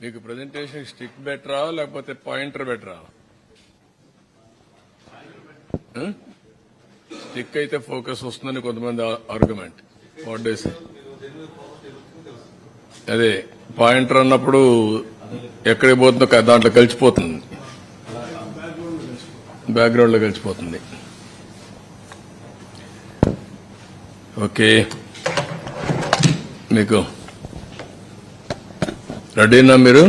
మీకు presentation stick బెటరా లేకపోతే పాయింటర్ బెటరా? స్టిక్ అయితే ఫోకస్ వస్తుందని కొంతమంది ఆర్గ్యుమెంట్. అదే పాయింటర్ అన్నప్పుడు ఎక్కడికి పోతుందో దాంట్లో కలిసిపోతుంది, బ్యాక్గ్రౌండ్ లో కలిసిపోతుంది. ఓకే, మీకు రెడీనా మీరు?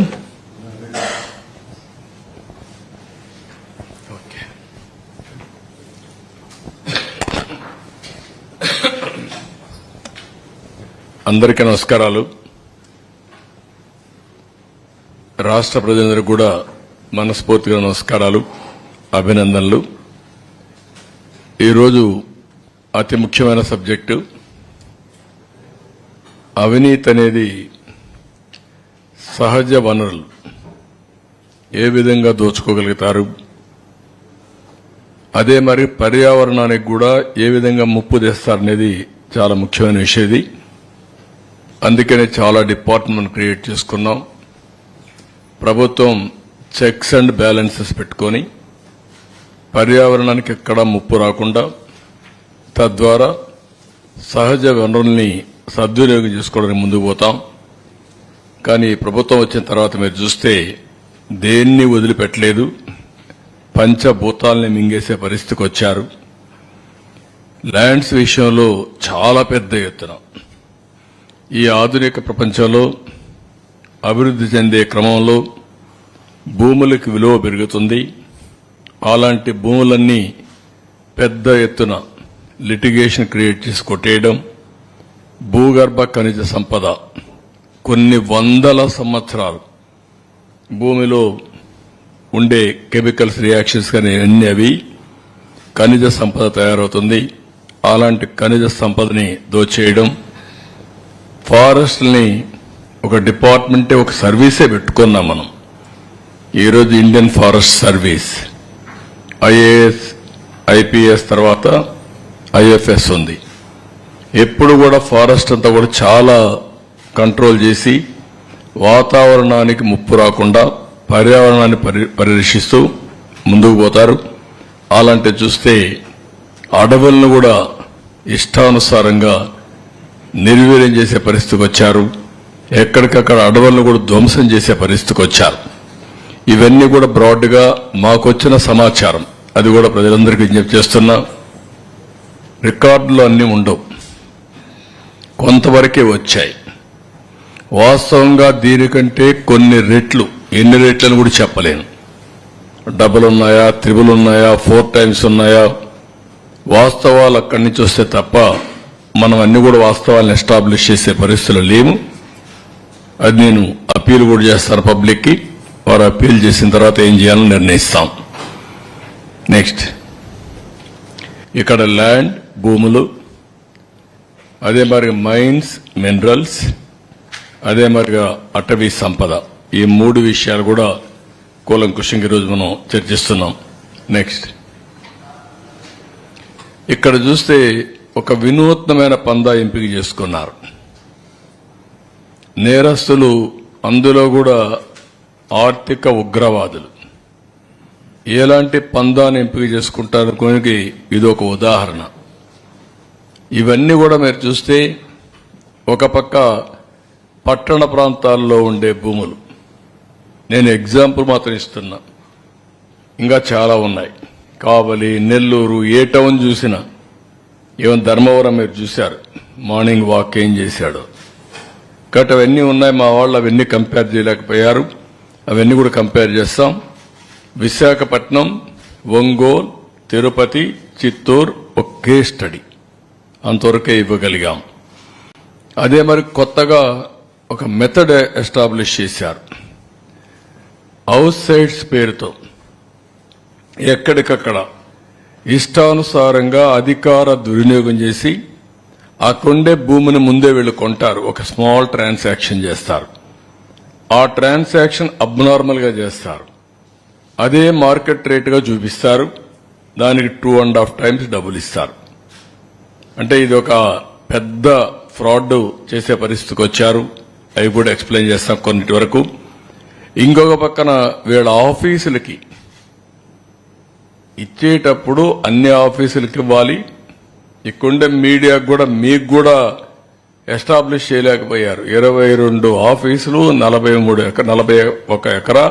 ఓకే, అందరికీ నమస్కారాలు. రాష్ట్ర ప్రజలందరికీ కూడా మనస్ఫూర్తిగా నమస్కారాలు, అభినందనలు. ఈరోజు అతి ముఖ్యమైన సబ్జెక్టు అవినీతి అనేది సహజ వనరులు ఏ విధంగా దోచుకోగలుగుతారు, అదే మరి పర్యావరణానికి కూడా ఏ విధంగా ముప్పు తెస్తారనేది చాలా ముఖ్యమైన విషయం ఇది. అందుకనే చాలా డిపార్ట్మెంట్ క్రియేట్ చేసుకున్నాం. ప్రభుత్వం చెక్స్ అండ్ బ్యాలెన్సెస్ పెట్టుకొని పర్యావరణానికి ఎక్కడా ముప్పు రాకుండా తద్వారా సహజ వనరుల్ని సద్వినియోగం చేసుకోవడానికి ముందుకు పోతాం. కానీ ప్రభుత్వం వచ్చిన తర్వాత మీరు చూస్తే దేన్ని వదిలిపెట్టలేదు, పంచభూతాల్ని మింగేసే పరిస్థితికి వచ్చారు. ల్యాండ్స్ విషయంలో చాలా పెద్ద ఎత్తున ఈ ఆధునిక ప్రపంచంలో అభివృద్ధి చెందే క్రమంలో భూములకు విలువ పెరుగుతుంది. అలాంటి భూములన్నీ పెద్ద ఎత్తున లిటిగేషన్ క్రియేట్ చేసి కొట్టేయడం, భూగర్భ ఖనిజ సంపద కొన్ని వందల సంవత్సరాలు భూమిలో ఉండే కెమికల్స్ రియాక్షన్స్ కానీ అన్ని అవి ఖనిజ సంపద తయారవుతుంది. అలాంటి ఖనిజ సంపదని దోచేయడం, ఫారెస్ట్ని ఒక డిపార్ట్మెంటే ఒక సర్వీసే పెట్టుకున్నాం మనం. ఈరోజు Indian forest service, IAS IPS తర్వాత ఐఎఫ్ఎస్ ఉంది. ఎప్పుడు కూడా ఫారెస్ట్ అంతా కూడా చాలా కంట్రోల్ చేసి వాతావరణానికి ముప్పు రాకుండా పర్యావరణాన్ని పరిరక్షిస్తూ ముందుకు పోతారు. అలాంటి చూస్తే అడవులను కూడా ఇష్టానుసారంగా నిర్వీర్యం చేసే పరిస్థితికి వచ్చారు. ఎక్కడికక్కడ అడవులను కూడా ధ్వంసం చేసే పరిస్థితికి వచ్చారు. ఇవన్నీ కూడా బ్రాడ్గా మాకొచ్చిన సమాచారం, అది కూడా ప్రజలందరికీ విజ్ఞప్తి చేస్తున్నా. రికార్డులు అన్నీ ఉండవు, కొంతవరకే వచ్చాయి. వాస్తవంగా దీనికంటే కొన్ని రెట్లు, ఎన్ని రెట్లను కూడా చెప్పలేను. డబుల్ ఉన్నాయా, త్రిబుల్ ఉన్నాయా, 4 times ఉన్నాయా, వాస్తవాలు అక్కడి నుంచి వస్తే తప్ప మనం అన్ని కూడా వాస్తవాలను ఎస్టాబ్లిష్ చేసే పరిస్థితులు లేవు. అది నేను అప్పీల్ కూడా చేస్తాను పబ్లిక్కి. వారు అప్పీల్ చేసిన తర్వాత ఏం చేయాలని నిర్ణయిస్తాం. నెక్స్ట్, ఇక్కడ ల్యాండ్ భూములు, అదే మరి మైన్స్ మినరల్స్, అదే మరిగా అటవీ సంపద, ఈ 3 విషయాలు కూడా కూలంకుషంగా ఈరోజు మనం చర్చిస్తున్నాం. నెక్స్ట్, ఇక్కడ చూస్తే ఒక వినూత్నమైన పందా ఎంపిక చేసుకున్నారు నేరస్తులు. అందులో కూడా ఆర్థిక ఉగ్రవాదులు ఎలాంటి పందాన్ని ఎంపిక చేసుకుంటారు కొనికి ఇదొక ఉదాహరణ. ఇవన్నీ కూడా మీరు చూస్తే ఒక పక్క పట్టణ ప్రాంతాల్లో ఉండే భూములు, నేను ఎగ్జాంపుల్ మాత్రం ఇస్తున్నా, ఇంకా చాలా ఉన్నాయి. కావలి, నెల్లూరు, ఏ టౌన్ చూసినా, ఈవెన్ ధర్మవరం మీరు చూశారు, మార్నింగ్ వాక్ ఏం చేశాడు. కాబట్టి అవన్నీ ఉన్నాయి. మా వాళ్ళు అవన్నీ కంపేర్ చేయలేకపోయారు, అవన్నీ కూడా కంపేర్ చేస్తాం. విశాఖపట్నం, ఒంగోలు, తిరుపతి, చిత్తూరు ఒకే స్టడీ, అంతవరకే ఇవ్వగలిగాం. అదే మరి కొత్తగా ఒక మెథడ్ ఎస్టాబ్లిష్ చేశారు. హౌస్ సైట్స్ పేరుతో ఎక్కడికక్కడ ఇష్టానుసారంగా అధికార దుర్వినియోగం చేసి అక్కడుండే భూమిని ముందే వీళ్ళు కొంటారు. ఒక స్మాల్ ట్రాన్సాక్షన్ చేస్తారు. ఆ ట్రాన్సాక్షన్ అబ్నార్మల్ గా చేస్తారు. అదే మార్కెట్ రేటుగా చూపిస్తారు. దానికి 2.5 times డబ్బులు ఇస్తారు. అంటే ఇది ఒక పెద్ద ఫ్రాడ్ చేసే పరిస్థితికి వచ్చారు. అవి కూడా ఎక్స్ప్లెయిన్ చేస్తాం కొన్నిటి వరకు. ఇంకొక పక్కన వీళ్ళ ఆఫీసులకి ఇచ్చేటప్పుడు అన్ని ఆఫీసులకి ఇవ్వాలి. ఇక్కడుండే మీడియాకు కూడా మీకు కూడా ఎస్టాబ్లిష్ చేయలేకపోయారు. 22 ఆఫీసులు, 41 ఎకరా,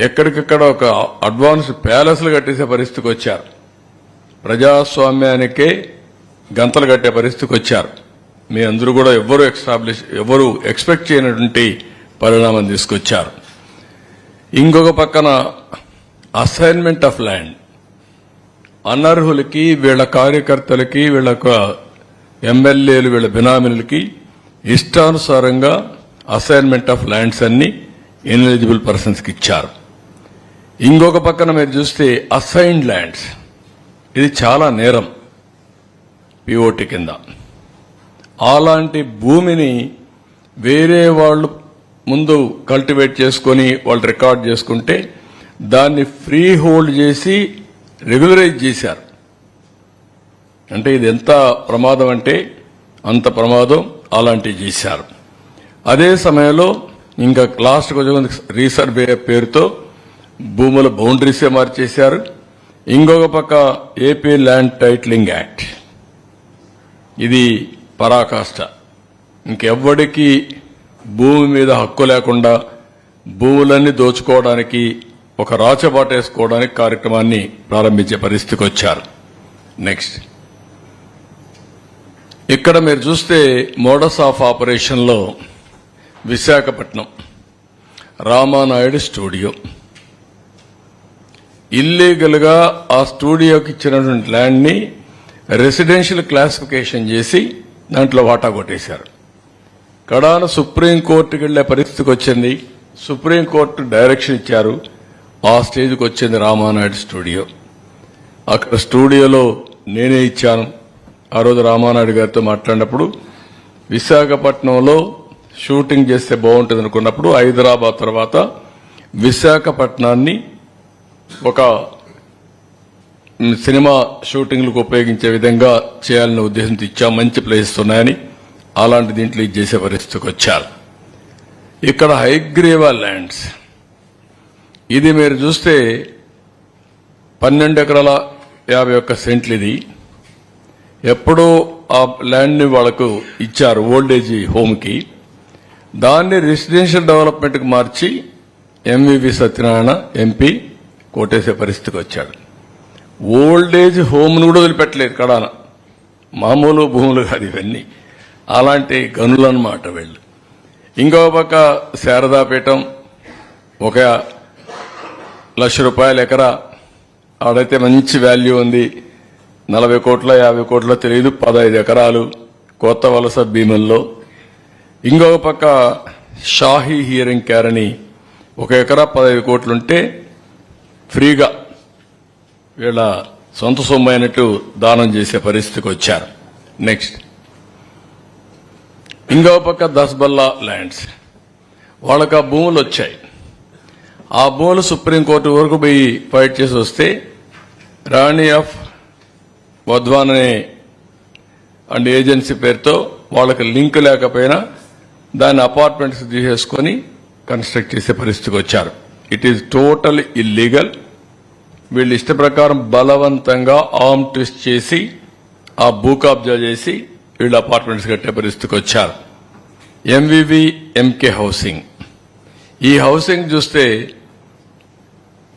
ఎక్కడికక్కడ ఒక అడ్వాన్స్ ప్యాలెస్లు కట్టేసే పరిస్థితికి వచ్చారు. ప్రజాస్వామ్యానికే గంతలు కట్టే పరిస్థితికి వచ్చారు. మీ అందరూ కూడా ఎవరు ఎక్స్పెక్ట్ చేయనటువంటి పరిణామం తీసుకొచ్చారు. ఇంకొక పక్కన అసైన్మెంట్ ఆఫ్ ల్యాండ్, అనర్హులకి, వీళ్ళ కార్యకర్తలకి, వీళ్ళ ఎమ్మెల్యేలు, వీళ్ళ బినామీలకి ఇష్టానుసారంగా అసైన్మెంట్ ఆఫ్ ల్యాండ్స్ అన్ని ఇన్ఎలిజిబుల్ పర్సన్స్ కి ఇచ్చారు. ఇంకొక పక్కన మీరు చూస్తే అసైన్డ్ ల్యాండ్స్, ఇది చాలా నేరం పిఓటి కింద. అలాంటి భూమిని వేరే వాళ్ళు ముందు కల్టివేట్ చేసుకుని వాళ్ళు రికార్డ్ చేసుకుంటే దాన్ని ఫ్రీ హోల్డ్ చేసి రెగ్యులరైజ్ చేశారు. అంటే ఇది ఎంత ప్రమాదం అంటే అంత ప్రమాదం. అలాంటివి చేశారు. అదే సమయంలో ఇంకా లాస్ట్ కొంచెం రీసర్వే పేరుతో భూముల బౌండరీసే మార్చేశారు. ఇంకొక పక్క ఏపీ ల్యాండ్ టైటిలింగ్ యాక్ట్, ఇది పరాకాష్ట. ఇంకెవ్వడికి భూమి మీద హక్కు లేకుండా భూములన్నీ దోచుకోవడానికి, ఒక రాచబాటేసుకోవడానికి కార్యక్రమాన్ని ప్రారంభించే పరిస్థితికి వచ్చారు. నెక్స్ట్, ఇక్కడ మీరు చూస్తే మోడస్ ఆఫ్ ఆపరేషన్లో విశాఖపట్నం రామానాయుడు స్టూడియో, ఇల్లీగల్ గా ఆ స్టూడియోకి ఇచ్చినటువంటి ల్యాండ్ ని రెసిడెన్షియల్ క్లాసిఫికేషన్ చేసి దాంట్లో వాటా కొట్టేశారు. కడాన సుప్రీంకోర్టుకి వెళ్లే పరిస్థితికి వచ్చింది. సుప్రీంకోర్టు డైరెక్షన్ ఇచ్చారు. ఆ స్టేజ్కి వచ్చింది రామానాయుడు స్టూడియో. అక్కడ స్టూడియోలో నేనే ఇచ్చాను. ఆ రోజు రామానాయుడు గారితో మాట్లాడినప్పుడు విశాఖపట్నంలో షూటింగ్ చేస్తే బాగుంటుంది అనుకున్నప్పుడు హైదరాబాద్ తర్వాత విశాఖపట్నాన్ని ఒక సినిమా షూటింగ్లకు ఉపయోగించే విధంగా చేయాలనే ఉద్దేశంతో ఇచ్చాం. మంచి ప్లేసెస్ ఉన్నాయని అలాంటి దీంట్లో ఇది చేసే పరిస్థితికి వచ్చారు. ఇక్కడ హైగ్రీవా ల్యాండ్స్, ఇది మీరు చూస్తే 12 ఎకరాల 51 సెంట్లు. ఇది ఎప్పుడో ఆ ల్యాండ్ ని వాళ్లకు ఇచ్చారు ఓల్డేజ్ హోమ్ కి. దాన్ని రెసిడెన్షియల్ డెవలప్మెంట్ కు మార్చి ఎంవివి సత్యనారాయణ ఎంపీ కోటేసే పరిస్థితికి వచ్చాడు. ఓల్డేజ్ హోమ్ ను కూడా వదిలిపెట్టలేదు కడాన. మామూలు భూములు కాదు ఇవన్నీ, అలాంటి గనులు అన్నమాట వీళ్ళు. ఇంకో పక్క శారదాపీఠం, 1,00,000 రూపాయల ఎకరా, ఆడైతే మంచి వాల్యూ ఉంది. 40 కోట్ల 50 కోట్ల తెలియదు, 15 ఎకరాలు కొత్త వలస భీముల్లో. ఇంకొక పక్క షాహీ హియరింగ్ కేర్ అని 1 ఎకరా 15 కోట్లుంటే ఫ్రీగా వీళ్ళ సొంత సొమ్ము అయినట్టు దానం చేసే పరిస్థితికి వచ్చారు. నెక్స్ట్, ఇంకో పక్క దస్బల్లా ల్యాండ్స్, వాళ్ళకి ఆ భూములు వచ్చాయి. ఆ భూములు సుప్రీంకోర్టు వరకు పోయి ఫైట్ చేసి వస్తే రాణి ఆఫ్ వధ్వాన్ అనే అండ్ ఏజెన్సీ పేరుతో వాళ్ళకి లింక్ లేకపోయినా దాన్ని అపార్ట్మెంట్స్ తీసేసుకుని కన్స్ట్రక్ట్ చేసే పరిస్థితికి వచ్చారు. It is total illegal. వీళ్ళు ఇష్ట ప్రకారం బలవంతంగా ఆర్మ్ ట్విస్ట్ చేసి ఆ భూ కబ్జా చేసి వీళ్ళు అపార్ట్మెంట్స్ కట్టే పరిస్థితికి వచ్చారు. ఎంవివి ఎంకే హౌసింగ్, ఈ హౌసింగ్ చూస్తే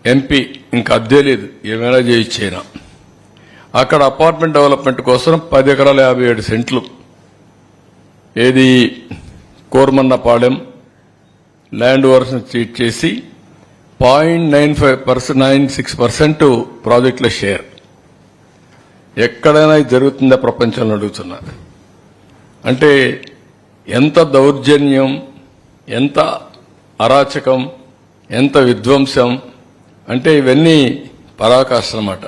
ఎంపీ ఇంకా అద్దె లేదు, ఏమైనా చేయించేనా. అక్కడ అపార్ట్మెంట్ డెవలప్మెంట్ కోసం 10 ఎకరాల 57 సెంట్లు, ఏది కోర్మన్నపాలెం ల్యాండ్ ఓవర్స్ చీట్ చేసి 0.96% ప్రాజెక్టుల షేర్. ఎక్కడైనా ఇది జరుగుతుందా ప్రపంచంలో అడుగుతున్నా. అంటే ఎంత దౌర్జన్యం, ఎంత అరాచకం, ఎంత విధ్వంసం అంటే ఇవన్నీ పరాకాష్ఠ అన్నమాట.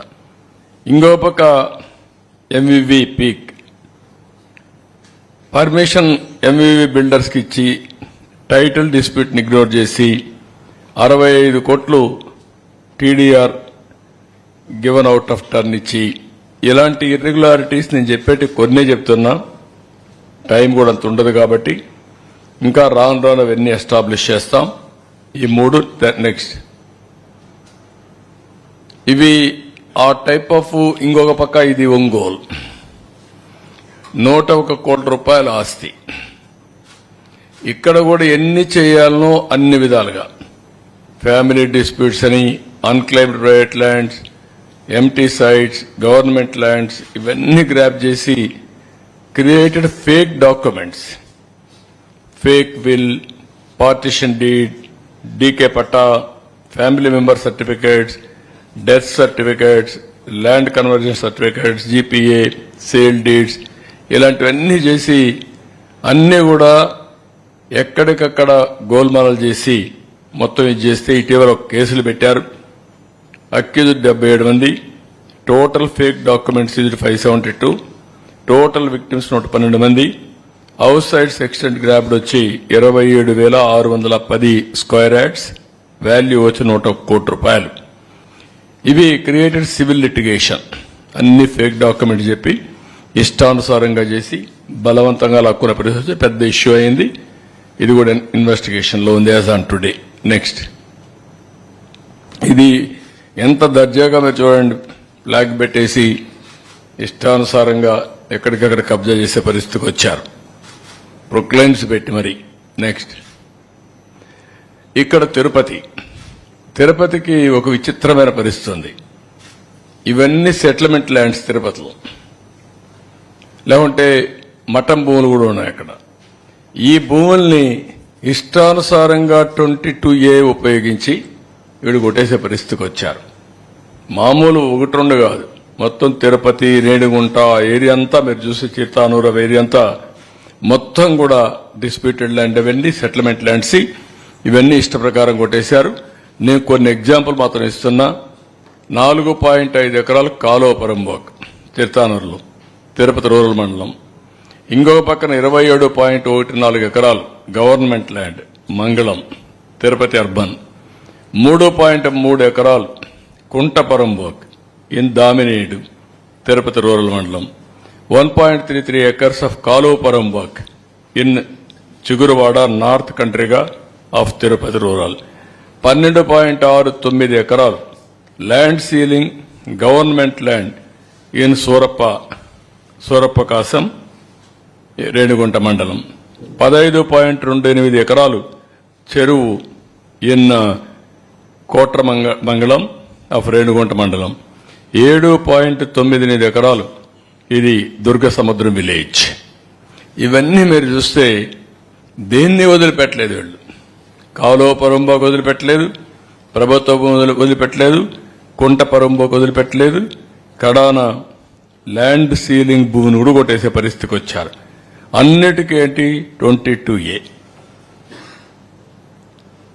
ఇంకో పక్క MVV peak permission MVV builders కి ఇచ్చి టైటిల్ డిస్ప్యూట్ ఇగ్నోర్ చేసి 65 కోట్లు TDR given out of turn ఇచ్చి, ఇలాంటి ఇర్రెగ్యులారిటీస్ నేను చెప్పేటి కొన్నే చెప్తున్నా, టైం కూడా అంత ఉండదు కాబట్టి ఇంకా రాను రాను అవన్నీ ఎస్టాబ్లిష్ చేస్తాం. ఈ మూడు నెక్స్ట్ ఇవి ఆ టైప్ ఆఫ్. ఇంకొక పక్క ఇది ఒంగోలు 101 కోట్ల రూపాయల ఆస్తి. ఇక్కడ కూడా ఎన్ని చేయాలనో అన్ని విధాలుగా ఫ్యామిలీ డిస్ప్యూట్స్ అని, unclaimed private lands, empty sites, government lands ఇవన్నీ గ్రాప్ చేసి created fake documents, fake will, partition deed, DK patta, family member certificates, death certificates, land conversion certificates, GPA, sale deeds ఇలాంటివన్నీ చేసి అన్నీ కూడా ఎక్కడికక్కడ గోల్మాలలు చేసి మొత్తం ఇది చేస్తే ఇటీవల ఒక కేసులు పెట్టారు. అక్యూజ్డ్ 77 మంది, టోటల్ ఫేక్ డాక్యుమెంట్స్ ఇది 572, టోటల్ విక్టిమ్స్ 112 మంది, హౌస్ సైడ్స్ ఎక్స్టెంట్ గ్రాబ్డ్ వచ్చి 27,610 స్క్వేర్ యార్డ్స్, వాల్యూ వచ్చి 101 కోట్ల రూపాయలు. ఇవి క్రియేటెడ్ సివిల్ లిటిగేషన్. అన్ని ఫేక్ డాక్యుమెంట్స్ చెప్పి ఇష్టానుసారంగా చేసి బలవంతంగా లాక్కున్న పరిస్థితి పెద్ద ఇష్యూ అయింది. ఇది కూడా ఇన్వెస్టిగేషన్ లో ఉంది యాజ్ ఆన్ టుడే. నెక్స్ట్ ఇది ఎంత దర్జాగా మీరు చూడండి, ఫ్లాగ్ పెట్టేసి ఇష్టానుసారంగా ఎక్కడికక్కడ కబ్జా చేసే పరిస్థితికి వచ్చారు, ప్రొక్లైన్స్ పెట్టి మరి. నెక్స్ట్ ఇక్కడ తిరుపతికి ఒక విచిత్రమైన పరిస్థితి ఉంది. ఇవన్నీ సెటిల్మెంట్ ల్యాండ్స్ తిరుపతిలో, లేకుంటే మఠం భూములు కూడా ఉన్నాయి అక్కడ. ఈ భూముల్ని ఇష్టానుసారంగా 22A ఉపయోగించి వీడు కొట్టేసే పరిస్థితికి వచ్చారు. మామూలు 1-2 కాదు, మొత్తం తిరుపతి, రేణిగుంట ఏరియా అంతా మీరు చూసి, చిత్తానూరు ఏరియా అంతా మొత్తం కూడా డిస్ప్యూటెడ్ ల్యాండ్, అవన్నీ సెటిల్మెంట్ ల్యాండ్స్. ఇవన్నీ ఇష్ట ప్రకారం కొట్టేశారు. నేను కొన్ని ఎగ్జాంపుల్ మాత్రం ఇస్తున్నా. 4.5 ఎకరాలు కాలువపురంబోక్ చిత్తానూరులో, తిరుపతి రూరల్ మండలం. ఇంకొక పక్కన 27.14 ఎకరాలు గవర్నమెంట్ ల్యాండ్ మంగళం, తిరుపతి అర్బన్. 3.3 ఎకరాలు కుంటపరంబోక్ ఇన్ దామినేడు, తిరుపతి రూరల్ మండలం. 1.33 acres ఆఫ్ కాలువపురంబోక్ ఇన్ చిగురువాడ, నార్త్ కంట్రీగా ఆఫ్ తిరుపతి రూరల్. 12.69 ఎకరాలు land ceiling government land in Surappa Kasam, Renigunta మండలం. 15.28 ఎకరాలు చెరువు ఇన్ కోట్ర మంగళం ఆఫ్ రేణిగుంట మండలం. 7.98 ఎకరాలు ఇది దుర్గ సముద్రం విలేజ్. ఇవన్నీ మీరు చూస్తే దేన్ని వదిలిపెట్టలేదు వీళ్ళు. కాలువ పరంబోకు వదిలిపెట్టలేదు, ప్రభుత్వ భూములు వదిలిపెట్టలేదు, కుంట పరంబోకు వదిలిపెట్టలేదు, కడాన ల్యాండ్ సీలింగ్ భూమిని కూడా కొట్టేసే పరిస్థితికి వచ్చారు. అన్నిటికేంటి 22A.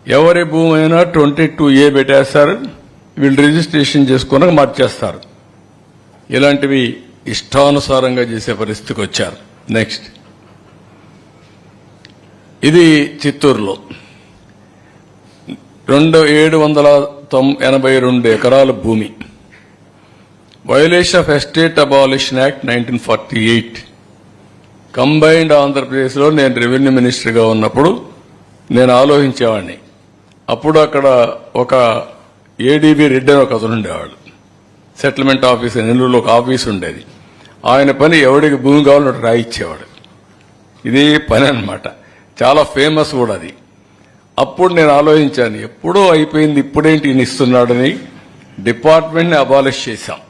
ఎవరి భూమి అయినా 22A పెట్టేస్తారు, వీళ్ళు రిజిస్ట్రేషన్ చేసుకున్నాక మార్చేస్తారు. ఇలాంటివి ఇష్టానుసారంగా చేసే పరిస్థితికి వచ్చారు. నెక్స్ట్ ఇది చిత్తూరులో 782 ఎకరాల భూమి. Violation of estate abolition act 1948. Combined ఆంధ్రప్రదేశ్లో నేను రెవెన్యూ మినిస్టర్గా ఉన్నప్పుడు నేను ఆలోచించేవాడిని. అప్పుడు అక్కడ ఒక ఏడీబీ రెడ్డి అని ఒక అతను ఉండేవాడు, సెటిల్మెంట్ ఆఫీసర్, నెల్లూరులో ఒక ఆఫీస్ ఉండేది. ఆయన పని ఎవడికి భూమి కావాలో రాయిచ్చేవాడు. ఇది పని అన్నమాట, చాలా ఫేమస్ కూడా అది. అప్పుడు నేను ఆలోచించాను, ఎప్పుడో అయిపోయింది, ఇప్పుడేంటి ఈయన ఇస్తున్నాడని డిపార్ట్మెంట్ని అబాలిష్ చేశాం.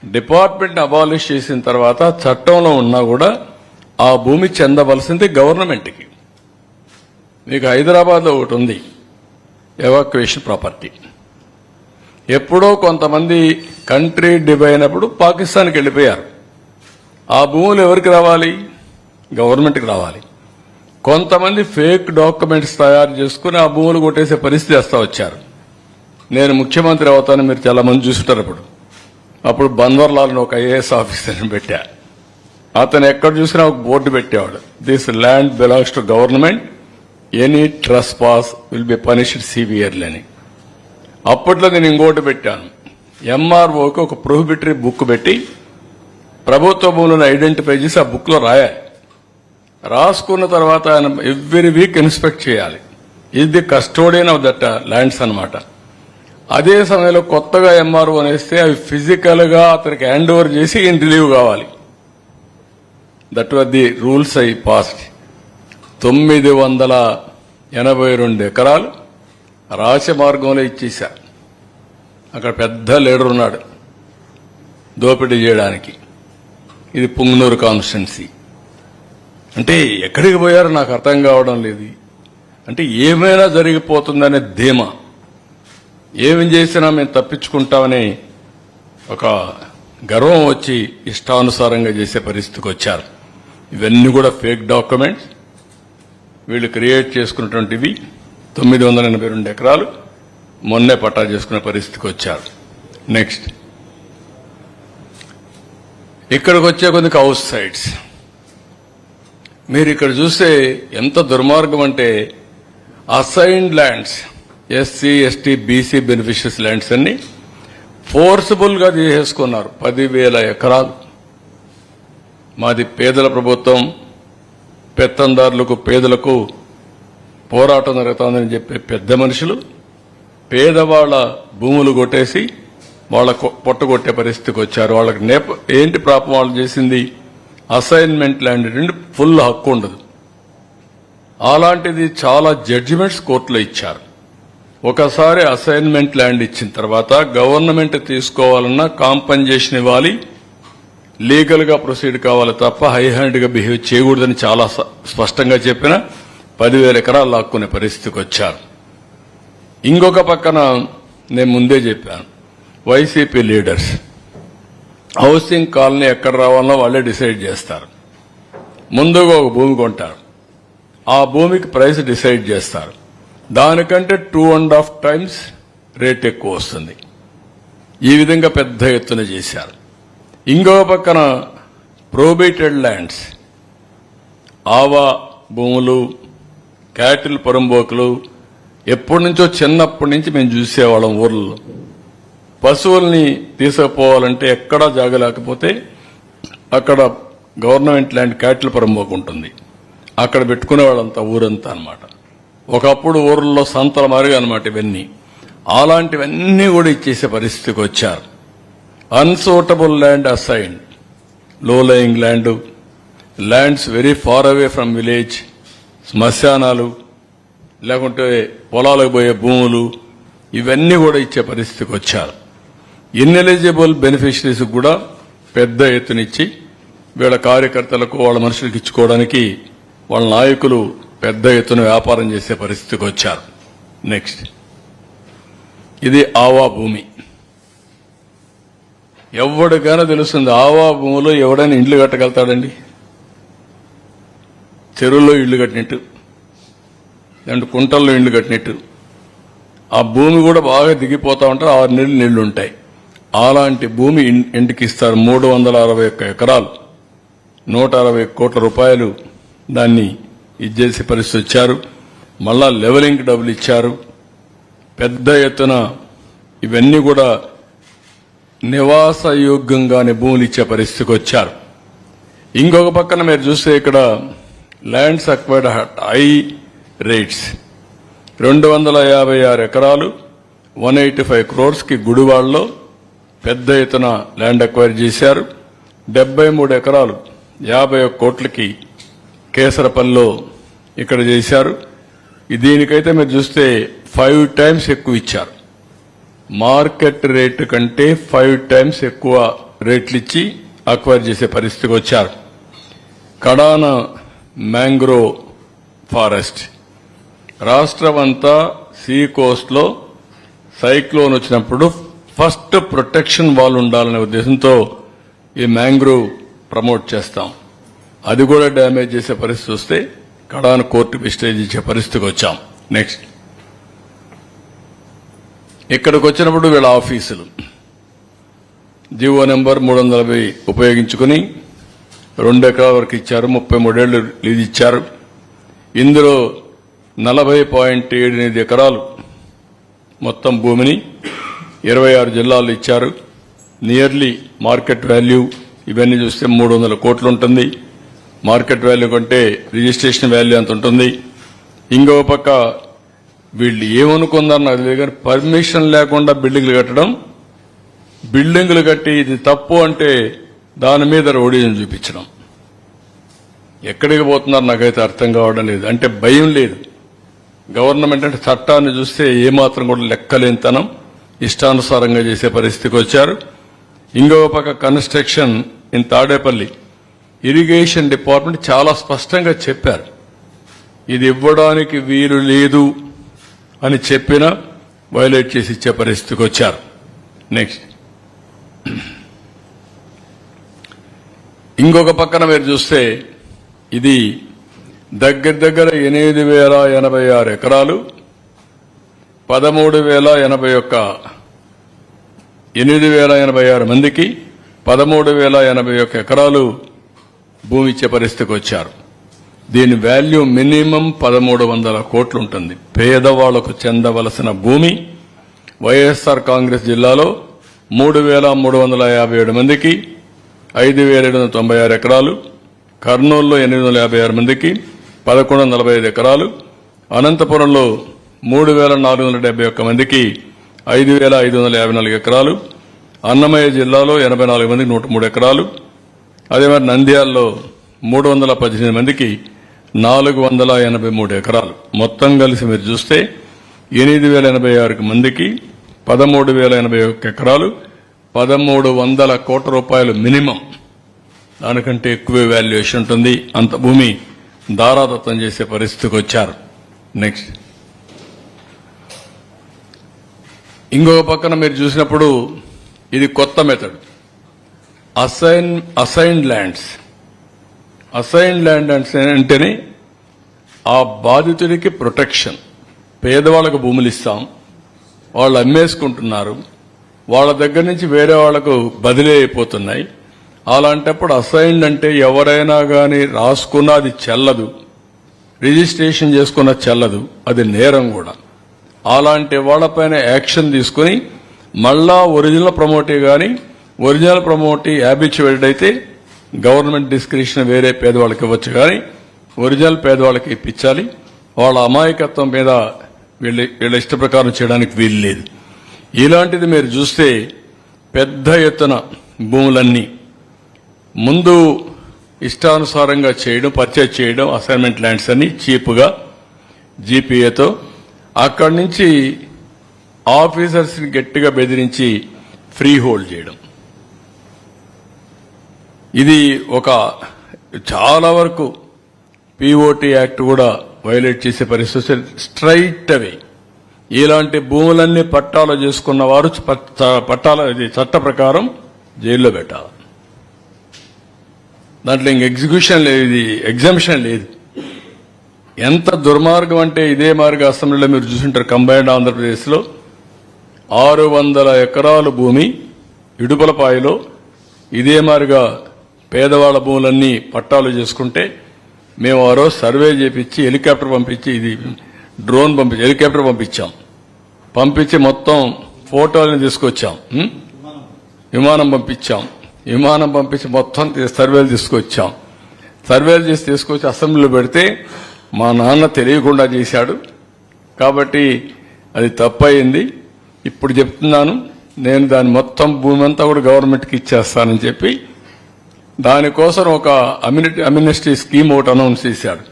డిపార్ట్మెంట్ని అబాలిష్ చేసిన తర్వాత చట్టంలో ఉన్నా కూడా ఆ భూమి చెందవలసింది గవర్నమెంట్కి. మీకు హైదరాబాద్లో ఒకటి ఉంది, ఎవాక్యుయేషన్ ప్రాపర్టీ. ఎప్పుడో కొంతమంది కంట్రీ డివైడ్ అయినప్పుడు పాకిస్తాన్కి వెళ్ళిపోయారు. ఆ భూములు ఎవరికి రావాలి? గవర్నమెంట్కి రావాలి. కొంతమంది ఫేక్ డాక్యుమెంట్స్ తయారు చేసుకుని ఆ భూములు కొట్టేసే పరిస్థితి వస్తా వచ్చారు. నేను ముఖ్యమంత్రి అవుతాను, మీరు చాలా మంది చూస్తుంటారు. అప్పుడు బన్వర్లాల్ని ఒక ఐఏఎస్ ఆఫీసర్ని పెట్టా. అతను ఎక్కడ చూసినా ఒక బోర్డు పెట్టేవాడు, this land belongs to government, any trespass will be punished severely అని. అప్పట్లో నేను ఇంకోటి పెట్టాను, ఎంఆర్ఓకి ఒక ప్రొహిబిటరీ బుక్ పెట్టి ప్రభుత్వ భూములను ఐడెంటిఫై చేసి ఆ బుక్ లో రాయాలి. రాసుకున్న తర్వాత ఆయన ఎవ్రీ వీక్ ఇన్స్పెక్ట్ చేయాలి. Is the custodian of that lands అన్నమాట. అదే సమయంలో కొత్తగా ఎంఆర్ఓ అనేస్తే అవి ఫిజికల్ గా అతనికి హ్యాండ్ ఓవర్ చేసి ఈయన రిలీవ్ కావాలి. That were the rules I passed. 982 ఎకరాలు రాచమార్గంలో ఇచ్చేశారు. అక్కడ పెద్ద లీడర్ ఉన్నాడు దోపిడీ చేయడానికి. ఇది పుంగనూరు కాన్స్టిట్యున్సీ. అంటే ఎక్కడికి పోయారో నాకు అర్థం కావడం లేదు. అంటే ఏమైనా జరిగిపోతుందనే ధీమా, ఏమి చేసినా మేము తప్పించుకుంటామని ఒక గర్వం వచ్చి ఇష్టానుసారంగా చేసే పరిస్థితికి వచ్చారు. ఇవన్నీ కూడా ఫేక్ డాక్యుమెంట్స్ వీళ్ళు క్రియేట్ చేసుకున్నటువంటివి. 982 ఎకరాలు మొన్నే పట్టా చేసుకునే పరిస్థితికి వచ్చారు. నెక్స్ట్ ఇక్కడికి వచ్చే కొద్దిగా హౌస్ సైట్స్ మీరు ఇక్కడ చూస్తే ఎంత దుర్మార్గం అంటే assigned lands, SC ST BC beneficiaries lands అన్ని ఫోర్సిబుల్ గా తీసేసుకున్నారు. 10,000 ఎకరాలు. మాది పేదల ప్రభుత్వం, పెత్తందారులకు పేదలకు పోరాటం జరుగుతోందని చెప్పే పెద్ద మనుషులు పేదవాళ్ల భూములు కొట్టేసి వాళ్ళ పొట్టగొట్టే పరిస్థితికి వచ్చారు. వాళ్ళకి ఏంటి పాపం వాళ్ళు చేసింది? అసైన్మెంట్ ల్యాండ్ నుండి ఫుల్ హక్కు ఉండదు. అలాంటిది చాలా జడ్జిమెంట్స్ కోర్టులో ఇచ్చారు. ఒకసారి అసైన్మెంట్ ల్యాండ్ ఇచ్చిన తర్వాత గవర్నమెంట్ తీసుకోవాలన్నా కాంపన్సేషన్ ఇవ్వాలి, లీగల్ గా ప్రొసీడ్ కావాలి తప్ప హై హ్యాండ్ గా బిహేవ్ చేయకూడదని చాలా స్పష్టంగా చెప్పిన 10,000 ఎకరాలు లాక్కునే పరిస్థితికి వచ్చారు. ఇంకొక పక్కన నేను ముందే చెప్పాను, వైసీపీ లీడర్స్ హౌసింగ్ కాలనీ ఎక్కడ రావాలనో వాళ్ళే డిసైడ్ చేస్తారు. ముందుగా ఒక భూమి కొంటారు, ఆ భూమికి ప్రైస్ డిసైడ్ చేస్తారు. దానికంటే 2.5 times రేట్ ఎక్కువ వస్తుంది. ఈ విధంగా పెద్ద ఎత్తున చేశారు. ఇంకో పక్కన ప్రొబేటెడ్ ల్యాండ్స్, ఆవా భూములు, క్యాటిల్ పొరంబోకులు ఎప్పటి నుంచో చిన్నప్పటి నుంచి మేము చూసేవాళ్ళం. ఊర్లలో పశువుల్ని తీసుకుపోవాలంటే ఎక్కడా జాగలేకపోతే అక్కడ గవర్నమెంట్ ల్యాండ్ క్యాటిల్ పొరంబోకు ఉంటుంది, అక్కడ పెట్టుకునేవాళ్ళంతా ఊరంతా అన్నమాట. ఒకప్పుడు ఊర్లలో సంతల మారిగా అన్నమాట ఇవన్నీ. అలాంటివన్నీ కూడా ఇచ్చేసే పరిస్థితికి వచ్చారు. Unsuitable land assign, low lying land, lands very far away from village, శ్మశానాలు లేకుంటే పొలాలకు పోయే భూములు, ఇవన్నీ కూడా ఇచ్చే పరిస్థితికి వచ్చారు. ఇన్ఎలిజిబుల్ బెనిఫిషరీస్ కూడా పెద్ద ఎత్తునిచ్చి వీళ్ళ కార్యకర్తలకు వాళ్ళ మనుషులకు ఇచ్చుకోవడానికి వాళ్ళ నాయకులు పెద్ద ఎత్తున వ్యాపారం చేసే పరిస్థితికి వచ్చారు. నెక్స్ట్ ఇది ఆవా భూమి. ఎవరికైనా తెలుస్తుంది ఆవా భూమిలో ఎవడైనా ఇండ్లు కట్టగలుగుతాడండి? చెరువుల్లో ఇళ్లు కట్టినట్టు, అంటే కుంటల్లో ఇళ్లు కట్టినట్టు. ఆ భూమి కూడా బాగా దిగిపోతా ఉంటారు, 6 నెలలు నీళ్లు ఉంటాయి. అలాంటి భూమి ఇంటికి ఇస్తారు. 361 ఎకరాలు, 160 కోట్ల రూపాయలు దాన్ని ఇచ్చేసే పరిస్థితి వచ్చారు. మళ్ళా లెవెలింగ్ డబ్బులు ఇచ్చారు. పెద్ద ఎత్తున ఇవన్నీ కూడా నివాసయోగ్యంగానే భూములు ఇచ్చే పరిస్థితికి వచ్చారు. ఇంకొక పక్కన మీరు చూస్తే ఇక్కడ lands acquired at high rates, 256 ఎకరాలు 185 crores కి గుడివాడలో పెద్ద ఎత్తున ల్యాండ్ అక్వైర్ చేశారు. 73 ఎకరాలు 51 కోట్లకి కేసరపల్లిలో ఇక్కడ చేశారు. దీనికైతే మీరు చూస్తే 5 times ఎక్కువ ఇచ్చారు. మార్కెట్ రేటు కంటే 5 times ఎక్కువ రేట్లు ఇచ్చి అక్వైర్ చేసే పరిస్థితికి వచ్చారు. కడాన మ్యాంగ్రోవ్ ఫారెస్ట్, రాష్ట్రం అంతా సీ కోస్ట్ లో సైక్లోన్ వచ్చినప్పుడు ఫస్ట్ ప్రొటెక్షన్ వాల్ ఉండాలనే ఉద్దేశంతో ఈ మ్యాంగ్రోవ్ ప్రమోట్ చేస్తాం. అది కూడా డ్యామేజ్ చేసే పరిస్థితి వస్తే కడాన కోర్టుకు స్టేజ్ ఇచ్చే పరిస్థితికి వచ్చాం. నెక్స్ట్ ఇక్కడికి వచ్చినప్పుడు వీళ్ళ ఆఫీసులు జీవో నెంబర్ 340 ఉపయోగించుకుని 2 ఎకరాల వరకు ఇచ్చారు. 33 ఏళ్లు లీజ్ ఇచ్చారు. ఇందులో 40.78 ఎకరాలు మొత్తం భూమిని 26 జిల్లాల్లో ఇచ్చారు. నియర్లీ మార్కెట్ వాల్యూ ఇవన్నీ చూస్తే 300 కోట్లు ఉంటుంది. మార్కెట్ వాల్యూ కంటే రిజిస్ట్రేషన్ వాల్యూ అంత ఉంటుంది. ఇంకో పక్క వీళ్ళు ఏమనుకుందారు నాకు తెలియదు కానీ పర్మిషన్ లేకుండా బిల్డింగ్లు కట్టడం, బిల్డింగ్లు కట్టి ఇది తప్పు అంటే దాని మీద రౌడీజం చూపించడం. ఎక్కడికి పోతున్నారు నాకైతే అర్థం కావడం లేదు. అంటే భయం లేదు. గవర్నమెంట్ అంటే చట్టాన్ని చూస్తే ఏమాత్రం కూడా లెక్కలేనితనం, ఇష్టానుసారంగా చేసే పరిస్థితికి వచ్చారు. ఇంకొక పక్క construction in Tadepalli irrigation department చాలా స్పష్టంగా చెప్పారు, ఇది ఇవ్వడానికి వీలు లేదు అని చెప్పినా వైలేట్ చేసి ఇచ్చే పరిస్థితికి వచ్చారు. నెక్స్ట్ ఇంకొక పక్కన మీరు చూస్తే ఇది దగ్గర 8,086 ఎకరాలు, 8,086 మందికి 13,081 ఎకరాలు భూమి ఇచ్చే పరిస్థితికి వచ్చారు. దీని వాల్యూ మినిమం 1,300 కోట్లు ఉంటుంది. పేదవాళ్లకు చెందవలసిన భూమి వైఎస్ఆర్ కాంగ్రెస్ జిల్లాలో 3,357 మందికి 5,796 ఎకరాలు, కర్నూలులో 856 మందికి 1,145 ఎకరాలు, అనంతపురంలో 3,471 మందికి 5,554 ఎకరాలు, అన్నమయ్య జిల్లాలో 84 మందికి 103 ఎకరాలు, అదే మరి నంద్యాలలో 318 మందికి 483 ఎకరాలు. మొత్తం కలిసి మీరు చూస్తే 8,086 మందికి 13,081 ఎకరాలు, 1,300 కోట్ల రూపాయలు మినిమం. దానికంటే ఎక్కువే వాల్యుయేషన్ ఉంటుంది. అంత భూమి దారాదత్తం చేసే పరిస్థితికి వచ్చారు. నెక్స్ట్ ఇంకొక పక్కన మీరు చూసినప్పుడు ఇది కొత్త method, assigned lands. Assigned land అంటేనే ఆ బాధితుడికి ప్రొటెక్షన్. పేదవాళ్లకు భూములు ఇస్తాం, వాళ్ళు అమ్మేసుకుంటున్నారు, వాళ్ళ దగ్గర నుంచి వేరే వాళ్లకు బదిలీ అయిపోతున్నాయి. అలాంటప్పుడు అసైన్డ్ అంటే ఎవరైనా కానీ రాసుకున్నా అది చెల్లదు, రిజిస్ట్రేషన్ చేసుకున్న చెల్లదు, అది నేరం కూడా. అలాంటి వాళ్లపైన యాక్షన్ తీసుకుని మళ్ళా ఒరిజినల్ ప్రమోటీ కానీ ఒరిజినల్ ప్రమోటీ హ్యాబిచువేటెడ్ అయితే గవర్నమెంట్ డిస్క్రిప్షన్ వేరే పేదవాళ్ళకి ఇవ్వచ్చు, కానీ ఒరిజినల్ పేదవాళ్ళకి ఇప్పించాలి. వాళ్ళ అమాయకత్వం మీద వీళ్ళ ఇష్ట ప్రకారం చేయడానికి వీలు లేదు. ఇలాంటిది మీరు చూస్తే పెద్ద ఎత్తున భూములన్నీ ముందు ఇష్టానుసారంగా చేయడం, పర్చేజ్ చేయడం, అసైన్మెంట్ ల్యాండ్స్ అన్ని చీప్గా జీపీఏతో, అక్కడి నుంచి ఆఫీసర్స్ ని గట్టిగా బెదిరించి ఫ్రీ హోల్డ్ చేయడం. ఇది ఒక చాలా వరకు పిఓటి యాక్ట్ కూడా వైలేట్ చేసే పరిస్థితి. స్ట్రైట్ అవే ఇలాంటి భూములన్నీ పట్టాలు చేసుకున్న వారు చట్ట ప్రకారం జైల్లో పెట్టాలి. దాంట్లో ఇంక ఎగ్జిక్యూషన్ లేదు, ఇది ఎగ్జామ్షన్ లేదు. ఎంత దుర్మార్గం అంటే ఇదే మార్గ అసెంబ్లీలో మీరు చూసింటారు. కంబైన్డ్ ఆంధ్రప్రదేశ్లో 600 ఎకరాల భూమి ఇడుపులపాయలో ఇదే మారిగా పేదవాళ్ల భూములన్నీ పట్టాలు చేసుకుంటే మేము ఆ రోజు సర్వే చేపించి హెలికాప్టర్ పంపించి, ఇది డ్రోన్ పంపించి హెలికాప్టర్ పంపించి మొత్తం ఫోటోలను తీసుకొచ్చాం, విమానం పంపించి మొత్తం సర్వేలు తీసుకొచ్చాం. సర్వేలు చేసి తీసుకొచ్చి అసెంబ్లీలో పెడితే మా నాన్న తెలియకుండా చేశాడు కాబట్టి అది తప్పయింది. ఇప్పుడు చెప్తున్నాను, నేను దాని మొత్తం భూమి అంతా కూడా గవర్నమెంట్కి ఇచ్చేస్తానని చెప్పి దానికోసం ఒక అమ్యూనిటీ స్కీమ్ ఒకటి అనౌన్స్ చేశాడు.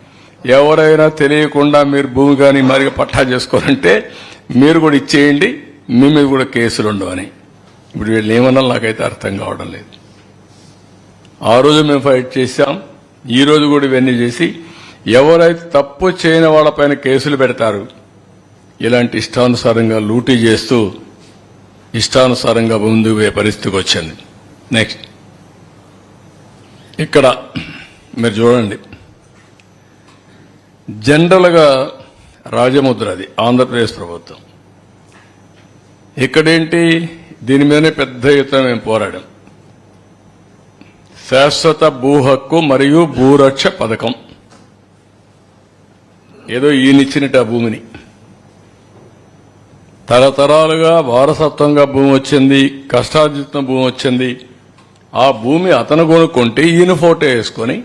ఎవరైనా తెలియకుండా మీరు భూమి కానీ మరిగా పట్టా చేసుకోవాలంటే మీరు కూడా ఇచ్చేయండి, మీ మీద కూడా కేసులు ఉండవని. ఇప్పుడు వీళ్ళు ఏమన్నా నాకైతే అర్థం కావడం లేదు. ఆ రోజు మేము ఫైట్ చేశాం, ఈ రోజు కూడా ఇవన్నీ చేసి ఎవరైతే తప్పు చేయని వాళ్ళపైన కేసులు పెడతారు, ఇలాంటి ఇష్టానుసారంగా లూటీ చేస్తూ ఇష్టానుసారంగా ముందుకు పోయే పరిస్థితికి వచ్చింది. నెక్స్ట్ ఇక్కడ మీరు చూడండి, జనరల్గా రాజముద్ర అది ఆంధ్రప్రదేశ్ ప్రభుత్వం. ఇక్కడేంటి, దీని మీదనే పెద్ద ఎత్తున మేము పోరాడాం. శాశ్వత భూ హక్కు మరియు భూరక్ష పథకం, ఏదో ఈయనిచ్చినట్టు ఆ భూమిని తరతరాలుగా వారసత్వంగా భూమి వచ్చింది, కష్టార్జిత భూమి వచ్చింది. ఆ భూమి అతను కొనుక్కుంటే ఈయన ఫోటో వేసుకొని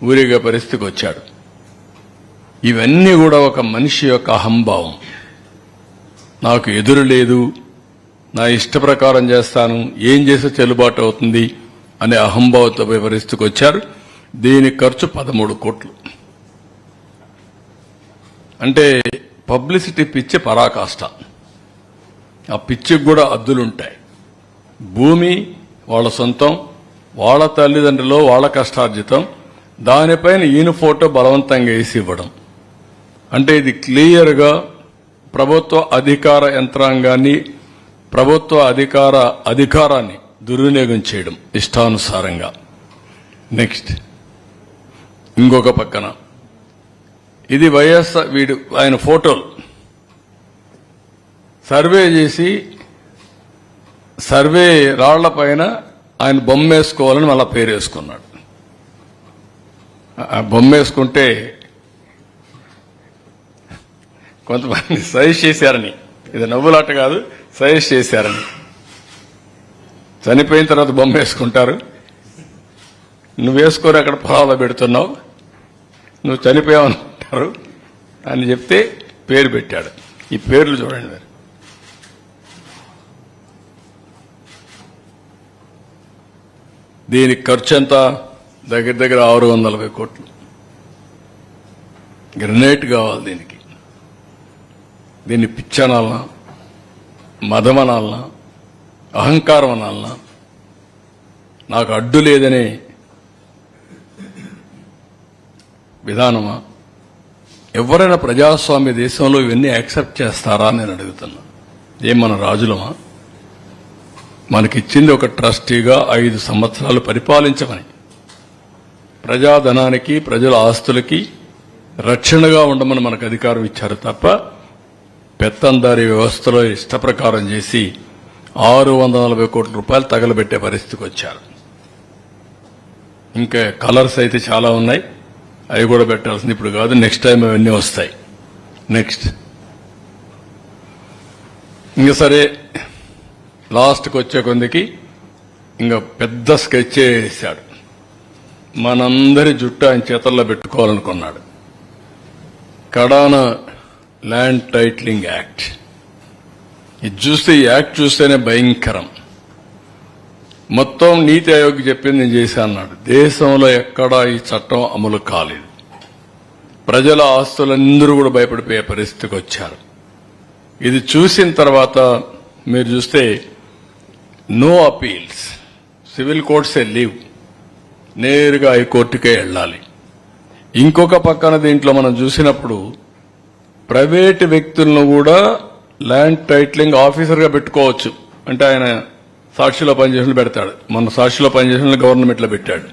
ఊరిగే పరిస్థితికి వచ్చాడు. ఇవన్నీ కూడా ఒక మనిషి యొక్క అహంభావం. నాకు ఎదురు లేదు, నా ఇష్ట ప్రకారం చేస్తాను, ఏం చేస్తే చెల్లుబాటు అవుతుంది అనే అహంభావంతో పరిస్థితికి వచ్చారు. దీని ఖర్చు 13 కోట్లు. అంటే పబ్లిసిటీ పిచ్చి పరాకాష్ట. ఆ పిచ్చికి కూడా అద్దులుంటాయి. భూమి వాళ్ళ సొంతం, వాళ్ళ తల్లిదండ్రులు, వాళ్ళ కష్టార్జితం, దానిపైన ఈయన ఫోటో బలవంతంగా వేసి ఇవ్వడం. అంటే ఇది క్లియర్గా ప్రభుత్వ అధికార యంత్రాంగాన్ని, ప్రభుత్వ అధికారాన్ని దుర్వినియోగం చేయడం ఇష్టానుసారంగా. నెక్స్ట్ ఇంకొక పక్కన ఇది వైఎస్ఆర్ ఆయన ఫోటోలు సర్వే చేసి సర్వే రాళ్ల పైన ఆయన బొమ్మ వేసుకోవాలని మళ్ళా పేరు వేసుకున్నాడు. ఆ బొమ్మ వేసుకుంటే కొంతమంది సజెస్ట్ చేశారని, ఇది నవ్వులాట కాదు, సజెస్ట్ చేశారని. చనిపోయిన తర్వాత బొమ్మ వేసుకుంటారు, నువ్వు వేసుకొని అక్కడ పొలాల్లో పెడుతున్నావు, నువ్వు చనిపోయావనుకుంటారు అని చెప్తే పేరు పెట్టాడు. ఈ పేర్లు చూడండి మీరు. దీనికి ఖర్చు ఎంత? దగ్గర దగ్గర 640 కోట్లు. గ్రనేట్ కావాలి దీనికి. దీన్ని పిచ్చనాలనా, మదమనాలనా, అహంకారం అనాలనా, నాకు అడ్డు లేదనే విధానమా? ఎవరైనా ప్రజాస్వామ్య దేశంలో ఇవన్నీ యాక్సెప్ట్ చేస్తారా అని నేను అడుగుతున్నా. ఏం మన రాజులమా? మనకిచ్చింది ఒక ట్రస్టీగా 5 సంవత్సరాలు పరిపాలించమని, ప్రజాధనానికి, ప్రజల ఆస్తులకి రక్షణగా ఉండమని మనకు అధికారం ఇచ్చారు తప్ప పెత్తందారీ వ్యవస్థలో ఇష్టప్రకారం చేసి 640 కోట్ల రూపాయలు తగలబెట్టే పరిస్థితికి వచ్చారు. ఇంకా కలర్స్ అయితే చాలా ఉన్నాయి, అవి కూడా పెట్టాల్సింది ఇప్పుడు కాదు, నెక్స్ట్ టైం అవన్నీ వస్తాయి. నెక్స్ట్ ఇంకా సరే, లాస్ట్కి వచ్చే కొందికి ఇంకా పెద్ద స్కెచ్ వేశాడు. మనందరి జుట్టు ఆయన చేతల్లో పెట్టుకోవాలనుకున్నాడు. కడాన ల్యాండ్ టైటిలింగ్ యాక్ట్. ఇది చూస్తే, ఈ యాక్ట్ చూస్తేనే భయంకరం. మొత్తం నీతి ఆయోగ్ చెప్పింది నేను చేశాను అన్నాడు. దేశంలో ఎక్కడా ఈ చట్టం అమలు కాలేదు. ప్రజల ఆస్తులందరూ కూడా భయపడిపోయే పరిస్థితికి వచ్చారు. ఇది చూసిన తర్వాత మీరు చూస్తే నో అపీల్స్, సివిల్ కోర్ట్సే లీవ్, నేరుగా హైకోర్టుకే వెళ్ళాలి. ఇంకొక పక్కన దీంట్లో మనం చూసినప్పుడు ప్రైవేటు వ్యక్తులను కూడా ల్యాండ్ టైటిలింగ్ ఆఫీసర్గా పెట్టుకోవచ్చు. అంటే ఆయన సాక్షిలో పనిచేసిన పెడతాడు. మన సాక్షిలో పనిచేసిన గవర్నమెంట్లో పెట్టాడు.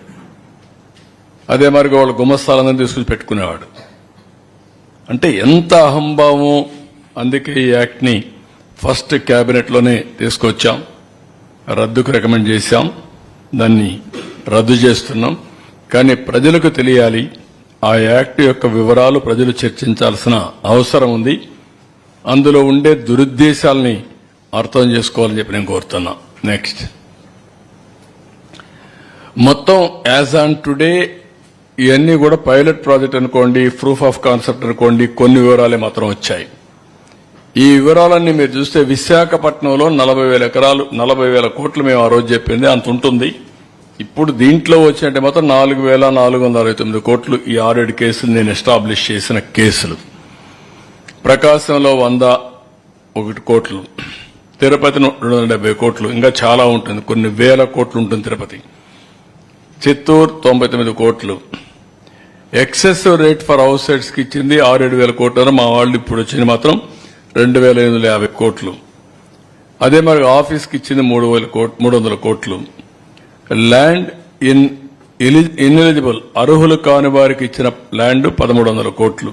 అదే మరి వాళ్ళ గుమస్తాలందరినీ తీసుకుని పెట్టుకునేవాడు. అంటే ఎంత అహంభావం. అందుకే ఈ యాక్ట్ని ఫస్ట్ క్యాబినెట్లోనే తీసుకొచ్చాం, రద్దుకు రికమెండ్ చేశాం, దాన్ని రద్దు చేస్తున్నాం. కానీ ప్రజలకు తెలియాలి, ఆ యాక్ట్ యొక్క వివరాలు ప్రజలు చర్చించాల్సిన అవసరం ఉంది. అందులో ఉండే దురుద్దేశాలని అర్థం చేసుకోవాలని చెప్పి నేను కోరుతున్నా. నెక్స్ట్ మొత్తం యాజ్ ఆన్ టుడే ఇవన్నీ కూడా పైలట్ ప్రాజెక్ట్ అనుకోండి, ప్రూఫ్ ఆఫ్ కాన్సెప్ట్ అనుకోండి, కొన్ని వివరాలే మాత్రం వచ్చాయి. ఈ వివరాలన్నీ మీరు చూస్తే విశాఖపట్నంలో 40,000 ఎకరాలు, 40,000 కోట్లు మేము ఆ రోజు చెప్పింది అంత ఉంటుంది. ఇప్పుడు దీంట్లో వచ్చినట్టే మొత్తం 4,469 కోట్లు. ఈ 6-7 కేసులు నేను ఎస్టాబ్లిష్ చేసిన కేసులు. ప్రకాశంలో 101 కోట్లు, తిరుపతి 270 కోట్లు, ఇంకా చాలా ఉంటుంది, కొన్ని వేల కోట్లు ఉంటుంది తిరుపతి. చిత్తూరు 99 కోట్లు. Excessive rate for house sites కి ఇచ్చింది 6-7 వేల కోట్లు. మా వాళ్ళు ఇప్పుడు వచ్చింది మాత్రం 2,850 కోట్లు. అదే మరి ఆఫీస్కి ఇచ్చింది 300 కోట్లు. ల్యాండ్ ఇన్ఎలిజిబుల్, అర్హులు కాని వారికి ఇచ్చిన ల్యాండ్ 1,300 కోట్లు.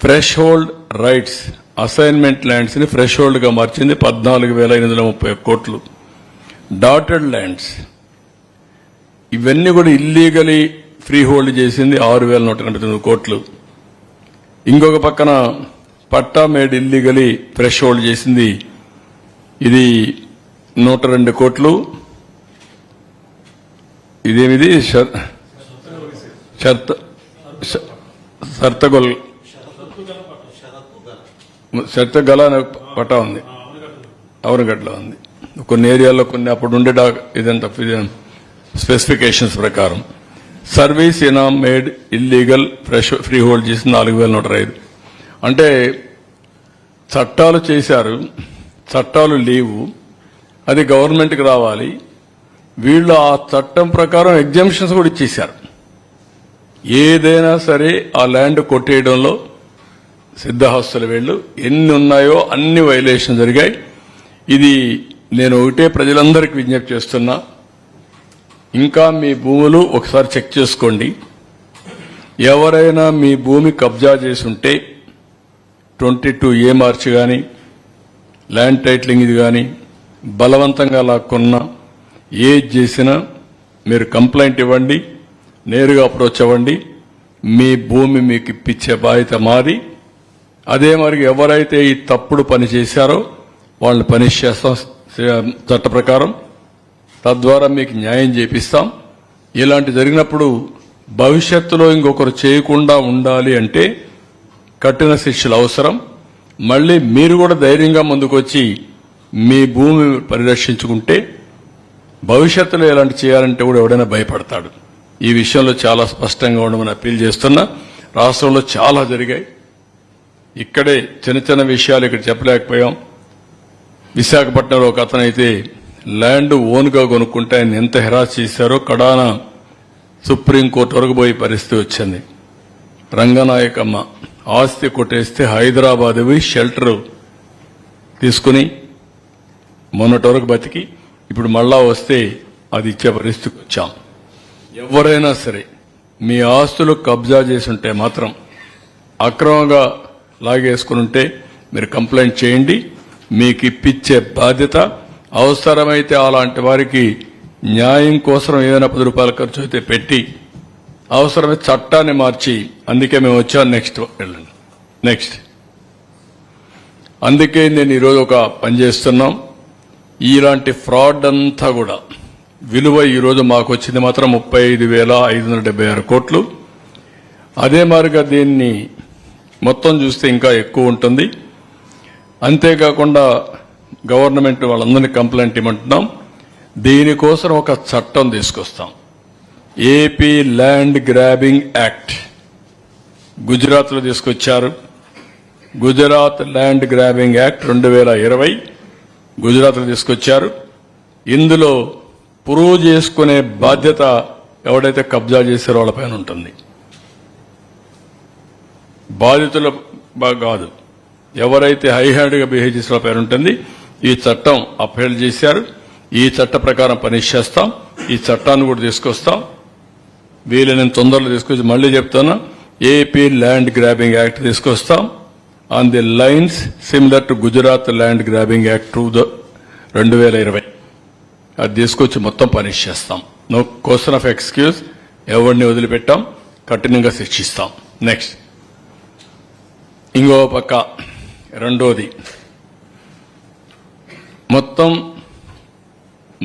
Fresh hold rights, assignment lands ని ఫ్రెష్ హోల్డ్ గా మార్చింది 14,830 కోట్లు. డాటెడ్ ల్యాండ్స్ ఇవన్నీ కూడా ఇల్లీగలీ ఫ్రీ హోల్డ్ చేసింది 6,189 కోట్లు. ఇంకొక పక్కన పట్టా మేడ్ ఇల్లీగలీ ఫ్రెష్ హోల్డ్ చేసింది ఇది 102 కోట్లు. ఇదేమిది సర్తగొల్ శక్తిగల అనే పటా ఉంది, అవనగడ్డలో ఉంది. కొన్ని ఏరియాల్లో కొన్ని అప్పుడు ఉండే ఇదంతా స్పెసిఫికేషన్స్ ప్రకారం సర్వీస్ ఇనామ్ మేడ్ ఇల్లీగల్ ఫ్రీ హోల్డ్ చేసి 4,105. అంటే చట్టాలు చేశారు, చట్టాలు లేవు, అది గవర్నమెంట్కి రావాలి. వీళ్ళు ఆ చట్టం ప్రకారం ఎగ్జామ్షన్స్ కూడా ఇచ్చేశారు. ఏదైనా సరే ఆ ల్యాండ్ కొట్టేయడంలో సిద్ధహస్తులు వీళ్ళు ఎన్ని ఉన్నాయో అన్ని వైలేషన్ జరిగాయి. ఇది నేను ఒకటే ప్రజలందరికీ విజ్ఞప్తి చేస్తున్నా, ఇంకా మీ భూములు ఒకసారి చెక్ చేసుకోండి. ఎవరైనా మీ భూమి కబ్జా చేసి ఉంటే 22A మార్చి కానీ ల్యాండ్ టైటిలింగ్ ఇది కానీ బలవంతంగా లాక్కున్నా ఏది చేసినా మీరు కంప్లైంట్ ఇవ్వండి, నేరుగా అప్రోచ్ అవ్వండి. మీ భూమి మీకు ఇప్పించే బాధ్యత మాది. అదే మరి ఎవరైతే ఈ తప్పుడు పని చేశారో వాళ్ళని పనిష్ చేస్తాం చట్ట ప్రకారం. తద్వారా మీకు న్యాయం చేపిస్తాం. ఇలాంటి జరిగినప్పుడు భవిష్యత్తులో ఇంకొకరు చేయకుండా ఉండాలి అంటే కఠిన శిక్షలు అవసరం. మళ్ళీ మీరు కూడా ధైర్యంగా ముందుకొచ్చి మీ భూమి పరిరక్షించుకుంటే భవిష్యత్తులో ఇలాంటి చేయాలంటే కూడా ఎవడైనా భయపడతాడు. ఈ విషయంలో చాలా స్పష్టంగా ఉండమని అప్పీల్ చేస్తున్నా. రాష్ట్రంలో చాలా జరిగాయి. ఇక్కడే చిన్న చిన్న విషయాలు ఇక్కడ చెప్పలేకపోయాం. విశాఖపట్నంలో ఒక అతనైతే ల్యాండ్ ఓన్గా కొనుక్కుంటే ఆయన ఎంత హెరాస్ చేశారో కడాన సుప్రీంకోర్టు వరకు పోయే పరిస్థితి వచ్చింది. రంగనాయకమ్మ ఆస్తి కొట్టేస్తే హైదరాబాద్ పోయి షెల్టర్ తీసుకుని మొన్నటి వరకు బతికి ఇప్పుడు మళ్ళా వస్తే అది ఇచ్చే పరిస్థితికి వచ్చాం. ఎవరైనా సరే మీ ఆస్తులు కబ్జా చేసి ఉంటే మాత్రం అక్రమంగా లాగేసుకుని ఉంటే మీరు కంప్లైంట్ చేయండి. మీకు ఇప్పించే బాధ్యత. అవసరమైతే అలాంటి వారికి న్యాయం కోసం ఏదైనా 10 రూపాయల ఖర్చు అయితే పెట్టి అవసరమైతే చట్టాన్ని మార్చి, అందుకే మేము వచ్చాం. నెక్స్ట్ అందుకే నేను ఈరోజు ఒక పని చేస్తున్నాం. ఇలాంటి ఫ్రాడ్ అంతా కూడా విలువ ఈరోజు మాకు వచ్చింది మాత్రం 35,576 కోట్లు. అదే మాదిరిగా దీన్ని మొత్తం చూస్తే ఇంకా ఎక్కువ ఉంటుంది. అంతేకాకుండా గవర్నమెంట్ వాళ్ళందరినీ కంప్లైంట్ ఇవ్వమంటున్నాం. దీనికోసం ఒక చట్టం తీసుకొస్తాం. ఏపీ ల్యాండ్ గ్రాబింగ్ యాక్ట్ గుజరాత్లో తీసుకొచ్చారు. గుజరాత్ ల్యాండ్ గ్రాబింగ్ యాక్ట్ 2020 గుజరాత్లో తీసుకొచ్చారు. ఇందులో ప్రూవ్ చేసుకునే బాధ్యత ఎవడైతే కబ్జా చేశారో వాళ్ళపైన ఉంటుంది. బాధితుల కాదు, ఎవరైతే హై హ్యాండ్గా బిహేవ్ చేసిన వాళ్ళపైన ఉంటుంది. ఈ చట్టం అప్హెల్డ్ చేశారు. ఈ చట్ట ప్రకారం పనిష్ చేస్తాం. ఈ చట్టాన్ని కూడా తీసుకొస్తాం. వీళ్ళని తొందరలో తీసుకొచ్చి మళ్లీ చెప్తాను, ఏపీ ల్యాండ్ గ్రాబింగ్ యాక్ట్ తీసుకొస్తాం. On the lines similar to Gujarat land grabbing act 2020 అది తీసుకొచ్చి మొత్తం పనిష్ చేస్తాం. No question of excuse. ఎవరిని వదిలిపెట్టాం, కఠినంగా శిక్షిస్తాం. నెక్స్ట్ ఇంకో పక్క రెండోది మొత్తం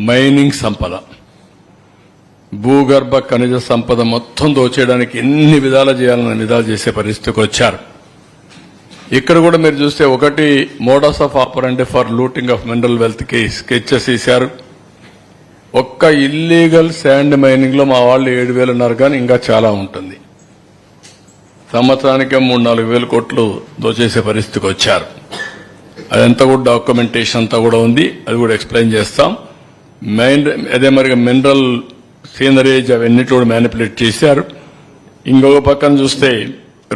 మైనింగ్ సంపద, భూగర్భ ఖనిజ సంపద మొత్తం దోచేయడానికి ఎన్ని విధాలు చేయాలన్న విధాలు చేసే పరిస్థితికి వచ్చారు. ఇక్కడ కూడా మీరు చూస్తే ఒకటి modus of ఆపరెండి for looting of mineral wealth case sketches వేశారు. ఒక్క ఇల్లీగల్ శాండ్ మైనింగ్ లో మా వాళ్ళు 7,000 ఉన్నారు, కానీ ఇంకా చాలా ఉంటుంది. సంవత్సరానికి 3-4 వేల కోట్లు దోచేసే పరిస్థితికి వచ్చారు. అదంతా కూడా డాక్యుమెంటేషన్ అంతా కూడా ఉంది, అది కూడా ఎక్స్ప్లెయిన్ చేస్తాం. అదే మరి మినరల్ సీనరేజ్ అవన్నిటి కూడా మ్యానిపులేట్ చేశారు. ఇంకొక పక్కన చూస్తే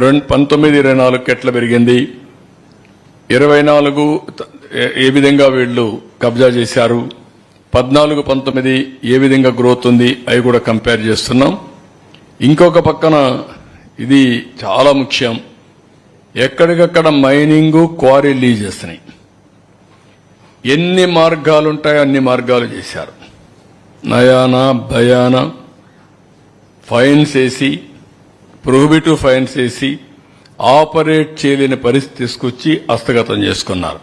19-24 ఎట్లా పెరిగింది, 24 ఏ విధంగా వీళ్ళు కబ్జా చేశారు, 14-19 ఏ విధంగా గ్రోత్ ఉంది, అవి కూడా కంపేర్ చేస్తున్నాం. ఇంకొక పక్కన ఇది చాలా ముఖ్యం, ఎక్కడికక్కడ మైనింగ్ క్వారీ లీజ్ చేస్తున్నాయి. ఎన్ని మార్గాలుంటాయో అన్ని మార్గాలు చేశారు. నయానా భయానా ఫైన్స్ వేసి, ప్రొహిబిటివ్ ఫైన్స్ వేసి ఆపరేట్ చేయలేని పరిస్థితి తీసుకొచ్చి హస్తగతం చేసుకున్నారు.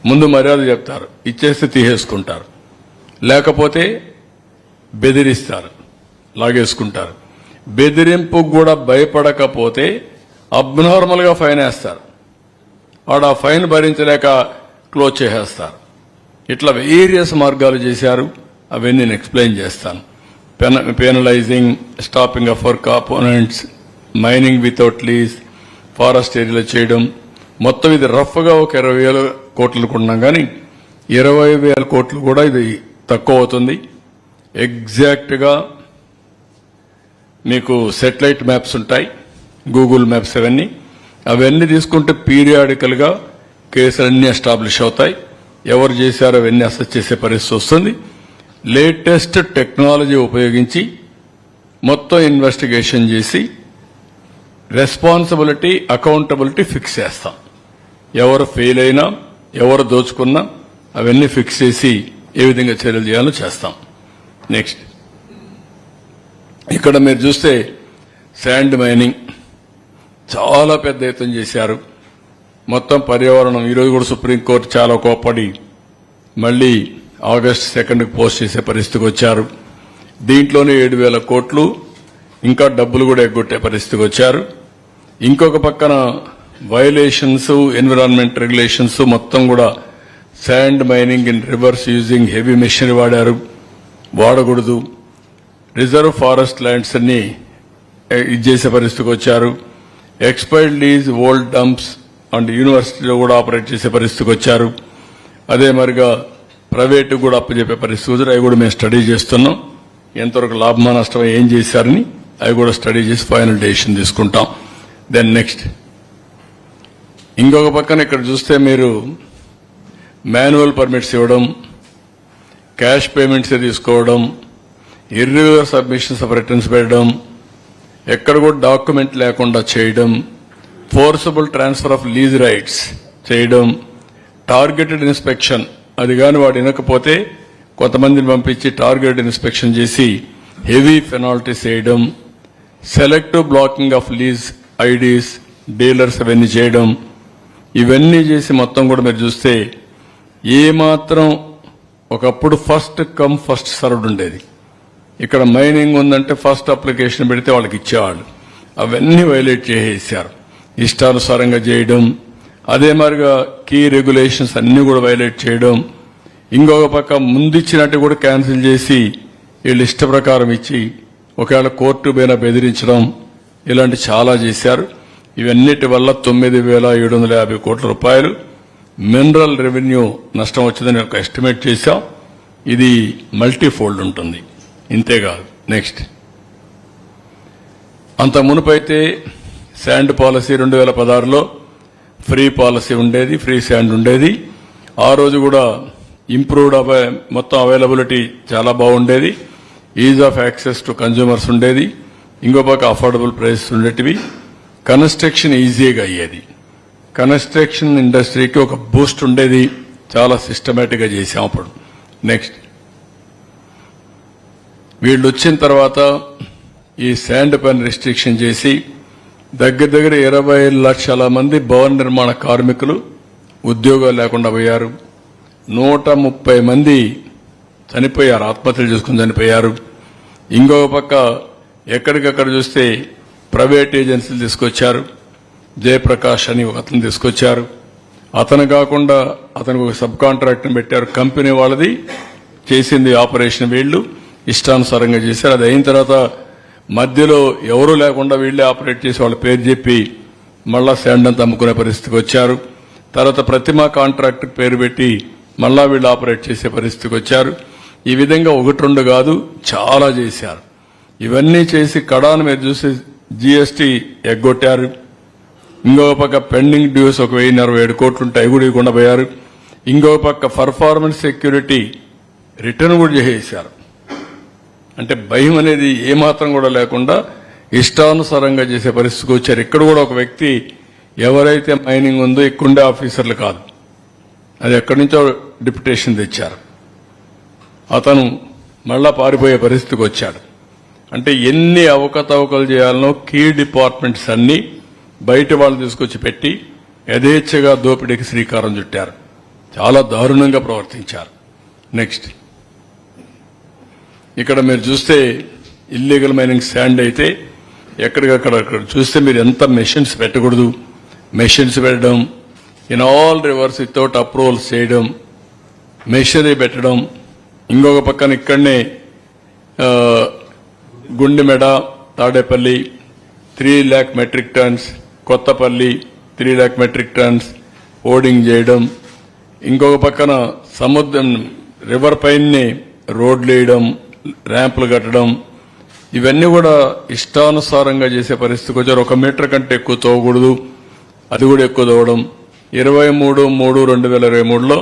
ముందు మర్యాద చెప్తారు, ఇచ్చేస్తే తీసేసుకుంటారు, లేకపోతే బెదిరిస్తారు, లాగేసుకుంటారు. బెదిరింపుకు కూడా భయపడకపోతే అబ్నార్మల్ గా ఫైన్ వేస్తారు. వాడు ఆ ఫైన్ భరించలేక క్లోజ్ చేసేస్తారు. ఇట్లా వేరియస్ మార్గాలు చేశారు. అవన్నీ నేను ఎక్స్ప్లెయిన్ చేస్తాను. Penalising, stopping of work components, mining without lease, forest ఏరియాలో చేయడం, మొత్తం ఇది రఫ్గా ఒక 20,000 కోట్లు కొన్నాం, కానీ 20,000 కోట్లు కూడా ఇది తక్కువ అవుతుంది. ఎగ్జాక్ట్గా మీకు సెటిలైట్ మ్యాప్స్ ఉంటాయి, గూగుల్ మ్యాప్స్, అవన్నీ తీసుకుంటే పీరియాడికల్గా కేసులన్నీ ఎస్టాబ్లిష్ అవుతాయి. ఎవరు చేశారో అవన్నీ అసెస్ చేసే పరిస్థితి వస్తుంది. లేటెస్ట్ టెక్నాలజీ ఉపయోగించి మొత్తం ఇన్వెస్టిగేషన్ చేసి రెస్పాన్సిబిలిటీ, అకౌంటబిలిటీ ఫిక్స్ చేస్తాం. ఎవరు ఫెయిల్ అయినా, ఎవరు దోచుకున్నా అవన్నీ ఫిక్స్ చేసి ఏ విధంగా చర్యలు చేయాలో చేస్తాం. నెక్స్ట్, ఇక్కడ మీరు చూస్తే శాండ్ మైనింగ్ చాలా పెద్ద ఎత్తున చేశారు. మొత్తం పర్యావరణం, ఈరోజు కూడా సుప్రీంకోర్టు చాలా కోప్పడి మళ్లీ August 2కి పోస్ట్ చేసే పరిస్థితికి వచ్చారు. దీంట్లోనే 7,000 కోట్లు ఇంకా డబ్బులు కూడా ఎగ్గొట్టే పరిస్థితికి వచ్చారు. ఇంకొక పక్కన వయలేషన్స్, ఎన్విరాన్మెంట్ రెగ్యులేషన్స్ మొత్తం కూడా sand mining in reverse using heavy machinery వాడకూడదు. రిజర్వ్ ఫారెస్ట్ ల్యాండ్స్ అన్ని ఇది చేసే పరిస్థితికి వచ్చారు. Expired lease old dumps and యూనివర్సిటీలో కూడా ఆపరేట్ చేసే పరిస్థితికి వచ్చారు. అదే మరిగా ప్రైవేటు కూడా అప్పచెప్పే పరిస్థితి, అవి కూడా మేము స్టడీ చేస్తున్నాం. ఎంతవరకు లాభమా నష్టమా ఏం చేశారని అవి కూడా స్టడీ చేసి ఫైనల్ డెసిషన్ తీసుకుంటాం. దెన్ నెక్స్ట్, ఇంకొక పక్కన ఇక్కడ చూస్తే మీరు మాన్యువల్ పర్మిట్స్ ఇవ్వడం, క్యాష్ పేమెంట్స్ తీసుకోవడం, ఇర్రెగ్యులర్ సబ్మిషన్స్ ఆఫ్ రిటర్న్స్ పెట్టడం, ఎక్కడ కూడా డాక్యుమెంట్ లేకుండా చేయడం, forcible transfer of lease rights చేయడం, టార్గెటెడ్ ఇన్స్పెక్షన్, అది కాని వాడు వినకపోతే కొంతమందిని పంపించి టార్గెటెడ్ ఇన్స్పెక్షన్ చేసి హెవీ పెనాల్టీస్ వేయడం, selective blocking of lease IDs, dealers అవన్నీ చేయడం, ఇవన్నీ చేసి మొత్తం కూడా మీరు చూస్తే ఏమాత్రం ఒకప్పుడు ఫస్ట్ కమ్ ఫస్ట్ సర్వ్డ్ ఉండేది. ఇక్కడ మైనింగ్ ఉందంటే ఫస్ట్ అప్లికేషన్ పెడితే వాళ్ళకి ఇచ్చేవాళ్ళు. అవన్నీ వైలేట్ చేసేసారు, ఇష్టానుసారంగా చేయడం. అదే మరిగా కీ రెగ్యులేషన్స్ అన్ని కూడా వైలేట్ చేయడం. ఇంకొక పక్క ముందిచ్చినట్టు కూడా క్యాన్సిల్ చేసి వీళ్ళు ఇష్ట ప్రకారం ఇచ్చి ఒకవేళ కోర్టు పైన బెదిరించడం, ఇలాంటి చాలా చేశారు. ఇవన్నిటి వల్ల 9,750 కోట్ల రూపాయలు మినరల్ రెవెన్యూ నష్టం వచ్చిందని ఒక ఎస్టిమేట్ చేశాం. ఇది మల్టీఫోల్డ్ ఉంటుంది. ఇంతేకాదు, నెక్స్ట్, అంత మునుపైతే శాండ్ పాలసీ 2016లో ఫ్రీ పాలసీ ఉండేది, ఫ్రీ శాండ్ ఉండేది. ఆ రోజు కూడా ఇంప్రూవ్డ్ మొత్తం అవైలబిలిటీ చాలా బాగుండేది. Is of access to consumers ఉండేది. ఇంకో పక్క అఫోర్డబుల్ ప్రైసెస్ ఉండేటివి. కన్స్ట్రక్షన్ ఈజీగా అయ్యేది. కన్స్ట్రక్షన్ ఇండస్ట్రీకి ఒక బూస్ట్ ఉండేది. చాలా సిస్టమేటిక్గా చేసాం అప్పుడు. నెక్స్ట్, వీళ్ళు వచ్చిన తర్వాత ఈ శాండ్ పైన రిస్ట్రిక్షన్ చేసి దగ్గర దగ్గర 20 లక్షల మంది భవన నిర్మాణ కార్మికులు ఉద్యోగాలు లేకుండా పోయారు. 130 మంది చనిపోయారు, ఆత్మహత్యలు చేసుకుని చనిపోయారు. ఇంకొక పక్క ఎక్కడికక్కడ చూస్తే ప్రైవేట్ ఏజెన్సీలు తీసుకొచ్చారు. జయప్రకాష్ అని ఒక అతను తీసుకొచ్చారు. అతను కాకుండా అతనికి ఒక సబ్ కాంట్రాక్ట్ని పెట్టారు. కంపెనీ వాళ్ళది చేసింది ఆపరేషన్, వీళ్ళు ఇష్టానుసారంగా చేశారు. అది అయిన తర్వాత మధ్యలో ఎవరూ లేకుండా వీళ్లే ఆపరేట్ చేసి వాళ్ళ పేరు చెప్పి మళ్ళా శాండ్ అంతా అమ్ముకునే పరిస్థితికి వచ్చారు. తర్వాత ప్రతిమా కాంట్రాక్ట్ పేరు పెట్టి మళ్ళా వీళ్ళు ఆపరేట్ చేసే పరిస్థితికి వచ్చారు. ఈ విధంగా 1-2 కాదు, చాలా చేశారు. ఇవన్నీ చేసి కడాను మీరు చూసి జీఎస్టీ ఎగ్గొట్టారు. ఇంకొక పక్క పెండింగ్ డ్యూస్ ఒక 1,047 కోట్లు ఉంటాయి, కూడా ఇవ్వకుండా పోయారు. ఇంకొక పక్క పర్ఫార్మెన్స్ సెక్యూరిటీ రిటర్న్ కూడా చేసేశారు. అంటే భయం అనేది ఏమాత్రం కూడా లేకుండా ఇష్టానుసారంగా చేసే పరిస్థితికి వచ్చారు. ఇక్కడ కూడా ఒక వ్యక్తి ఎవరైతే మైనింగ్ ఉందో ఇక్కడుండే ఆఫీసర్లు కాదు, అది ఎక్కడి నుంచో డిప్యుటేషన్ తెచ్చారు. అతను మళ్ళా పారిపోయే పరిస్థితికి వచ్చాడు. అంటే ఎన్ని అవకతవకలు చేయాలనో కీ డిపార్ట్మెంట్స్ అన్ని బయట వాళ్ళు తీసుకొచ్చి పెట్టి యథేచ్ఛగా దోపిడీకి శ్రీకారం చుట్టారు. చాలా దారుణంగా ప్రవర్తించారు. నెక్స్ట్, ఇక్కడ మీరు చూస్తే ఇల్లీగల్ మైనింగ్ శాండ్ అయితే ఎక్కడికక్కడ చూస్తే మీరు ఎంత మెషిన్స్ పెట్టకూడదు, మెషిన్స్ పెట్టడం, in all rivers without approvals చేయడం, మెషినరీ పెట్టడం, ఇంకొక పక్కన ఇక్కడనే Gundemeda Tadepalli 3 lakh metric tonnes, Kothapalli 3 lakh metric tonnes hoarding చేయడం, ఇంకొక పక్కన సముద్రం రివర్ పైనే రోడ్లు వేయడం, ర్యాంపులు కట్టడం, ఇవన్నీ కూడా ఇష్టానుసారంగా చేసే పరిస్థితికి వచ్చారు. 1 మీటర్ కంటే ఎక్కువ తోవకూడదు, అది కూడా ఎక్కువ తోవడం. 23/3/2023లో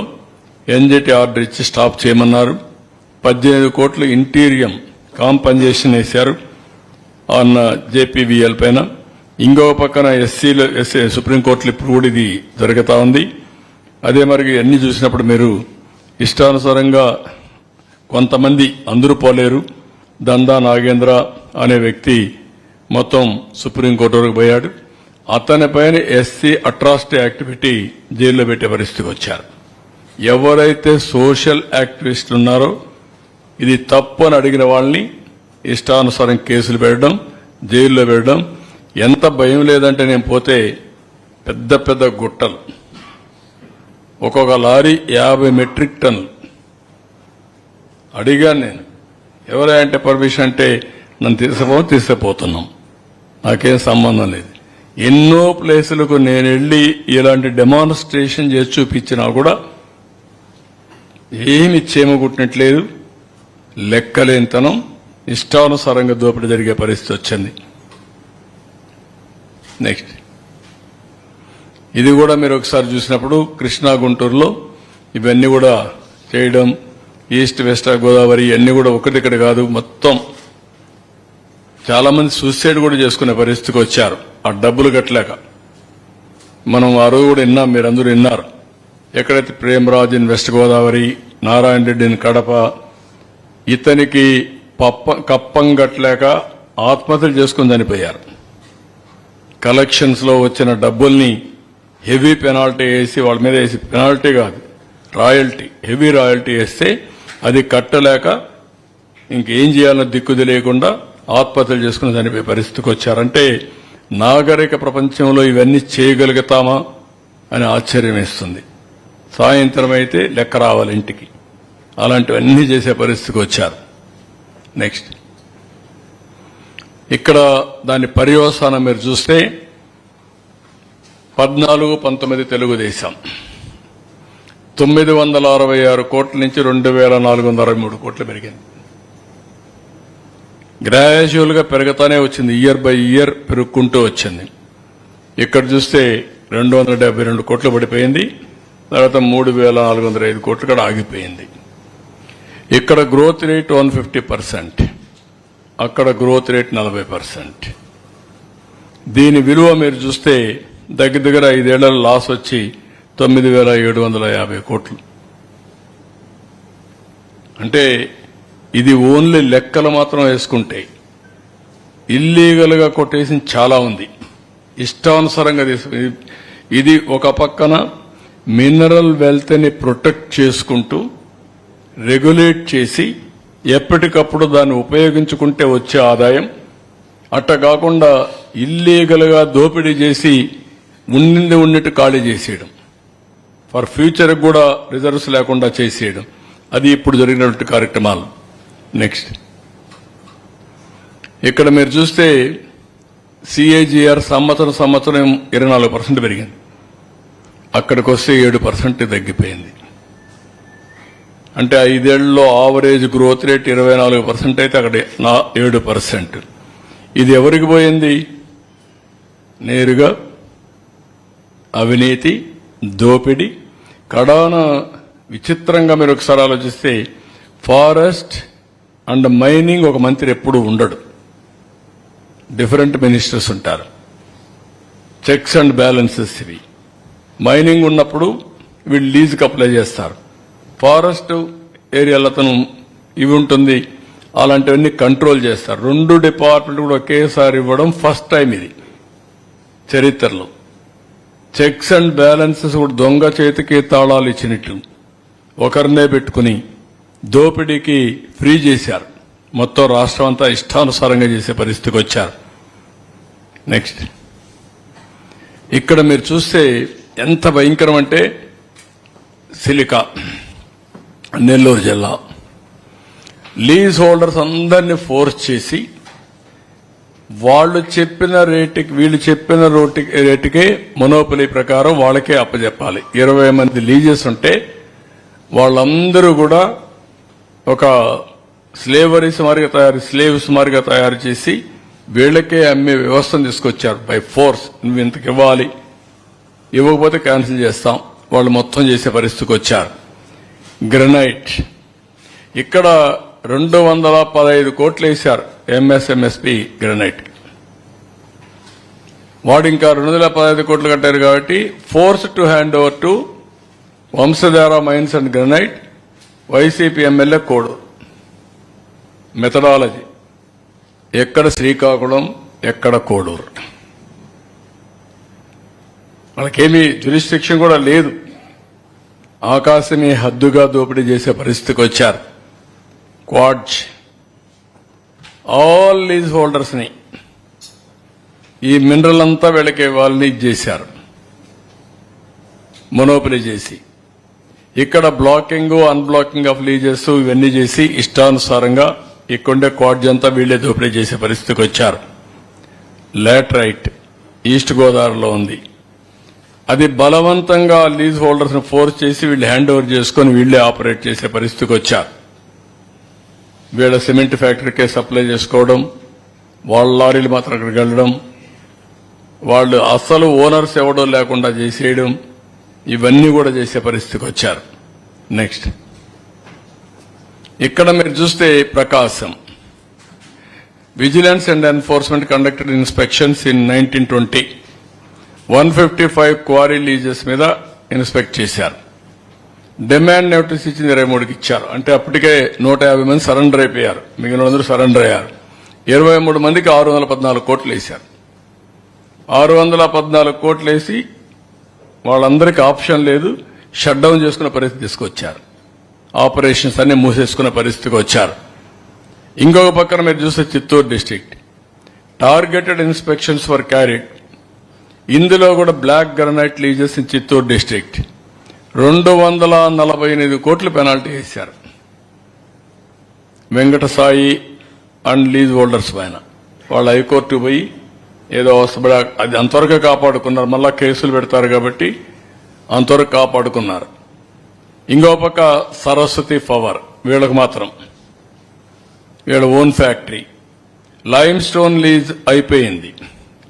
ఎన్జిటి ఆర్డర్ ఇచ్చి స్టాప్ చేయమన్నారు. 18 కోట్లు ఇంటీరియం కాంపన్సేషన్ వేశారు అన్న జేపీవీఎల్ పైన. ఇంకొక పక్కన ఎస్సీలు సుప్రీంకోర్టులో ఇప్పుడు కూడా ఇది జరుగుతా ఉంది. అదే మరి అన్ని చూసినప్పుడు మీరు ఇష్టానుసారంగా కొంతమంది, అందరూ పోలేరు, దందా నాగేంద్ర అనే వ్యక్తి మొత్తం సుప్రీంకోర్టు వరకు పోయాడు. అతని పైన ఎస్సీ అట్రాసిటీ యాక్ట్ పెట్టి జైల్లో పెట్టే పరిస్థితికి వచ్చారు. ఎవరైతే సోషల్ యాక్టివిస్టులు ఉన్నారో ఇది తప్పు అని అడిగిన వాళ్ళని ఇష్టానుసారం కేసులు పెట్టడం, జైల్లో పెట్టడం. ఎంత భయం లేదంటే నేను పోతే పెద్ద పెద్ద గుట్టలు, ఒక్కొక్క లారీ 50 మెట్రిక్ టన్నులు. అడిగాను నేను, ఎవరంటే పర్మిషన్ అంటే నన్ను తీసుకుపోతున్నాం, నాకేం సంబంధం లేదు. ఎన్నో ప్లేసులకు నేను వెళ్లి ఇలాంటి డెమాన్స్ట్రేషన్ చేసి చూపించినా కూడా ఏమి చేమగుట్టినట్లేదు. లెక్కలేనితనం, ఇష్టానుసారంగా దోపిడీ జరిగే పరిస్థితి వచ్చింది. నెక్స్ట్, ఇది కూడా మీరు ఒకసారి చూసినప్పుడు కృష్ణా గుంటూరులో ఇవన్నీ కూడా చేయడం, ఈస్ట్ వెస్ట్ గోదావరి అన్ని కూడా ఒకటిక్కడ కాదు, మొత్తం చాలా మంది సూసైడ్ కూడా చేసుకునే పరిస్థితికి వచ్చారు ఆ డబ్బులు కట్టలేక. మనం ఆ రోజు కూడా విన్నాం, మీరందరూ విన్నారు. ఎక్కడైతే Premraj in west Godavari, Narayana Reddy in Kadapa, ఇతనికి కప్పం కట్టలేక ఆత్మహత్యలు చేసుకుని చనిపోయారు. కలెక్షన్స్ లో వచ్చిన డబ్బుల్ని హెవీ పెనాల్టీ వేసి, వాళ్ళ మీద వేసి, పెనాల్టీ కాదు రాయల్టీ, హెవీ రాయల్టీ వేస్తే అది కట్టలేక ఇంకేం చేయాలన్న దిక్కు తెలియకుండా ఆత్మహత్యలు చేసుకుని చనిపోయే పరిస్థితికి వచ్చారంటే నాగరిక ప్రపంచంలో ఇవన్నీ చేయగలుగుతామా అని ఆశ్చర్యం వేస్తుంది. సాయంత్రం అయితే లెక్క రావాలి ఇంటికి, అలాంటివన్నీ చేసే పరిస్థితికి వచ్చారు. నెక్స్ట్, ఇక్కడ దాని పర్యవసానం మీరు చూస్తే 14-19 తెలుగుదేశం 966 కోట్ల నుంచి 2463 కోట్లు పెరిగింది. గ్రాడ్యువల్ గా పెరుగుతానే వచ్చింది, ఇయర్ బై ఇయర్ పెరుగుకుంటూ వచ్చింది. ఇక్కడ చూస్తే 272 కోట్లు పడిపోయింది, తర్వాత 3405 కోట్లు కూడా ఆగిపోయింది. ఇక్కడ గ్రోత్ రేట్ 150%, అక్కడ గ్రోత్ రేట్ 40%. దీని విలువ మీరు చూస్తే దగ్గర 5 ఏళ్లలో లాస్ వచ్చి 9750 కోట్లు. అంటే ఇది ఓన్లీ లెక్కలు మాత్రం వేసుకుంటే, ఇల్లీగల్ గా కొటేషన్ చాలా ఉంది, ఇష్టానుసారంగా తీసుకుని. ఇది ఒక పక్కన మినరల్ వెల్త్ ని ప్రొటెక్ట్ చేసుకుంటూ రెగ్యులేట్ చేసి ఎప్పటికప్పుడు దాన్ని ఉపయోగించుకుంటే వచ్చే ఆదాయం, అట్ట కాకుండా ఇల్లీగల్ గా దోపిడీ చేసి ఉన్నట్టు ఖాళీ చేసేయడం, ఫర్ ఫ్యూచర్ కూడా రిజర్వ్స్ లేకుండా చేసేయడం, అది ఇప్పుడు జరిగినటువంటి కార్యక్రమాలు. నెక్స్ట్, ఇక్కడ మీరు చూస్తే సిఏజీఆర్ సంవత్సరం 24% పెరిగింది, అక్కడికి వస్తే 7% తగ్గిపోయింది. అంటే 5 ఏళ్లలో ఆవరేజ్ గ్రోత్ రేట్ 24% అయితే అక్కడ 7%. ఇది ఎవరికి పోయింది? నేరుగా అవినీతి, దోపిడీ. కడాన విచిత్రంగా మీరు ఒకసారి ఆలోచిస్తే ఫారెస్ట్ అండ్ మైనింగ్ ఒక మంత్రి ఎప్పుడు ఉండడు, డిఫరెంట్ మినిస్టర్స్ ఉంటారు. చెక్స్ అండ్ బ్యాలెన్సెస్ ఇవి. మైనింగ్ ఉన్నప్పుడు వీళ్ళు లీజుకి అప్లై చేస్తారు, ఫారెస్ట్ ఏరియాలో అతను ఇవి ఉంటుంది, అలాంటివన్నీ కంట్రోల్ చేస్తారు. 2 డిపార్ట్మెంట్ కూడా ఒకేసారి ఇవ్వడం ఫస్ట్ టైం ఇది చరిత్రలో. చెక్స్ అండ్ బ్యాలెన్సెస్ కూడా దొంగ చేతికి తాళాలు ఇచ్చినట్లు ఒకరినే పెట్టుకుని దోపిడీకి ఫ్రీ చేశారు. మొత్తం రాష్ట్రం అంతా ఇష్టానుసారంగా చేసే పరిస్థితికి వచ్చారు. నెక్స్ట్, ఇక్కడ మీరు చూస్తే ఎంత భయంకరం అంటే సిలికా నెల్లూరు జిల్లా లీజ్ హోల్డర్స్ అందరినీ ఫోర్స్ చేసి వాళ్ళు చెప్పిన రేటుకి వీళ్ళు చెప్పిన రేటుకే మొనోపలి ప్రకారం వాళ్ళకే అప్పచెప్పాలి. 20 మంది లీజెస్ ఉంటే వాళ్ళందరూ కూడా ఒక స్లేవ్స్ మారిగా తయారు చేసి వీళ్ళకే అమ్మే వ్యవస్థను తీసుకొచ్చారు. బై ఫోర్స్ నువ్వు ఇంతకు ఇవ్వాలి, ఇవ్వకపోతే క్యాన్సిల్ చేస్తాం, వాళ్ళు మొత్తం చేసే పరిస్థితికి వచ్చారు. గ్రనైట్ ఇక్కడ 215 కోట్లు వేశారు ఎంఎస్ఎంఎస్పి గ్రనైట్. వాడు ఇంకా 215 కోట్లు కట్టారు కాబట్టి force to hand over to Vamsadhara mines and granite YCP MLA Koduru. Methodology ఎక్కడ శ్రీకాకుళం ఎక్కడ కోడూరు, వాళ్ళకేమీ జ్యూరిస్డిక్షన్ కూడా లేదు. ఆకాశమే హద్దుగా దోపిడీ చేసే పరిస్థితికి వచ్చారు. క్వాడ్జ్ ఆల్ లీజ్ హోల్డర్స్ ని ఈ మినరల్ అంతా వీళ్ళకి వాళ్ళని చేశారు, మొనోపలి చేసి. ఇక్కడ బ్లాకింగ్ అన్బ్లాకింగ్ ఆఫ్ లీజెస్ ఇవన్నీ చేసి ఇష్టానుసారంగా ఇక్కడుండే క్వాడ్జ్ అంతా వీళ్లే దోపిడీ చేసే పరిస్థితికి వచ్చారు. లాటరైట్ ఈస్ట్ గోదావరిలో ఉంది, అది బలవంతంగా లీజ్ హోల్డర్స్ ను ఫోర్స్ చేసి వీళ్ళు హ్యాండ్ ఓవర్ చేసుకుని వీళ్లే ఆపరేట్ చేసే పరిస్థితికి వచ్చారు. వీళ్ళ సిమెంట్ ఫ్యాక్టరీకే సప్లై చేసుకోవడం, వాళ్ళ లారీలు మాత్రం అక్కడికి వెళ్లడం, వాళ్ళు అసలు ఓనర్స్ ఎవడో లేకుండా చేసేయడం, ఇవన్నీ కూడా చేసే పరిస్థితికి వచ్చారు. నెక్స్ట్ ఇక్కడ మీరు చూస్తే Prakasam vigilance and enforcement conducted inspections in 1920 155 quarry leases మీద ఇన్స్పెక్ట్ చేశారు. డిమాండ్ నోటీస్ ఇచ్చింది 23కి ఇచ్చారు. అంటే అప్పటికే 150 మంది సరెండర్ అయిపోయారు, మిగిలిన అందరూ సరెండర్ అయ్యారు. 23 మందికి 614 కోట్లు వేశారు. 614 కోట్లు వేసి వాళ్ళందరికీ ఆప్షన్ లేదు, షట్ డౌన్ చేసుకునే పరిస్థితి తీసుకొచ్చారు. ఆపరేషన్స్ అన్ని మూసేసుకునే పరిస్థితికి వచ్చారు. ఇంకొక పక్కన మీరు చూస్తే Chittoor district targeted inspections for carried. ఇందులో కూడా black granite leases in Chittoor district 248 కోట్లు పెనాల్టీ వేశారు వెంకటసాయి అండ్ లీజ్ హోల్డర్స్ పైన. వాళ్ళు హైకోర్టు పోయి ఏదో అది అంతవరకు కాపాడుకున్నారు, మళ్ళా కేసులు పెడతారు కాబట్టి అంతవరకు కాపాడుకున్నారు. ఇంకో పక్క సరస్వతి పవర్, వీళ్ళకి మాత్రం వీళ్ళ own factory lime stone lease అయిపోయింది,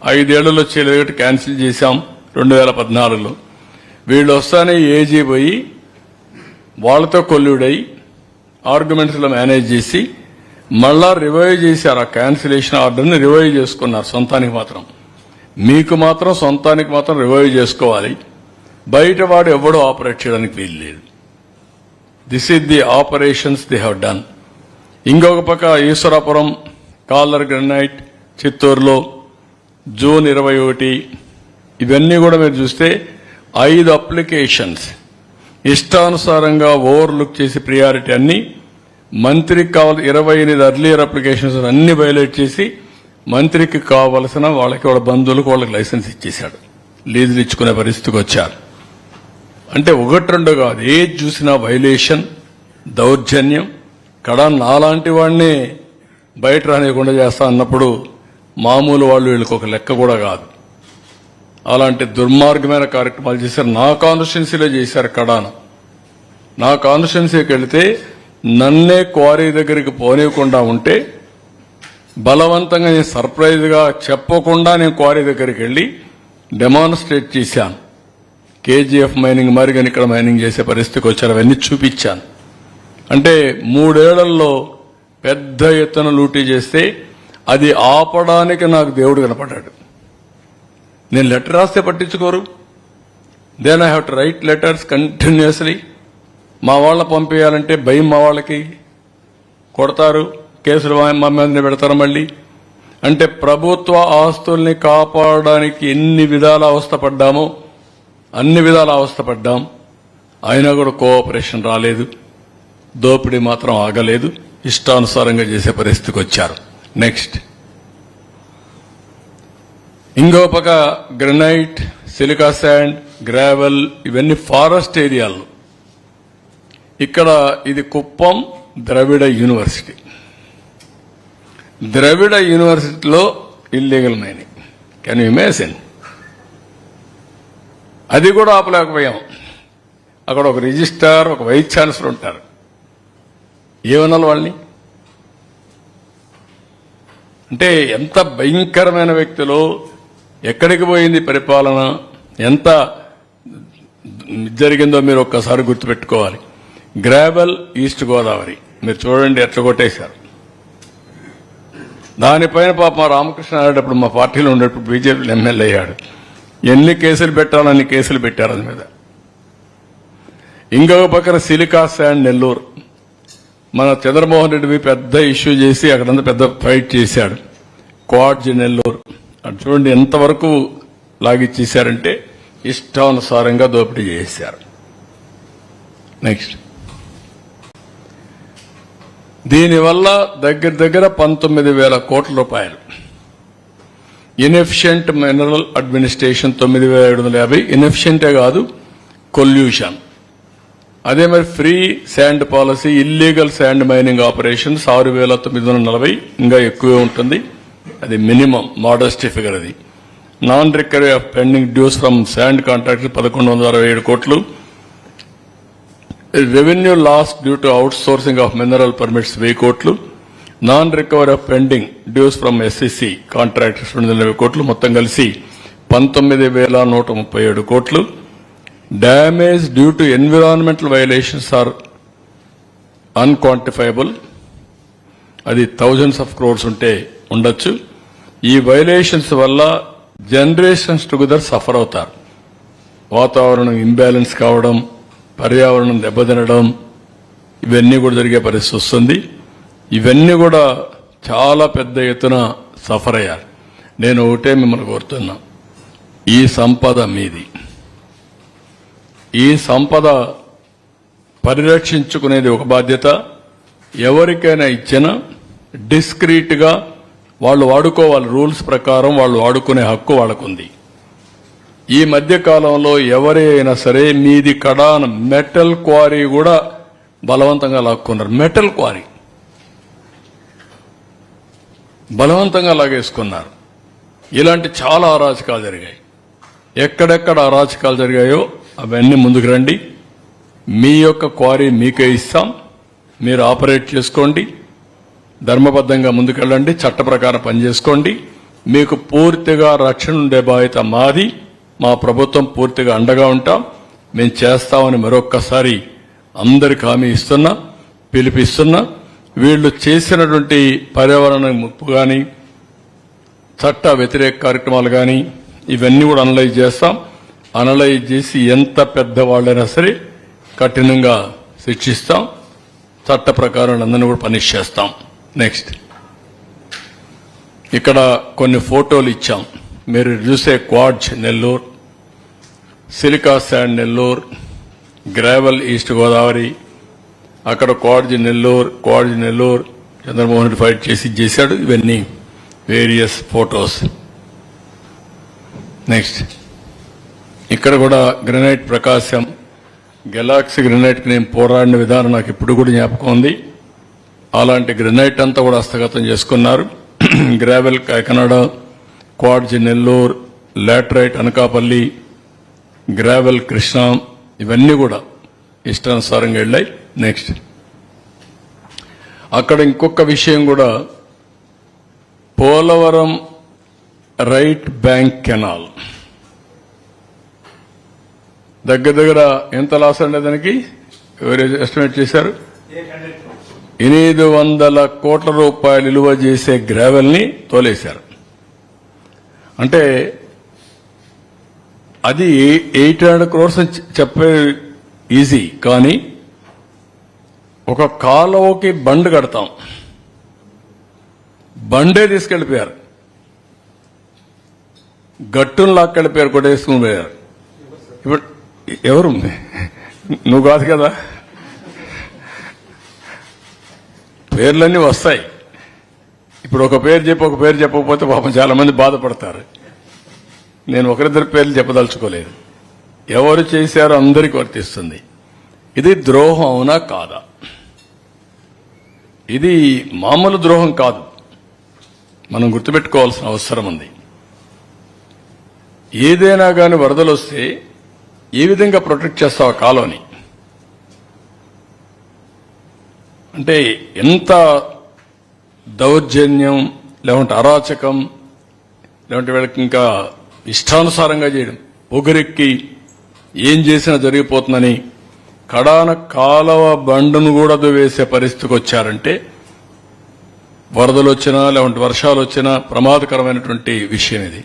5 ఏళ్లలో చేయలేదు క్యాన్సిల్ చేశాం 2014లో. వీళ్ళు వస్తానే ఏజీ పోయి వాళ్ళతో కొల్లుడై ఆర్గ్యుమెంట్స్ లో మేనేజ్ చేసి మళ్ళా రివైవ్ చేశారు. ఆ క్యాన్సిలేషన్ ఆర్డర్ని రివైవ్ చేసుకున్నారు సొంతానికి మాత్రం. మీకు మాత్రం సొంతానికి మాత్రం రివైవ్ చేసుకోవాలి, బయట వాడు ఎవడో ఆపరేట్ చేయడానికి వీలు లేదు. This is the operations they have done. ఇంకొక పక్క ఈశ్వరాపురం కాలర్ గ్రనైట్ చిత్తూరులో జూన్ 21, ఇవన్నీ కూడా మీరు చూస్తే 5 అప్లికేషన్స్ ఇష్టానుసారంగా ఓవర్లుక్ చేసి ప్రియారిటీ అన్ని మంత్రికి కావాలి. 28 అర్లియర్ అప్లికేషన్స్ అన్ని వైలేట్ చేసి మంత్రికి కావలసిన వాళ్ళకి వాళ్ళ బంధువులకు వాళ్ళకి లైసెన్స్ ఇచ్చేశాడు, లీజులు ఇచ్చుకునే పరిస్థితికి వచ్చారు. అంటే 1-2 కాదు, ఏది చూసినా వైలేషన్, దౌర్జన్యం. కడా నాలాంటి వాడిని బయట రానియకుండా చేస్తా అన్నప్పుడు మామూలు వాళ్ళు వీళ్ళకి ఒక లెక్క కూడా కాదు. అలాంటి దుర్మార్గమైన కార్యక్రమాలు చేశారు. నా కాన్స్టిట్యున్సీలో చేశారు కడాను. నా కాన్స్టిట్యున్సీకి వెళితే నన్నే క్వారీ దగ్గరికి పోనివ్వకుండా ఉంటే బలవంతంగా నేను సర్ప్రైజ్ గా చెప్పకుండా నేను క్వారీ దగ్గరికి వెళ్లి డెమాన్స్ట్రేట్ చేశాను. కేజీఎఫ్ మైనింగ్ మరిగాని ఇక్కడ మైనింగ్ చేసే పరిస్థితికి వచ్చారు, అవన్నీ చూపించాను. అంటే 3 ఏళ్లలో పెద్ద ఎత్తున లూటీ చేస్తే అది ఆపడానికి నాకు దేవుడు కనపడ్డాడు. నేను లెటర్ రాస్తే పట్టించుకోరు, then I have to write letters continuously. మా వాళ్ళ పంపేయాలంటే భయం, మా వాళ్ళకి కొడతారు, కేసులు మా మీద పెడతారు మళ్ళీ. అంటే ప్రభుత్వ ఆస్తుల్ని కాపాడడానికి ఎన్ని విధాల అవస్థపడ్డామో అన్ని విధాల అవస్థపడ్డాం. అయినా కూడా కోఆపరేషన్ రాలేదు, దోపిడీ మాత్రం ఆగలేదు, ఇష్టానుసారంగా చేసే పరిస్థితికి వచ్చారు. నెక్స్ట్ ఇంకో పక్క గ్రనైట్, సిలికా శాండ్, గ్రావెల్ ఇవన్నీ ఫారెస్ట్ ఏరియాలు. ఇక్కడ ఇది కుప్పం ద్రవిడ యూనివర్సిటీ. ద్రవిడ యూనివర్సిటీలో illegal mining. Can you imagine? అది కూడా ఆపలేకపోయాం. అక్కడ ఒక రిజిస్ట్రార్, ఒక వైస్ ఛాన్సలర్ ఉంటారు. ఏమనాలి వాళ్ళని? అంటే ఎంత భయంకరమైన వ్యక్తులు, ఎక్కడికి పోయింది పరిపాలన, ఎంత జరిగిందో మీరు ఒక్కసారి గుర్తుపెట్టుకోవాలి. గ్రావెల్ ఈస్ట్ గోదావరి మీరు చూడండి ఎట్లా కొట్టేశారు. దానిపైన పాప రామకృష్ణ ఆడేటప్పుడు మా పార్టీలో ఉండేటప్పుడు బీజేపీ ఎమ్మెల్యే అయ్యాడు. ఎన్ని కేసులు పెట్టాలని కేసులు పెట్టారు అది మీద. ఇంకొక పక్కన సిలికా శాండ్ నెల్లూరు. మన చంద్రమోహన్ రెడ్డి పెద్ద ఇష్యూ చేసి అక్కడంతా పెద్ద ఫైట్ చేశాడు. క్వాడ్జ్ నెల్లూరు అటు చూడండి ఎంతవరకు లాగిచ్చేశారంటే ఇష్టానుసారంగా దోపిడీ చేశారు. నెక్స్ట్, దీనివల్ల దగ్గర 19,000 కోట్ల రూపాయలు. Inefficient mineral administration 9,750. ఇన్ఎఫిషియంటే కాదు, కొల్యూషన్. అదే మరి free sand policy, illegal sand mining operation 6,940. ఇంకా ఎక్కువే ఉంటుంది. అది మినిమం మోడెస్ట్ ఫిగర్. అది non recovery of pending dues from sand contract 1,167 కోట్లు. Revenue loss due to outsourcing of mineral permits 1000 కోట్లు. Non recovery of pending dues from SCC contractors 220 కోట్లు. మొత్తం కలిసి 19,137 కోట్లు. Damage due to environmental violations are unquantifiable. అది thousands of crores ఉంటే ఉండొచ్చు. ఈ వైలేషన్స్ వల్ల జనరేషన్స్ టుగెదర్ సఫర్ అవుతారు. వాతావరణం ఇంబ్యాలెన్స్ కావడం, పర్యావరణం దెబ్బతినడం, ఇవన్నీ కూడా జరిగే పరిస్థితి వస్తుంది. ఇవన్నీ కూడా చాలా పెద్ద ఎత్తున సఫర్ అయ్యారు. నేను ఒకటే మిమ్మల్ని కోరుతున్నా, ఈ సంపద మీది. ఈ సంపద పరిరక్షించుకునేది ఒక బాధ్యత. ఎవరికైనా ఇచ్చినా డిస్క్రీట్ గా వాళ్ళు వాడుకోవాలి. రూల్స్ ప్రకారం వాళ్ళు వాడుకునే హక్కు వాళ్ళకుంది. ఈ మధ్య కాలంలో ఎవరైనా సరే మీది కడాన మెటల్ క్వారీ కూడా బలవంతంగా లాక్కున్నారు. మెటల్ క్వారీ బలవంతంగా లాగేసుకున్నారు. ఇలాంటి చాలా అరాచకాలు జరిగాయి. ఎక్కడెక్కడ అరాచకాలు జరిగాయో అవన్నీ ముందుకు రండి. మీ యొక్క క్వారీ మీకే ఇస్తాం, మీరు ఆపరేట్ చేసుకోండి, ధర్మబద్ధంగా ముందుకెళ్ళండి, చట్ట ప్రకారం పనిచేసుకోండి. మీకు పూర్తిగా రక్షణ ఉండే బాధ్యత మాది. మా ప్రభుత్వం పూర్తిగా అండగా ఉంటాం. మేము చేస్తామని మరొక్కసారి అందరికి హామీ ఇస్తున్నా, పిలిపిస్తున్నా. వీళ్లు చేసినటువంటి పర్యావరణ ముప్పు కానీ, చట్ట వ్యతిరేక కార్యక్రమాలు కానీ ఇవన్నీ కూడా అనలైజ్ చేస్తాం. అనలైజ్ చేసి ఎంత పెద్దవాళ్ళైనా సరే కఠినంగా శిక్షిస్తాం. చట్ట ప్రకారం అందరినీ కూడా పనిష్ చేస్తాం. నెక్స్ట్, ఇక్కడ కొన్ని ఫోటోలు ఇచ్చాం. మీరు చూసే quartz Nellore, silica sand Nellore, gravel east Godavari, అక్కడ క్వాడ్జ్ నెల్లూరు చంద్రమోహన్ రెడ్డి ఫైట్ చేశాడు. ఇవన్నీ వేరియస్ ఫోటోస్. నెక్స్ట్, ఇక్కడ కూడా గ్రెనైట్ ప్రకాశం, గెలాక్సీ గ్రెనైట్కి నేను పోరాడిన విధానం నాకు ఇప్పుడు కూడా జ్ఞాపకం ఉంది. అలాంటి గ్రెనైట్ అంతా కూడా హస్తగతం చేసుకున్నారు. Gravel Kakinada, quartz Nellore, laterite Anakapalli, gravel Krishna, ఇవన్నీ కూడా ఇష్టానుసారంగా వెళ్ళాయి. నెక్స్ట్, అక్కడ ఇంకొక విషయం కూడా, పోలవరం రైట్ బ్యాంక్ కెనాల్ దగ్గర ఎంత లాస్ అండి దానికి ఎవరు ఎస్టిమేట్ చేశారు? 800 కోట్ల రూపాయలు విలువ చేసే గ్రావెల్ ని తోలేశారు. అంటే అది 800 crores చెప్పే ఈజీ, కానీ ఒక కాలువకి బండ్ కడతాం, బండే తీసుకెళ్లిపోయారు, గట్టును లాక్కెళ్ళిపోయారు, కొట్టేసుకుని పోయారు. ఇప్పుడు ఎవరు? నువ్వు కాదు కదా. పేర్లన్నీ వస్తాయి. ఇప్పుడు ఒక పేరు చెప్పకపోతే పాపం చాలా మంది బాధపడతారు. నేను ఒకరిద్దరు పేర్లు చెప్పదలుచుకోలేదు. ఎవరు చేశారో అందరికీ వర్తిస్తుంది. ఇది ద్రోహం అవునా కాదా? ఇది మామూలు ద్రోహం కాదు, మనం గుర్తుపెట్టుకోవాల్సిన అవసరం ఉంది. ఏదైనా కానీ వరదలు వస్తే ఏ విధంగా ప్రొటెక్ట్ చేస్తావు ఆ కాలువని? అంటే ఎంత దౌర్జన్యం, లేకుంటే అరాచకం, లేకుంటే వీళ్ళకి ఇంకా ఇష్టానుసారంగా చేయడం, పొగరెక్కి ఏం చేసినా జరిగిపోతుందని కడాన కాలువ బండును కూడా వేసే పరిస్థితికి వచ్చారంటే వరదలు వచ్చినా లేకుంటే వర్షాలు వచ్చినా ప్రమాదకరమైనటువంటి విషయం ఇది.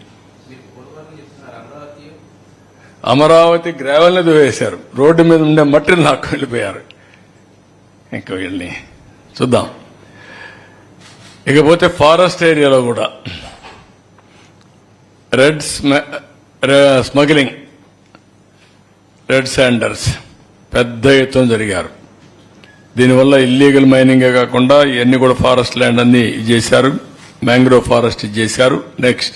అమరావతి గ్రావెల్ని దువేశారు, రోడ్డు మీద ఉండే మట్టిని నాకు వెళ్ళిపోయారు. ఇంకా వీళ్ళని చూద్దాం. ఇకపోతే ఫారెస్ట్ ఏరియాలో కూడా స్మగ్లింగ్, రెడ్ శాండర్స్ పెద్ద ఎత్తున జరిగారు. దీనివల్ల ఇల్లీగల్ మైనింగే కాకుండా ఇవన్నీ కూడా ఫారెస్ట్ ల్యాండ్ అన్ని చేశారు, మ్యాంగ్రోవ్ ఫారెస్ట్ చేశారు. నెక్స్ట్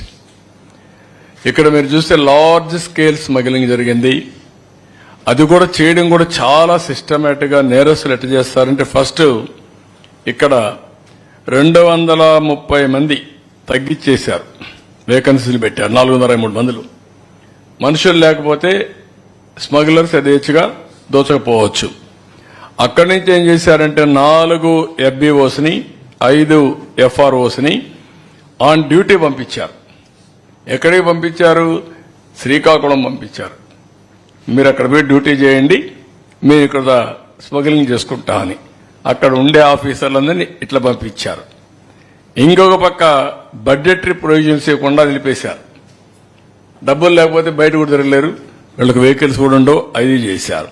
ఇక్కడ మీరు చూస్తే లార్జ్ స్కేల్ స్మగ్లింగ్ జరిగింది. అది కూడా చేయడం కూడా చాలా సిస్టమేటిక్ గా నేరస్తులు ఎట్లా చేస్తారంటే, ఫస్ట్ ఇక్కడ 230 మంది తగ్గించేశారు, వేకెన్సీలు పెట్టారు. 423 మందులు మనుషులు లేకపోతే స్మగ్లర్స్ యథేచ్ఛగా దోచకపోవచ్చు. అక్కడి నుంచి ఏం చేశారంటే 4 FBOsని 5 FROsని ఆన్ డ్యూటీ పంపించారు. ఎక్కడికి పంపించారు? శ్రీకాకుళం పంపించారు. మీరు అక్కడ పోయి డ్యూటీ చేయండి, మీరు ఇక్కడ స్మగ్లింగ్ చేసుకుంటా అని అక్కడ ఉండే ఆఫీసర్లందరినీ ఇట్లా పంపించారు. ఇంకొక పక్క బడ్జెటరీ ప్రొవిజన్స్ ఇవ్వకుండా నిలిపేశారు. డబ్బులు లేకపోతే బయట కూడా తిరగలేరు, వీళ్ళకి వెహికల్స్ కూడా ఉండవు, అది చేశారు.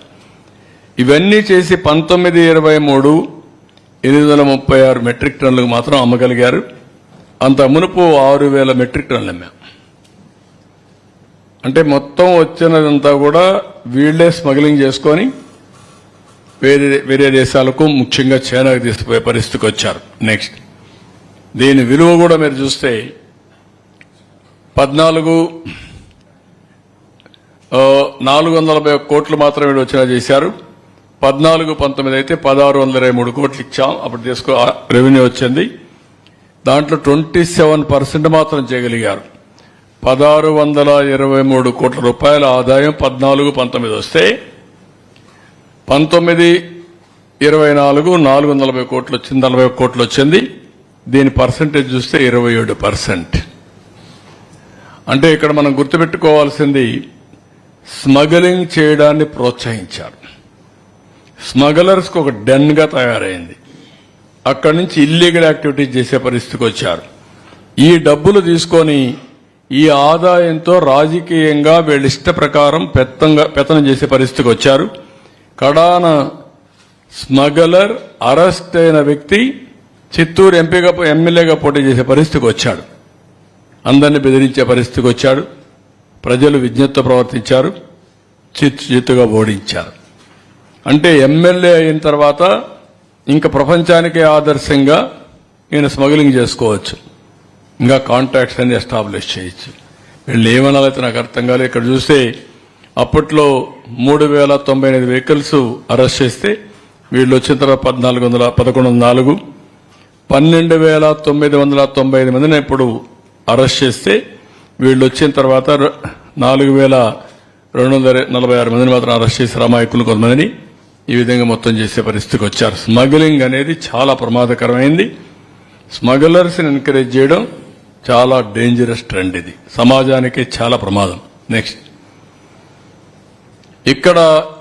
ఇవన్నీ చేసి 1923 836 మెట్రిక్ టన్నులకు మాత్రం అమ్మగలిగారు. అంత మునుపు 6000 మెట్రిక్ టన్నులు అమ్మాం. అంటే మొత్తం వచ్చినదంతా కూడా వీళ్లే స్మగ్లింగ్ చేసుకొని వేరే దేశాలకు, ముఖ్యంగా చైనాకు తీసుకుపోయే పరిస్థితికి వచ్చారు. నెక్స్ట్ దీని విలువ కూడా మీరు చూస్తే 440 కోట్లు మాత్రం వీడు వచ్చినా చేశారు. 14-19 అయితే 1623 కోట్లు ఇచ్చాం, అప్పుడు తీసుకో రెవెన్యూ వచ్చింది. దాంట్లో 27% మాత్రం చేయగలిగారు. 1623 కోట్ల రూపాయల ఆదాయం 14-19 వస్తే 19-24 440 కోట్లు వచ్చింది, 40 కోట్లు వచ్చింది. దీని పర్సంటేజ్ చూస్తే 27%. అంటే ఇక్కడ మనం గుర్తుపెట్టుకోవాల్సింది, స్మగ్లింగ్ చేయడాన్ని ప్రోత్సహించారు. స్మగ్లర్స్ కు ఒక డెన్ గా తయారైంది. అక్కడి నుంచి ఇల్లీగల్ యాక్టివిటీస్ చేసే పరిస్థితికి వచ్చారు. ఈ డబ్బులు తీసుకొని ఈ ఆదాయంతో రాజకీయంగా వీళ్ళ ఇష్ట ప్రకారం పెత్తనం చేసే పరిస్థితికి వచ్చారు. కడాన స్మగ్లర్ అరెస్ట్ అయిన వ్యక్తి చిత్తూరు ఎమ్మెల్యేగా పోటీ చేసే పరిస్థితికి వచ్చాడు. అందరినీ బెదిరించే పరిస్థితికి వచ్చాడు. ప్రజలు విజ్ఞతతో ప్రవర్తించారు, చిత్తుగా ఓడించారు. అంటే ఎమ్మెల్యే అయిన తర్వాత ఇంకా ప్రపంచానికే ఆదర్శంగా ఈయన స్మగ్లింగ్ చేసుకోవచ్చు, ఇంకా కాంటాక్ట్స్ అన్ని ఎస్టాబ్లిష్ చేయొచ్చు. వీళ్ళు ఏమనాలైతే నాకు అర్థం కాలేదు. ఇక్కడ చూస్తే అప్పట్లో 3098 వెహికల్స్ అరెస్ట్ చేస్తే వీళ్ళు వచ్చిన తర్వాత 1104 12,995 మందిని ఇప్పుడు అరెస్ట్ చేస్తే వీళ్ళు వచ్చిన తర్వాత 4,246 మందిని మాత్రం అరెస్ట్ చేసి అమాయకులు కొంతమందిని ఈ విధంగా మొత్తం చేసే పరిస్థితికి వచ్చారు. స్మగ్లింగ్ అనేది చాలా ప్రమాదకరమైంది. స్మగ్లర్స్ ని ఎంకరేజ్ చేయడం చాలా డేంజరస్ ట్రెండ్. ఇది సమాజానికి చాలా ప్రమాదం. నెక్స్ట్ ఇక్కడ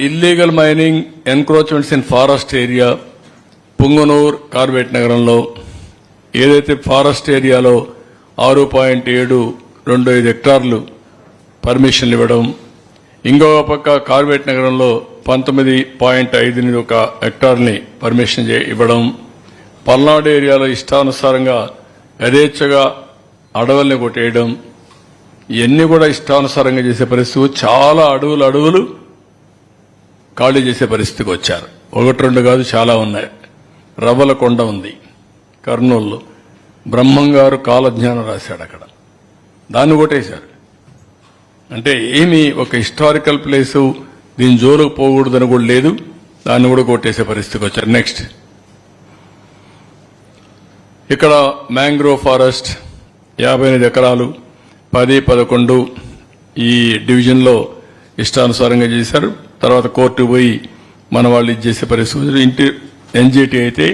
illegal mining, encroachments in forest area, Punganur, కార్బేట్ నగరంలో ఏదైతే ఫారెస్ట్ ఏరియాలో 6.725 హెక్టార్లు పర్మిషన్లు ఇవ్వడం, ఇంకొక పక్క కార్బేట్ నగరంలో 19.5 హెక్టార్ని పర్మిషన్ ఇవ్వడం, పల్నాడు ఏరియాలో ఇష్టానుసారంగా యథేచ్ఛగా అడవుల్ని కొట్టేయడం, ఇవన్నీ కూడా ఇష్టానుసారంగా చేసే పరిస్థితి. చాలా అడవులు ఖాళీ చేసే పరిస్థితికి వచ్చారు. 1-2 కాదు, చాలా ఉన్నాయి. రవ్వలకొండ ఉంది కర్నూలులో, బ్రహ్మంగారు కాలజ్ఞానం రాశాడు, అక్కడ దాన్ని కొట్టేశారు. అంటే ఏమి ఒక హిస్టారికల్ ప్లేసు దీని జోలుకు పోకూడదని కూడా లేదు, దాన్ని కూడా కొట్టేసే పరిస్థితికి వచ్చారు. నెక్స్ట్, ఇక్కడ మ్యాంగ్రోవ్ ఫారెస్ట్ 58 ఎకరాలు 10-11 ఈ డివిజన్లో ఇష్టానుసారంగా చేశారు. తర్వాత కోర్టు పోయి మన వాళ్ళు ఇది చేసే పరిస్థితి. ఇంటి ఎన్జిటి అయితే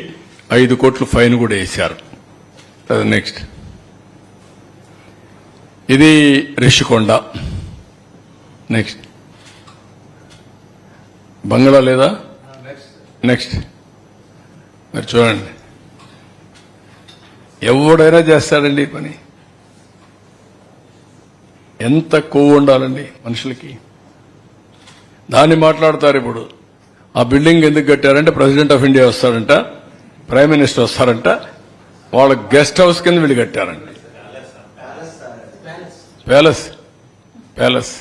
5 కోట్లు ఫైన్ కూడా వేశారు. నెక్స్ట్, ఇది రిషికొండ. నెక్స్ట్, బంగ్లా లేదా? నెక్స్ట్, మరి చూడండి, ఎవడైనా చేస్తాడండి ఈ పని. ఎంత కొవ్వు ఉండాలండి మనుషులకి. దాన్ని మాట్లాడతారు. ఇప్పుడు ఆ బిల్డింగ్ ఎందుకు కట్టారంటే ప్రెసిడెంట్ ఆఫ్ ఇండియా వస్తాడంట, ప్రైమ్ మినిస్టర్ వస్తారంట, వాళ్ళ గెస్ట్ హౌస్ కింద వీళ్ళు కట్టారంట. ప్యాలెస్ ప్యాలెస్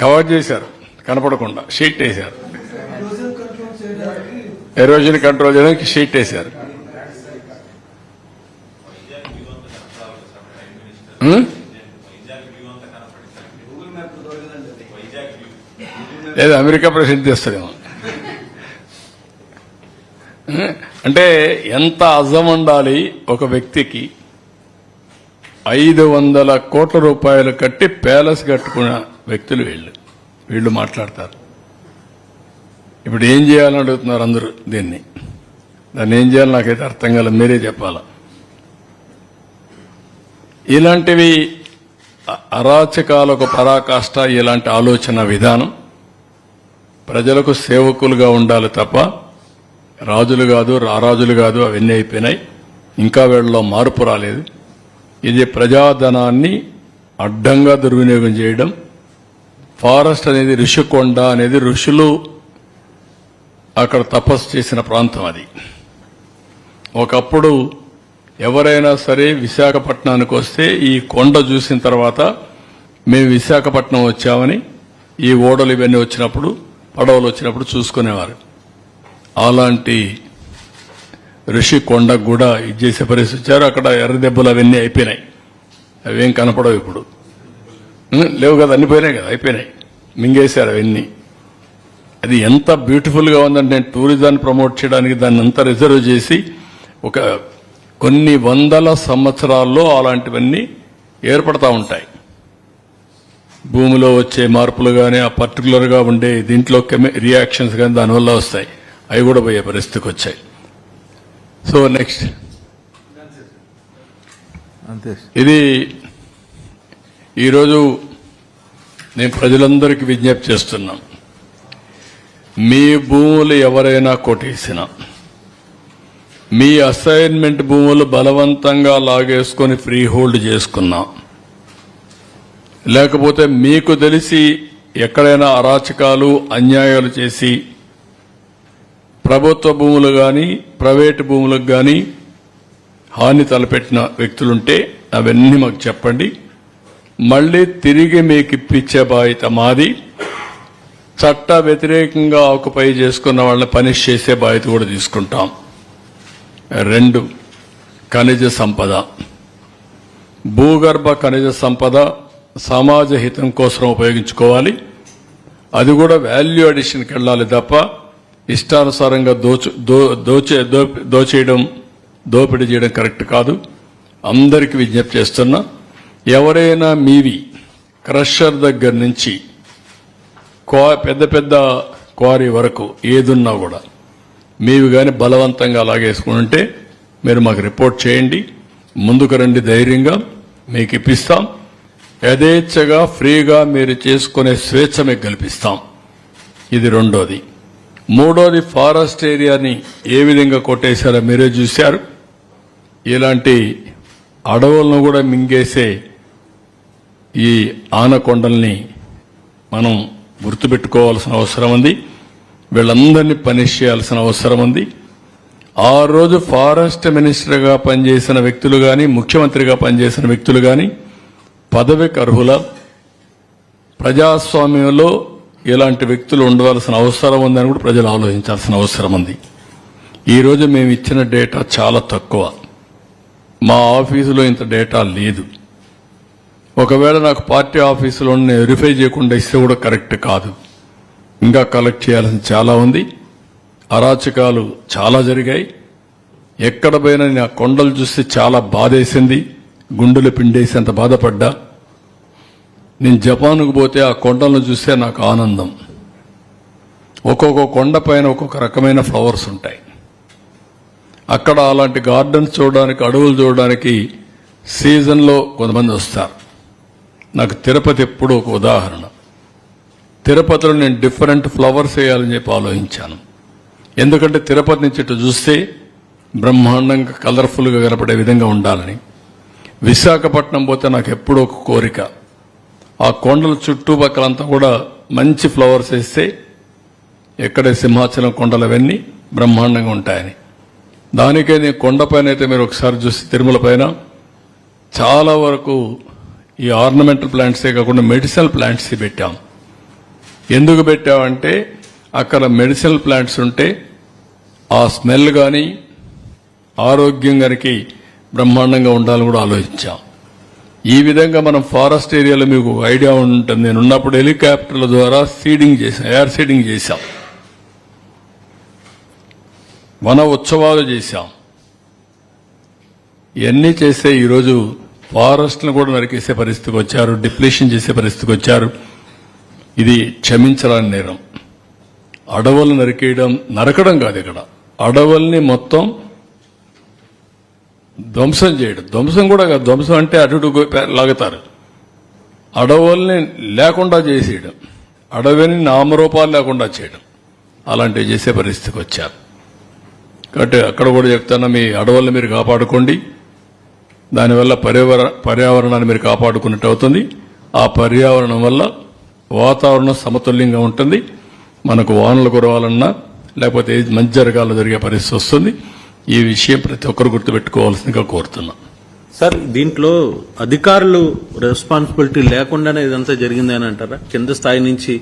కవర్ చేశారు, కనపడకుండా షీట్ వేశారు. ఎరోజన్ కంట్రోల్ చేయడానికి షీట్ వేశారు. లేదు, అమెరికా ప్రెసిడెంట్ చేస్తారేమో. అంటే ఎంత అజం ఉండాలి ఒక వ్యక్తికి. 500 కోట్ల రూపాయలు కట్టి ప్యాలెస్ కట్టుకున్న వ్యక్తులు వీళ్ళు మాట్లాడతారు. ఇప్పుడు ఏం చేయాలని అడుగుతున్నారు అందరూ దీన్ని. దాన్ని ఏం చేయాలి నాకైతే అర్థం కాలేదు, మీరే చెప్పాలా. ఇలాంటివి అరాచకాలకు పరాకాష్ట. ఇలాంటి ఆలోచన విధానం ప్రజలకు సేవకులుగా ఉండాలి తప్ప రాజులు కాదు, రారాజులు కాదు. అవన్నీ అయిపోయినాయి, ఇంకా వీళ్ళలో మార్పు రాలేదు. ఇది ప్రజాధనాన్ని అడ్డంగా దుర్వినియోగం చేయడం. ఫారెస్ట్ అనేది ఋషికొండ అనేది ఋషులు అక్కడ తపస్సు చేసిన ప్రాంతం. అది ఒకప్పుడు ఎవరైనా సరే విశాఖపట్నానికి వస్తే ఈ కొండ చూసిన తర్వాత మేము విశాఖపట్నం వచ్చామని ఈ ఓడలు ఇవన్నీ వచ్చినప్పుడు, పడవలు వచ్చినప్పుడు చూసుకునేవారు. అలాంటి ఋషి కొండకు కూడా ఇది చేసే పరిస్థితి వచ్చారు. అక్కడ ఎర్ర దెబ్బలు అవన్నీ అయిపోయినాయి, అవేం కనపడవు ఇప్పుడు. లేవు కదా, అన్ని పోయినాయి కదా, అయిపోయినాయి, మింగేశారు అవన్నీ. అది ఎంత బ్యూటిఫుల్ గా ఉందంటే నేను టూరిజాన్ని ప్రమోట్ చేయడానికి దాన్ని అంతా రిజర్వ్ చేసి ఒక కొన్ని వందల సంవత్సరాల్లో అలాంటివన్నీ ఏర్పడతా ఉంటాయి. భూమిలో వచ్చే మార్పులు కానీ ఆ పర్టికులర్ గా ఉండే దీంట్లో రియాక్షన్స్ కానీ దానివల్ల వస్తాయి. అవి కూడా పోయే పరిస్థితికి వచ్చాయి. సో నెక్స్ట్, ఇది ఈరోజు నేను ప్రజలందరికీ విజ్ఞప్తి చేస్తున్నాం. మీ భూములు ఎవరైనా కొట్టేసినా, మీ అసైన్మెంట్ భూములు బలవంతంగా లాగేసుకొని ఫ్రీ హోల్డ్ చేసుకున్నా, లేకపోతే మీకు తెలిసి ఎక్కడైనా అరాచకాలు అన్యాయాలు చేసి ప్రభుత్వ భూములు కానీ ప్రైవేటు భూములకు కానీ హాని తలపెట్టిన వ్యక్తులుంటే అవన్నీ మాకు చెప్పండి. మళ్లీ తిరిగి మీకు ఇప్పించే బాధ్యత మాది. చట్ట వ్యతిరేకంగా ఆక్యుపై చేసుకున్న వాళ్ళని పనిష్ చేసే బాధ్యత కూడా తీసుకుంటాం. 2, ఖనిజ సంపద. భూగర్భ ఖనిజ సంపద సమాజ హితం కోసం ఉపయోగించుకోవాలి. అది కూడా వాల్యూ అడిషన్కి వెళ్ళాలి తప్ప ఇష్టానుసారంగా దోపిడీ చేయడం కరెక్ట్ కాదు. అందరికీ విజ్ఞప్తి చేస్తున్నా, ఎవరైనా మీవి క్రషర్ దగ్గర నుంచి పెద్ద పెద్ద క్వారీ వరకు ఏదున్నా కూడా మీవి కానీ బలవంతంగా లాగేసుకుంటే మీరు మాకు రిపోర్ట్ చేయండి. ముందుకు రండి, ధైర్యంగా మీకు ఇప్పిస్తాం. యథేచ్ఛగా ఫ్రీగా మీరు చేసుకునే స్వేచ్ఛ మీకు కల్పిస్తాం. ఇది 2ది. 3ది, ఫారెస్ట్ ఏరియాని ఏ విధంగా కొట్టేశారో మీరే చూశారు. ఇలాంటి అడవులను కూడా మింగేసే ఈ ఆనకొండల్ని మనం గుర్తుపెట్టుకోవాల్సిన అవసరం ఉంది. వీళ్ళందరినీ పనిష్ చేయాల్సిన అవసరం ఉంది. ఆ రోజు ఫారెస్ట్ మినిస్టర్గా పనిచేసిన వ్యక్తులు కానీ ముఖ్యమంత్రిగా పనిచేసిన వ్యక్తులు కానీ పదవికి అర్హుల. ప్రజాస్వామ్యంలో ఇలాంటి వ్యక్తులు ఉండవలసిన అవసరం ఉందని కూడా ప్రజలు ఆలోచించాల్సిన అవసరం ఉంది. ఈరోజు మేము ఇచ్చిన డేటా చాలా తక్కువ. మా ఆఫీసులో ఇంత డేటా లేదు. ఒకవేళ నాకు పార్టీ ఆఫీసులో వెరిఫై చేయకుండా ఇస్తే కూడా కరెక్ట్ కాదు. ఇంకా కలెక్ట్ చేయాల్సింది చాలా ఉంది. అరాచకాలు చాలా జరిగాయి. ఎక్కడ పోయినా నా కొండలు చూస్తే చాలా బాధేసింది. గుండెలు పిండేసేంత బాధపడ్డా. నేను జపాన్కు పోతే ఆ కొండలను చూస్తే నాకు ఆనందం. ఒక్కొక్క కొండ పైన ఒక్కొక్క రకమైన ఫ్లవర్స్ ఉంటాయి. అక్కడ అలాంటి గార్డెన్స్ చూడడానికి, అడవులు చూడడానికి సీజన్లో కొంతమంది వస్తారు. నాకు తిరుపతి ఎప్పుడు ఒక ఉదాహరణ. తిరుపతిలో నేను డిఫరెంట్ ఫ్లవర్స్ వేయాలని చెప్పి ఆలోచించాను. ఎందుకంటే తిరుపతి నుంచి ఇటు చూస్తే బ్రహ్మాండంగా కలర్ఫుల్గా కనపడే విధంగా ఉండాలని. విశాఖపట్నం పోతే నాకు ఎప్పుడూ ఒక కోరిక, ఆ కొండల చుట్టుపక్కలంతా కూడా మంచి ఫ్లవర్స్ వేస్తే ఎక్కడే సింహాచలం కొండలు అవన్నీ బ్రహ్మాండంగా ఉంటాయని. దానికే నేను కొండపైన అయితే మీరు ఒకసారి చూసి తిరుమల పైన చాలా వరకు ఈ ఆర్నమెంటల్ ప్లాంట్సే కాకుండా మెడిసినల్ ప్లాంట్స్ పెట్టాం. ఎందుకు పెట్టామంటే అక్కడ మెడిసినల్ ప్లాంట్స్ ఉంటే ఆ స్మెల్ కానీ ఆరోగ్యం గారికి బ్రహ్మాండంగా ఉండాలని కూడా ఆలోచించాం. ఈ విధంగా మనం ఫారెస్ట్ ఏరియాలో మీకు ఒక ఐడియా ఉంటుంది. నేను ఉన్నప్పుడు హెలికాప్టర్ల ద్వారా సీడింగ్ చేశాం, ఎయిర్ సీడింగ్ చేశాం, వన ఉత్సవాలు చేశాం. ఇవన్నీ చేస్తే ఈరోజు ఫారెస్ట్లను కూడా నరికేసే పరిస్థితికి వచ్చారు, డిప్లీషన్ చేసే పరిస్థితికి వచ్చారు. ఇది క్షమించరాని నేరం. అడవులు నరకడం కాదు, ఇక్కడ అడవుల్ని మొత్తం ధ్వంసం చేయడం. ధ్వంసం కూడా కాదు, ధ్వంసం అంటే అటు లాగుతారు. అడవుల్ని లేకుండా చేసేయడం, అడవిని నామరూపాలు లేకుండా చేయడం, అలాంటివి చేసే పరిస్థితికి వచ్చారు. కాబట్టి అక్కడ కూడా చెప్తాను, మీ అడవుల్ని మీరు కాపాడుకోండి. దానివల్ల పర్యావరణాన్ని మీరు కాపాడుకున్నట్టు అవుతుంది. ఆ పర్యావరణం వల్ల వాతావరణం సమతుల్యంగా ఉంటుంది. మనకు వానలు కురవాలన్నా లేకపోతే మంచి జరగాలో జరిగే పరిస్థితి వస్తుంది. ఈ విషయం ప్రతి ఒక్కరు గుర్తుపెట్టుకోవాల్సిందిగా కోరుతున్నాం. సార్, దీంట్లో అధికారులు రెస్పాన్సిబిలిటీ లేకుండానే ఇదంతా జరిగింది అని అంటారా? కింద స్థాయి నుంచి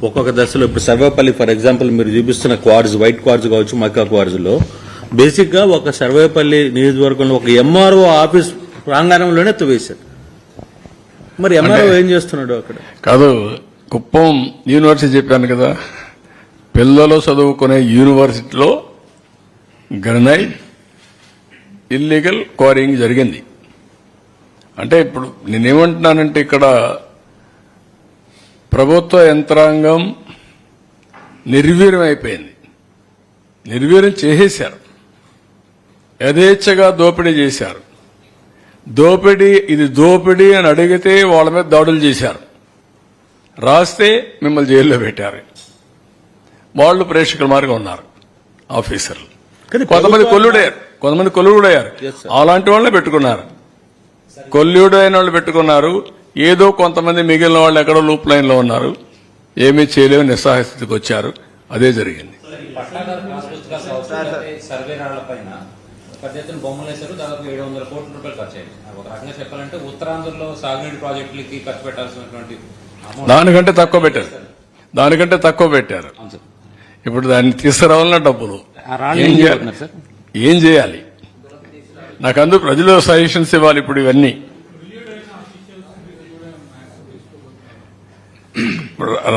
ఒక్కొక్క దశలో, ఇప్పుడు సర్వేపల్లి ఫర్ ఎగ్జాంపుల్ మీరు చూపిస్తున్న క్వార్జ్, వైట్ క్వార్జ్ కావచ్చు, మక్కా క్వార్జ్ లో బేసిక్ గా ఒక సర్వేపల్లి నియోజకవర్గంలో ఒక ఎంఆర్ఓ ఆఫీస్ ప్రాంగణంలోనే తవ్వేశారు. మరి ఎంఆర్ఓ ఏం చేస్తున్నాడు అక్కడ? కాదు, కుప్పం యూనివర్సిటీ చెప్పాను కదా, పిల్లలు చదువుకునే యూనివర్సిటీలో గ్రనైట్ ఇల్లీగల్ క్వారీయింగ్ జరిగింది. అంటే ఇప్పుడు నేనేమంటున్నానంటే ఇక్కడ ప్రభుత్వ యంత్రాంగం నిర్వీర్యం అయిపోయింది. నిర్వీర్యం చేసేశారు, యథేచ్ఛగా దోపిడీ చేశారు. ఇది దోపిడీ అని అడిగితే వాళ్ళ మీద దాడులు చేశారు. రాస్తే మిమ్మల్ని జైల్లో పెట్టారు. వాళ్ళు ప్రేక్షకుల మార్గం ఉన్నారు ఆఫీసర్లు. కొంతమంది కొల్లుడయ్యారు. అలాంటి వాళ్ళనే పెట్టుకున్నారు. కొల్లుడైన వాళ్ళు పెట్టుకున్నారు. ఏదో కొంతమంది మిగిలిన వాళ్ళు ఎక్కడో లూప్ లైన్ లో ఉన్నారు, ఏమీ చేయలేని నిస్సహాయ స్థితికి వచ్చారు. అదే జరిగింది. బొమ్మలు వేశారు, దాదాపు 700 కోట్ల రూపాయలు ఖర్చు అయ్యింది. ఒక రకంగా చెప్పాలంటే ఉత్తరాంధ్రలో సాగునీటి ప్రాజెక్టులకి ఖర్చు పెట్టాల్సినటువంటి దానికంటే తక్కువ పెట్టారు. ఇప్పుడు దాన్ని తీసుకురావాలన్న డబ్బులు ఏం చేయాలి? నాకు అందరూ ప్రజలు సజెషన్స్ ఇవ్వాలి. ఇప్పుడు ఇవన్నీ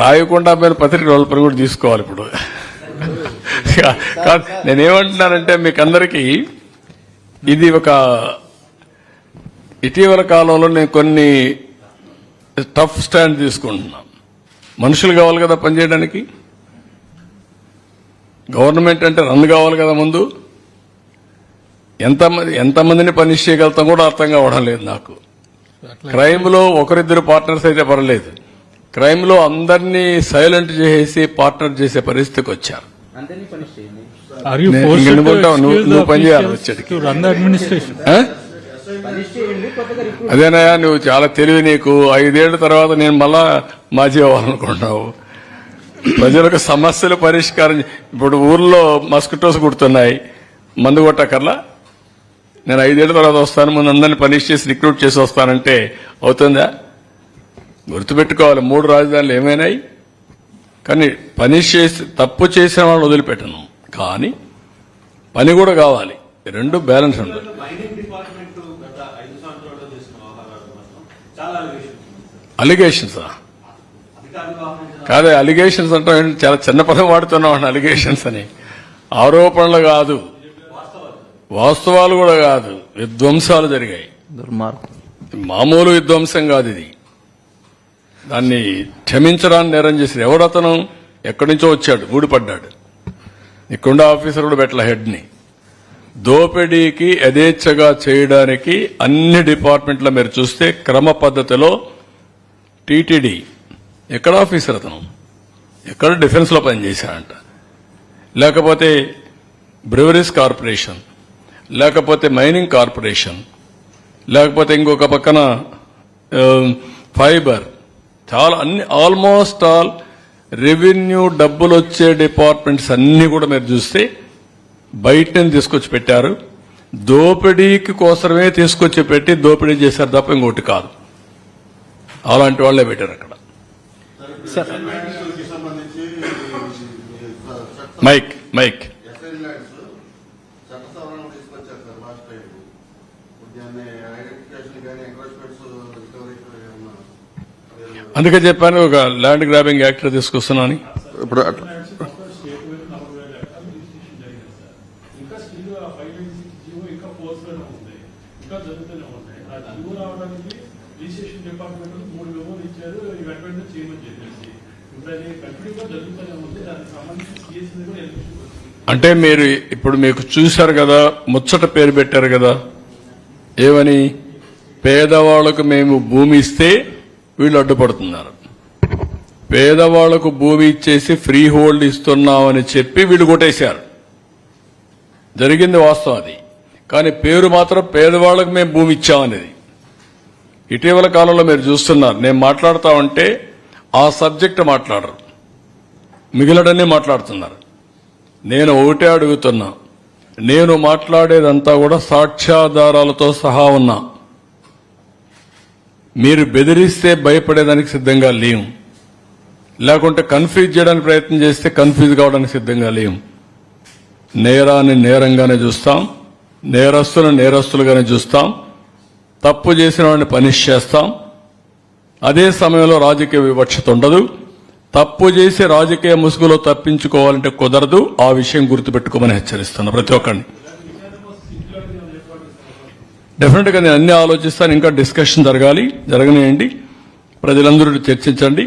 రాయకుండా మీరు పత్రిక డెవలపర్ కూడా తీసుకోవాలి. ఇప్పుడు నేనేమంటున్నానంటే మీకు అందరికీ ఇది ఒక ఇటీవల కాలంలో నేను కొన్ని టఫ్ స్టాండ్ తీసుకుంటున్నాను. మనుషులు కావాలి కదా పనిచేయడానికి. గవర్నమెంట్ అంటే రన్ కావాలి కదా ముందు. ఎంతమందిని పనిష్ చేయగలుగుతాం కూడా అర్థం కావడం లేదు నాకు. క్రైమ్ లో ఒకరిద్దరు పార్ట్నర్స్ అయితే పర్లేదు, క్రైమ్ లో అందరినీ సైలెంట్ చేసి పార్ట్నర్ చేసే పరిస్థితికి వచ్చారు. నువ్వు పనిచేయాలి వచ్చేటికి. అదేనాయా, నువ్వు చాలా తెలివి. నీకు 5 ఏళ్ల తర్వాత నేను మళ్ళా మాజీ అవ్వాలనుకుంటున్నావు. ప్రజలకు సమస్యలు పరిష్కారం. ఇప్పుడు ఊర్లో మస్కిటోస్ కుడుతున్నాయి, మందు కొట్టకర్లా. నేను 5 ఏళ్ల తర్వాత వస్తాను, ముందు అందరినీ పనిష్ చేసి రిక్రూట్ చేసి వస్తానంటే అవుతుందా? గుర్తుపెట్టుకోవాలి, 3 రాజధానులు ఏమైనాయి. కానీ పనిష్ చేసి తప్పు చేసిన వాళ్ళని వదిలిపెట్టను, కానీ పని కూడా కావాలి. రెండు బ్యాలెన్స్ ఉంటుంది. అలిగేషన్సా? కాదే, అలిగేషన్స్ అంటే చాలా చిన్న పదం వాడుతున్నాం అలిగేషన్స్ అని. ఆరోపణలు కాదు, వాస్తవాలు కూడా కాదు, విధ్వంసాలు జరిగాయి. మామూలు విధ్వంసం కాదు ఇది. దాన్ని క్షమించడాన్ని నేరం చేసి ఎవడతను ఎక్కడి నుంచో వచ్చాడు, ఊడిపడ్డాడు. ఇక్కడుండే ఆఫీసర్ కూడా పెట్టల హెడ్ని. దోపిడీకి యథేచ్ఛగా చేయడానికి అన్ని డిపార్ట్మెంట్లో మీరు చూస్తే క్రమ పద్ధతిలో టీటీడీ ఎక్కడ ఆఫీసర్ అతను, ఎక్కడ డిఫెన్స్లో పనిచేశాడంట, లేకపోతే బ్రెవరీస్ కార్పొరేషన్, లేకపోతే మైనింగ్ కార్పొరేషన్, లేకపోతే ఇంకొక పక్కన ఫైబర్, చాలా అన్ని ఆల్మోస్ట్ ఆల్ రెవెన్యూ డబ్బులు వచ్చే డిపార్ట్మెంట్స్ అన్ని కూడా మీరు చూస్తే బయట నుంచి తీసుకొచ్చి పెట్టారు. దోపిడీకి కోసమే తీసుకొచ్చి పెట్టి దోపిడీ చేశారు తప్ప ఇంకోటి కాదు. అలాంటి వాళ్లే పెట్టారు అక్కడ. మైక్ మైక్ అందుకే చెప్పాను ఒక ల్యాండ్ గ్రాబింగ్ యాక్ట్ తీసుకొస్తున్నాను. ఇప్పుడు అంటే మీరు ఇప్పుడు మీకు చూశారు కదా, ముచ్చట పేరు పెట్టారు కదా, ఏమని? పేదవాళ్లకు మేము భూమి ఇస్తే వీళ్ళు అడ్డుపడుతున్నారు, పేదవాళ్లకు భూమి ఇచ్చేసి ఫ్రీ హోల్డ్ ఇస్తున్నామని చెప్పి వీళ్ళు కొట్టేశారు. జరిగింది వాస్తవం అది. కానీ పేరు మాత్రం పేదవాళ్లకు మేము భూమి ఇచ్చామనేది. ఇటీవల కాలంలో మీరు చూస్తున్నారు, నేను మాట్లాడుతా ఉంటే ఆ సబ్జెక్ట్ మాట్లాడరు, మిగిలినన్నీ మాట్లాడుతున్నారు. నేను ఒకటే అడుగుతున్నా, నేను మాట్లాడేదంతా కూడా సాక్ష్యాధారాలతో సహా ఉన్నా. మీరు బెదిరిస్తే భయపడేదానికి సిద్ధంగా లేం, లేకుంటే కన్ఫ్యూజ్ చేయడానికి ప్రయత్నం చేస్తే కన్ఫ్యూజ్ కావడానికి సిద్ధంగా లేం. నేరాన్ని నేరంగానే చూస్తాం, నేరస్తులను నేరస్తులుగానే చూస్తాం, తప్పు చేసిన వాడిని పనిష్ చేస్తాం. అదే సమయంలో రాజకీయ వివక్షత ఉండదు. తప్పు చేసి రాజకీయ ముసుగులో తప్పించుకోవాలంటే కుదరదు. ఆ విషయం గుర్తుపెట్టుకోమని హెచ్చరిస్తున్నా ప్రతి ఒక్కరిని. డెఫినెట్ గా నేను అన్ని ఆలోచిస్తాను. ఇంకా డిస్కషన్ జరగనియండి, ప్రజలందరూ చర్చించండి.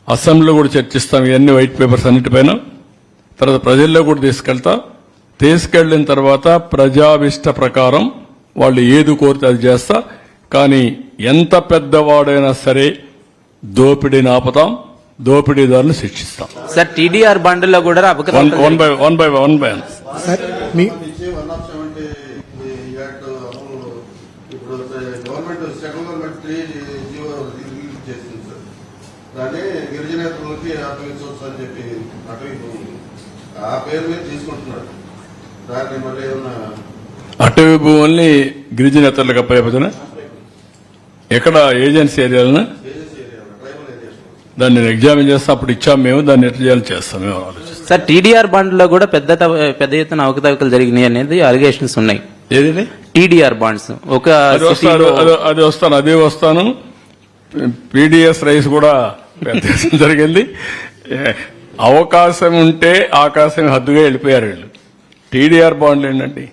అసెంబ్లీలో కూడా చర్చిస్తాం ఇవన్నీ వైట్ పేపర్స్ అన్నిటిపైన. తర్వాత ప్రజల్లో కూడా తీసుకెళ్లిన తర్వాత ప్రజావిష్ట ప్రకారం వాళ్ళు ఏది కోరితే అది చేస్తా. కానీ ఎంత పెద్దవాడైనా సరే దోపిడీని ఆపుతాం, దోపిడీదారులను శిక్షిస్తాం. సార్, టీడీఆర్ బండ్లో కూడా వన్ బై వన్. దాన్ని గిరిజనేతలకి అప్పగించవచ్చు అని చెప్పి ఆ పేరు మీద తీసుకుంటున్నాడు. దాన్ని మళ్ళీ ఏమన్నా అటవీ భూముల్ని గిరిజనేతలకు అప్పచెప్తున్నా ఎక్కడ ఏజెన్సీ ఏరియాలనా దాన్ని ఎగ్జామిన్ చేస్తా. అప్పుడు ఇచ్చాం మేము, దాన్ని ఎట్లా చేయాలి చేస్తాం మేము ఆలోచిస్తాం. సార్, టీడీఆర్ బాండ్లో కూడా పెద్ద ఎత్తున అవకతవకలు జరిగినాయి అనేది అలిగేషన్స్ ఉన్నాయి. ఏది టీడీఆర్ బాండ్స్ ఒక అదే వస్తాను. పీడీఎస్ రైస్ కూడా జరిగింది. అవకాశం ఉంటే ఆకాశం హద్దుగా వెళ్ళిపోయారు వీళ్ళు. టీడీఆర్ బాండ్లు ఏంటండి,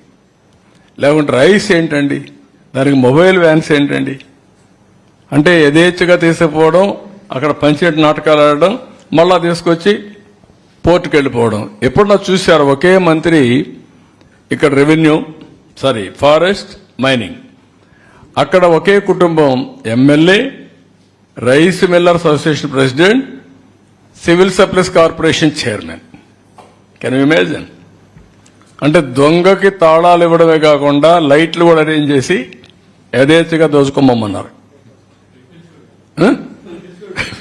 లేకుంటే రైస్ ఏంటండి, దానికి మొబైల్ వ్యాన్స్ ఏంటండి? అంటే యథేచ్ఛగా తీసుకుపోవడం, అక్కడ పంచాయతీ నాటకాలు ఆడడం, మళ్ళా తీసుకొచ్చి పోర్టుకు వెళ్ళిపోవడం. ఎప్పుడన్నా చూశారు ఒకే మంత్రి ఇక్కడ ఫారెస్ట్, మైనింగ్, అక్కడ ఒకే కుటుంబం MLA, rice millers association president, civil supplies corporation chairman. Can you imagine? అంటే దొంగకి తాళాలు ఇవ్వడమే కాకుండా లైట్లు కూడా అరేంజ్ చేసి యథేచ్ఛగా దోచుకోమన్నారు.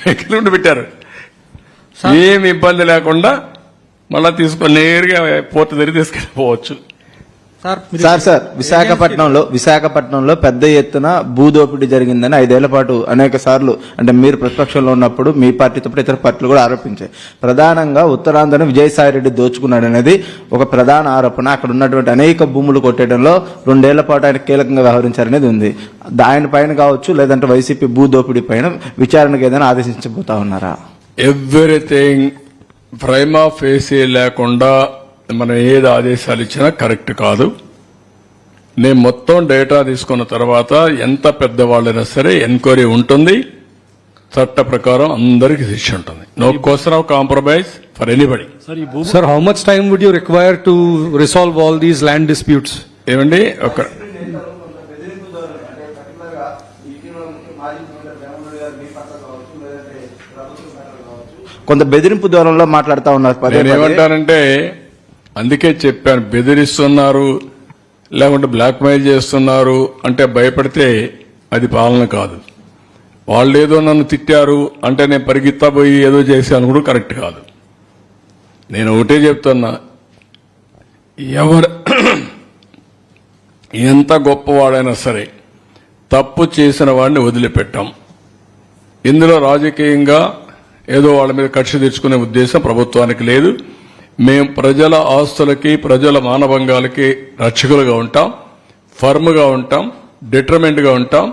వెహికల్ పెట్టారు, ఏమి ఇబ్బంది లేకుండా మళ్ళా తీసుకొని నేరుగా పోర్టు దగ్గర తీసుకెళ్ళిపోవచ్చు. సార్ విశాఖపట్నంలో పెద్ద ఎత్తున భూదోపిడీ జరిగిందని 5 ఏళ్ల పాటు అనేక సార్లు అంటే మీరు ప్రతిపక్షంలో ఉన్నప్పుడు మీ పార్టీతో పాటు ఇతర పార్టీలు కూడా ఆరోపించాయి. ప్రధానంగా ఉత్తరాంధ్రను విజయసాయి రెడ్డి దోచుకున్నాడు అనేది ఒక ప్రధాన ఆరోపణ. అక్కడ ఉన్నటువంటి అనేక భూములు కొట్టేయడంలో 2 ఏళ్ల పాటు ఆయన కీలకంగా వ్యవహరించారనేది ఉంది. ఆయన పైన కావచ్చు లేదంటే వైసీపీ భూదోపిడీ పైన విచారణకు ఏదైనా ఆదేశించబోతా ఉన్నారా? ఎవ్రీథింగ్ ప్రైమా ఫేసీ లేకుండా మనం ఏది ఆదేశాలు ఇచ్చినా కరెక్ట్ కాదు. నేను మొత్తం డేటా తీసుకున్న తర్వాత ఎంత పెద్దవాళ్ళైనా సరే ఎంక్వైరీ ఉంటుంది, చట్ట ప్రకారం అందరికీ శిక్ష ఉంటుంది. No question of compromise for anybody. Sir, how much time would you require to resolve all these land disputes? ఏమండి ఒక కొంత బెదిరింపు ధోరణిలో మాట్లాడుతూ ఉన్నారు. నేనేమంటానంటే అందుకే చెప్పాను, బెదిరిస్తున్నారు లేకుంటే బ్లాక్మెయిల్ చేస్తున్నారు అంటే భయపడితే అది పాలన కాదు. వాళ్ళు ఏదో నన్ను తిట్టారు అంటే నేను పరిగెత్తా పోయి ఏదో చేశాను కూడా కరెక్ట్ కాదు. నేను ఒకటే చెప్తున్నా, ఎవరు ఎంత గొప్పవాడైనా సరే తప్పు చేసిన వాడిని వదిలిపెట్టాం. ఇందులో రాజకీయంగా ఏదో వాళ్ళ మీద కక్ష తెచ్చుకునే ఉద్దేశం ప్రభుత్వానికి లేదు. మేము ప్రజల ఆస్తులకి ప్రజల మానభంగాలకి రక్షకులుగా ఉంటాం, ఫర్మ్గా ఉంటాం, డిటర్మెంట్ గా ఉంటాం.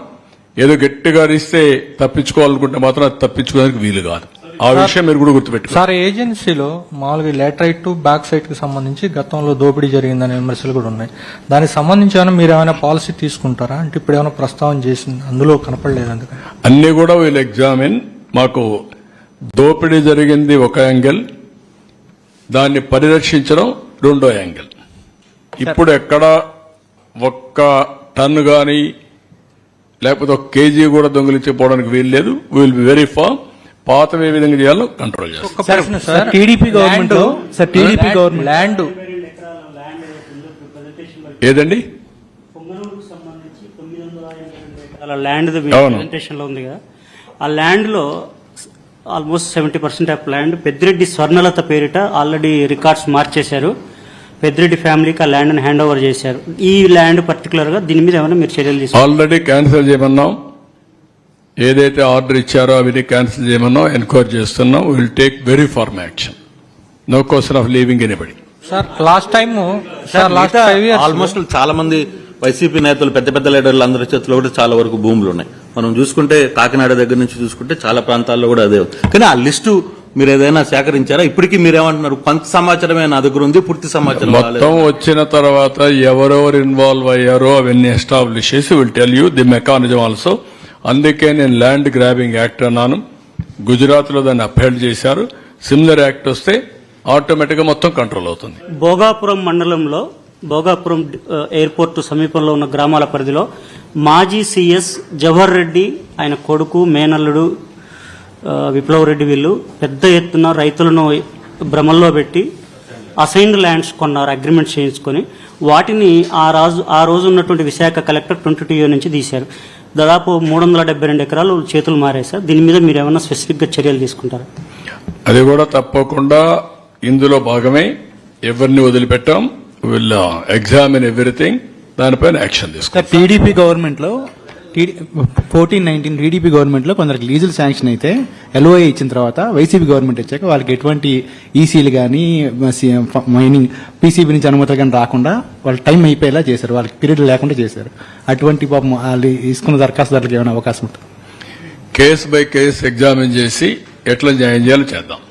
ఏదో గట్టిగా ఇస్తే తప్పించుకోవాలనుకుంటే మాత్రం అది తప్పించుకోవడానికి వీలు కాదు. ఆ విషయం మీరు కూడా గుర్తుపెట్టుకోండి. సార్, ఏజెన్సీలో మామూలుగా లేటరైట్ టు బ్యాక్ సైట్ కి సంబంధించి గతంలో దోపిడీ జరిగిందనే విమర్శలు కూడా ఉన్నాయి. దానికి సంబంధించి ఏమైనా మీరు ఏమైనా పాలసీ తీసుకుంటారా? అంటే ఇప్పుడు ఏమైనా ప్రస్తావన చేసింది అందులో కనపడలేదు. అందుకని అన్ని కూడా వీళ్ళు ఎగ్జామిన్. మాకు దోపిడీ జరిగింది ఒక యాంగిల్, దాన్ని పరిరక్షించడం రెండో యాంగిల్. ఇప్పుడు ఎక్కడ ఒక్క టన్ను గాని లేకపోతే ఒక కేజీ కూడా దొంగిలించిపోవడానికి వీలు లేదు. Will be very firm. పాతం ఏ విధంగా చేయాలో కంట్రోల్ చేస్తాం. టీడీపీ గవర్నమెంట్ ల్యాండ్ ఏదండి ల్యాండ్ ప్రెజెంటేషన్ లో ఉంది కదా, ఆ ల్యాండ్ లో almost 70% of land Peddireddy Swarnalatha పేరిట ఆల్రెడీ రికార్డ్స్ మార్చేశారు. పెద్దిరెడ్డి ఫ్యామిలీకి ఆ ల్యాండ్ హ్యాండ్ ఓవర్ చేశారు. ఈ ల్యాండ్ పర్టికులర్ గా దీని మీద ఏమైనా మీరు చర్యలు తీసుకుంటారు? ఆల్రెడీ క్యాన్సిల్ చేయమన్నాం. ఏదైతే ఆర్డర్ ఇచ్చారో అవి క్యాన్సిల్ చేయమన్నాం. ఎన్క్వైరీ చేస్తున్నాం. Will take very firm action. No question of leaving anybody. Sir, last time almost చాలా మంది వైసీపీ నేతలు పెద్ద పెద్ద లీడర్లు అందరి చేతిలో కూడా చాలా వరకు భూములు ఉన్నాయి. మనం చూసుకుంటే కాకినాడ దగ్గర నుంచి చూసుకుంటే చాలా ప్రాంతాల్లో కూడా అదే. కానీ ఆ లిస్టు మీరు ఏదైనా సేకరించారా? ఇప్పటికీ మీరేమంటున్నారు? కొంత సమాచారమే నా దగ్గర ఉంది, పూర్తి సమాచారం మొత్తం వచ్చిన తర్వాత ఎవరెవరు ఇన్వాల్వ్ అయ్యారో అవన్నీ ఎస్టాబ్లిష్ చేసి will tell you the mechanism also. అందుకే నేను ల్యాండ్ గ్రాబింగ్ యాక్ట్ అన్నాను. గుజరాత్ లో దాన్ని అప్హెల్డ్ చేశారు. సిమిలర్ యాక్ట్ వస్తే ఆటోమేటిక్ గా మొత్తం కంట్రోల్ అవుతుంది. భోగాపురం మండలంలో భోగాపురం ఎయిర్పోర్ట్ సమీపంలో ఉన్న గ్రామాల పరిధిలో మాజీ సీఎస్ జవహర్ రెడ్డి, ఆయన కొడుకు మేనల్లుడు విప్లవ్ రెడ్డి వీళ్ళు పెద్ద ఎత్తున రైతులను భ్రమల్లో పెట్టి అసైన్డ్ ల్యాండ్స్ కొన్నారు, అగ్రిమెంట్ చేయించుకొని. వాటిని ఆ రోజు ఉన్నటువంటి విశాఖ కలెక్టర్ 22A నుంచి తీశారు. దాదాపు 372 ఎకరాలు చేతులు మారేశారు. దీని మీద మీరు ఏమైనా స్పెసిఫిక్ గా చర్యలు తీసుకుంటారా? అది కూడా తప్పకుండా ఇందులో భాగమే. ఎవరిని వదిలిపెట్టాం. Will examine everything. దానిపైన యాక్షన్ తీసుకుంటాం. టీడీపీ గవర్నమెంట్ లో 14-19 టీడీపీ గవర్నమెంట్ లో కొందరికి లీజులు శాంక్షన్ అయితే ఎల్ఓఏ ఇచ్చిన తర్వాత వైసీపీ గవర్నమెంట్ వచ్చాక వాళ్ళకి ఎటువంటి ఈసీలు కానీ మైనింగ్ పీసీబీ నుంచి అనుమతులు కానీ రాకుండా వాళ్ళు టైం అయిపోయేలా చేశారు. వాళ్ళకి పీరియడ్ లేకుండా చేశారు. అటువంటి పాపం వాళ్ళు తీసుకున్న దరఖాస్తుదారులకు ఏమైనా అవకాశం ఉంటుంది? కేసు బై కేసు ఎగ్జామిన్ చేసి ఎట్లా న్యాయం చేయాలో చేద్దాం.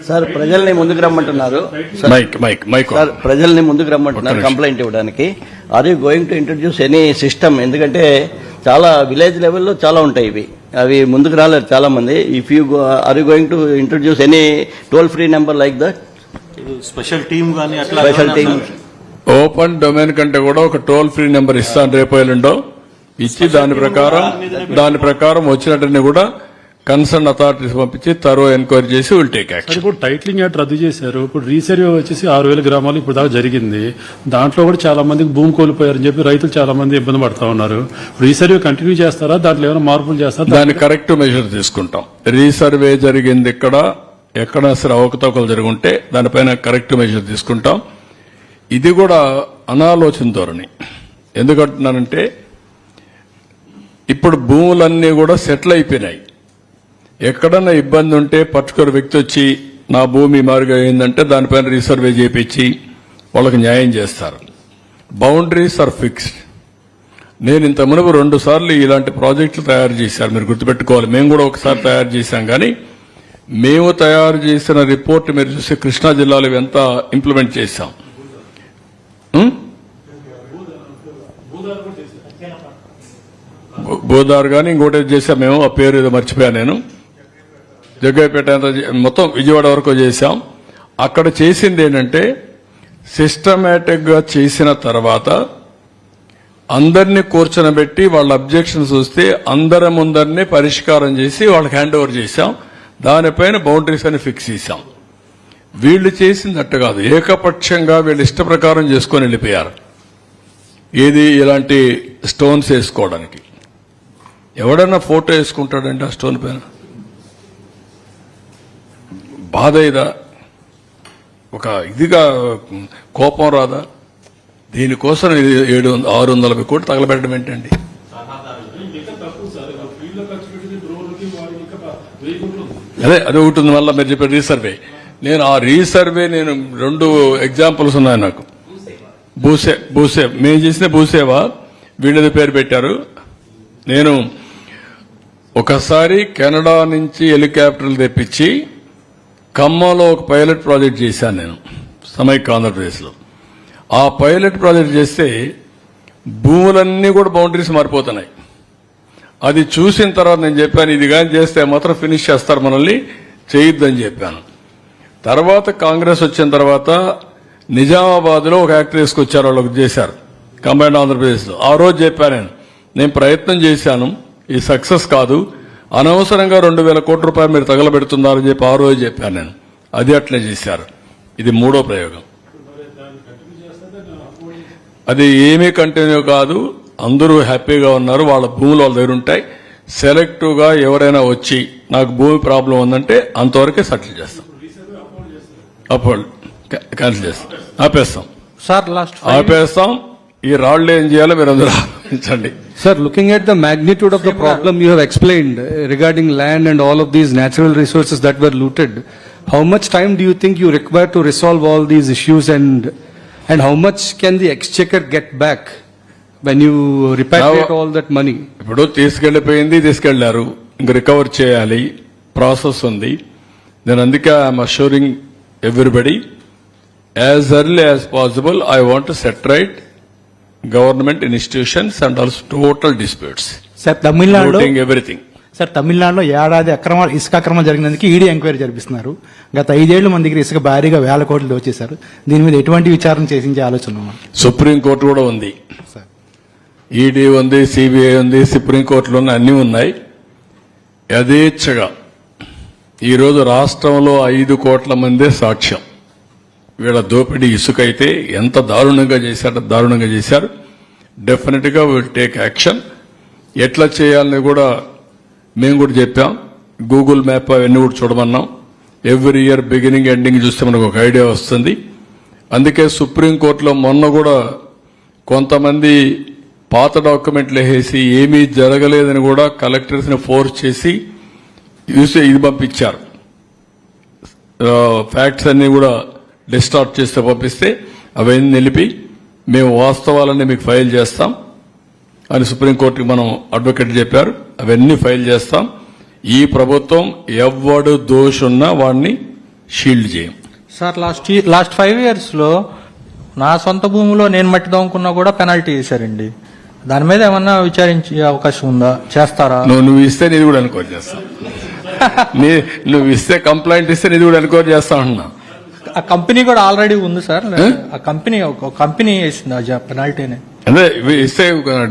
సార్, ప్రజల్ని ముందుకు రమ్మంటున్నారు. సార్, ప్రజల్ని ముందుకు రమ్మంటున్నారు కంప్లైంట్ ఇవ్వడానికి. Are you going to introduce any system? ఎందుకంటే చాలా విలేజ్ లెవెల్లో చాలా ఉంటాయి ఇవి, అవి ముందుకు రాలేరు చాలా మంది. If you are you going to introduce any toll free number like that? Special team కానీ అట్లా స్పెషల్ టీమ్ ఓపెన్ డొమైన్ కంటే కూడా ఒక టోల్ ఫ్రీ నెంబర్ ఇస్తాను రేపు ఎల్లుండో ఇచ్చి దాని ప్రకారం వచ్చినట్టుని కూడా కన్సర్న్ అథారిటీస్ పంపించి తరో ఎంక్వైరీ చేసి విల్ టేక్ యాక్షన్. ఇప్పుడు టైటిలింగ్ యాక్ట్ రద్దు చేశారు. ఇప్పుడు రీసర్వే వచ్చేసి 6,000 గ్రామాలు ఇప్పుడు దాకా జరిగింది. దాంట్లో కూడా చాలా మందికి భూమి కోల్పోయారని చెప్పి రైతులు చాలా మంది ఇబ్బంది పడతా ఉన్నారు. రీసర్వే కంటిన్యూ చేస్తారా? దాంట్లో ఏమైనా మార్పులు చేస్తారా? దాన్ని కరెక్ట్ మెజర్ తీసుకుంటాం. రీసర్వే జరిగింది ఎక్కడ అసలు అవకతవకలు జరుగుంటే దానిపైన కరెక్ట్ మెజర్ తీసుకుంటాం. ఇది కూడా అనాలోచన ధోరణి. ఎందుకంటున్నానంటే ఇప్పుడు భూములన్నీ కూడా సెటిల్ అయిపోయినాయి. ఎక్కడన్నా ఇబ్బంది ఉంటే పర్టికులర్ వ్యక్తి వచ్చి నా భూమి మారుగా అయిందంటే దానిపైన రీసర్వే చేయించి వాళ్ళకి న్యాయం చేస్తారు. Boundaries are fixed. నేను ఇంత మునుపు 2 సార్లు ఇలాంటి ప్రాజెక్టులు తయారు చేశారు, మీరు గుర్తుపెట్టుకోవాలి. మేము కూడా ఒకసారి తయారు చేశాం, కానీ మేము తయారు చేసిన రిపోర్ట్ మీరు చూసి కృష్ణా జిల్లాలో ఎంత ఇంప్లిమెంట్ చేశాం. బోదార్ కానీ ఇంకోటి చేశాం మేము, ఆ పేరు ఏదో మర్చిపోయాను నేను. జగ్గయ్యపేట మొత్తం విజయవాడ వరకు చేశాం. అక్కడ చేసింది ఏంటంటే సిస్టమేటిక్ గా చేసిన తర్వాత అందరినీ కూర్చొనబెట్టి వాళ్ళ అబ్జెక్షన్స్ వస్తే అందరి ముందరినీ పరిష్కారం చేసి వాళ్ళకి హ్యాండ్ ఓవర్ చేశాం. దానిపైన బౌండరీస్ అని ఫిక్స్ చేశాం. వీళ్ళు చేసింది అట్టు కాదు, ఏకపక్షంగా వీళ్ళు ఇష్ట ప్రకారం చేసుకొని వెళ్ళిపోయారు. ఏది ఇలాంటి స్టోన్స్ వేసుకోవడానికి ఎవడన్నా ఫోటో వేసుకుంటాడంటే ఆ స్టోన్ పైన బాధ ఇదా, ఒక ఇదిగా కోపం రాదా? దీనికోసం 600 కోట్లు తగలబెట్టడం ఏంటండి? అదే ఒకటి ఉంది. మళ్ళీ మీరు చెప్పే రీసర్వే, నేను ఆ రీసర్వే 2 ఎగ్జాంపుల్స్ ఉన్నాయి నాకు. భూసే మేము చేసిన భూసేవా వీళ్ళది పేరు పెట్టారు. నేను ఒకసారి కెనడా నుంచి హెలికాప్టర్లు తెప్పించి ఖమ్మంలో ఒక పైలట్ ప్రాజెక్ట్ చేశాను నేను, సమైక్య ఆంధ్రప్రదేశ్లో. ఆ పైలట్ ప్రాజెక్ట్ చేస్తే భూములన్నీ కూడా బౌండరీస్ మారిపోతున్నాయి. అది చూసిన తర్వాత నేను చెప్పాను, ఇది కానీ చేస్తే మాత్రం ఫినిష్ చేస్తారు, మనల్ని చేయొద్దని చెప్పాను. తర్వాత కాంగ్రెస్ వచ్చిన తర్వాత నిజామాబాద్ లో ఒక యాక్ట్ తీసుకొచ్చారు, వాళ్ళకి చేశారు కంబైన్డ్ ఆంధ్రప్రదేశ్లో. ఆ రోజు చెప్పాను నేను ప్రయత్నం చేశాను, ఈ సక్సెస్ కాదు, అనవసరంగా 2000 కోట్ల రూపాయలు మీరు తగలబెడుతున్నారని చెప్పి ఆ రోజు చెప్పాను నేను. అది అట్లే చేశారు. ఇది 3వ ప్రయోగం. అది ఏమీ కంటిన్యూ కాదు, అందరూ హ్యాపీగా ఉన్నారు, వాళ్ళ భూములు వాళ్ళ దగ్గర ఉంటాయి. సెలెక్టివ్ గా ఎవరైనా వచ్చి నాకు భూమి ప్రాబ్లం ఉందంటే అంతవరకే సెటిల్ చేస్తాం, అప్పుడు క్యాన్సిల్ చేస్తాం, ఆపేస్తాం. Sir last ఆపేస్తాం. ఈ రాళ్లు ఏం చేయాలో మీరు అందరూ ఆలోచించండి. Sir, looking at the magnitude of the problem you have explained regarding land and all of these natural resources that were looted, how much time do you think you require to resolve all these issues, and how much can the exchequer get back when you repatriate all that money? ఇప్పుడు తీసుకెళ్లారు, ఇంక recover చేయాలి, process ఉంది. నేను అందుకే I'm assuring everybody as early as possible I want to set right government institutions and also total disputes. Sir తమిళనాడులో everything. Sir తమిళనాడులో ఏడాది ఇసుక అక్రమాలు జరిగినందుకు ఈడీ ఎంక్వైరీ జరిపిస్తున్నారు. గత 5 ఏళ్లు మన దగ్గర ఇసుక భారీగా 1000 కోట్లు దోచేశారు. దీని మీద ఎటువంటి విచారణ చేసించే ఆలోచన ఉందా? సుప్రీంకోర్టు కూడా ఉంది, ఈడీ ఉంది, సిబిఐ ఉంది, సుప్రీంకోర్టులో అన్ని ఉన్నాయి. యథేచ్ఛగా ఈరోజు రాష్ట్రంలో 5 కోట్ల మందే సాక్ష్యం. వీళ్ళ దోపిడీ ఇసుక అయితే ఎంత దారుణంగా చేశారు. డెఫినెట్ గా విల్ టేక్ యాక్షన్. ఎట్లా చేయాలని కూడా మేము కూడా చెప్పాం. గూగుల్ మ్యాప్ అవన్నీ కూడా చూడమన్నాం. ఎవ్రీ ఇయర్ బిగినింగ్ ఎండింగ్ చూస్తే మనకు ఒక ఐడియా వస్తుంది. అందుకే సుప్రీంకోర్టులో మొన్న కూడా కొంతమంది పాత డాక్యుమెంట్లు వేసి ఏమీ జరగలేదని కూడా కలెక్టర్స్ ని ఫోర్స్ చేసి ఇది పంపించారు. ఫ్యాక్ట్స్ అన్ని కూడా డిస్టార్ట్ చేస్తే పంపిస్తే అవన్నీ నిలిపి మేము వాస్తవాలన్నీ మీకు ఫైల్ చేస్తాం అని సుప్రీంకోర్టుకి మనం అడ్వకేట్ చెప్పారు. అవన్నీ ఫైల్ చేస్తాం. ఈ ప్రభుత్వం ఎవడు దోషున్నా వాడిని షీల్డ్ చేయం. సార్ లాస్ట్ 5 years లో నా సొంత భూమిలో నేను మట్టి దొంగకున్నా కూడా పెనాల్టీ వేశారండి. దాని మీద ఏమన్నా విచారించే అవకాశం ఉందా? చేస్తారా? నువ్వు ఇస్తే నీది కూడా ఎన్క్వైరీ చేస్తా. నువ్వు ఇస్తే కంప్లైంట్ ఇస్తే నీది కూడా ఎన్క్వైరీ చేస్తా అంటున్నా. ఆ కంపెనీ కూడా ఆల్రెడీ ఉంది సార్. ఆ కంపెనీ వేసింది ఆ పెనాల్టీని. అదే ఇస్తే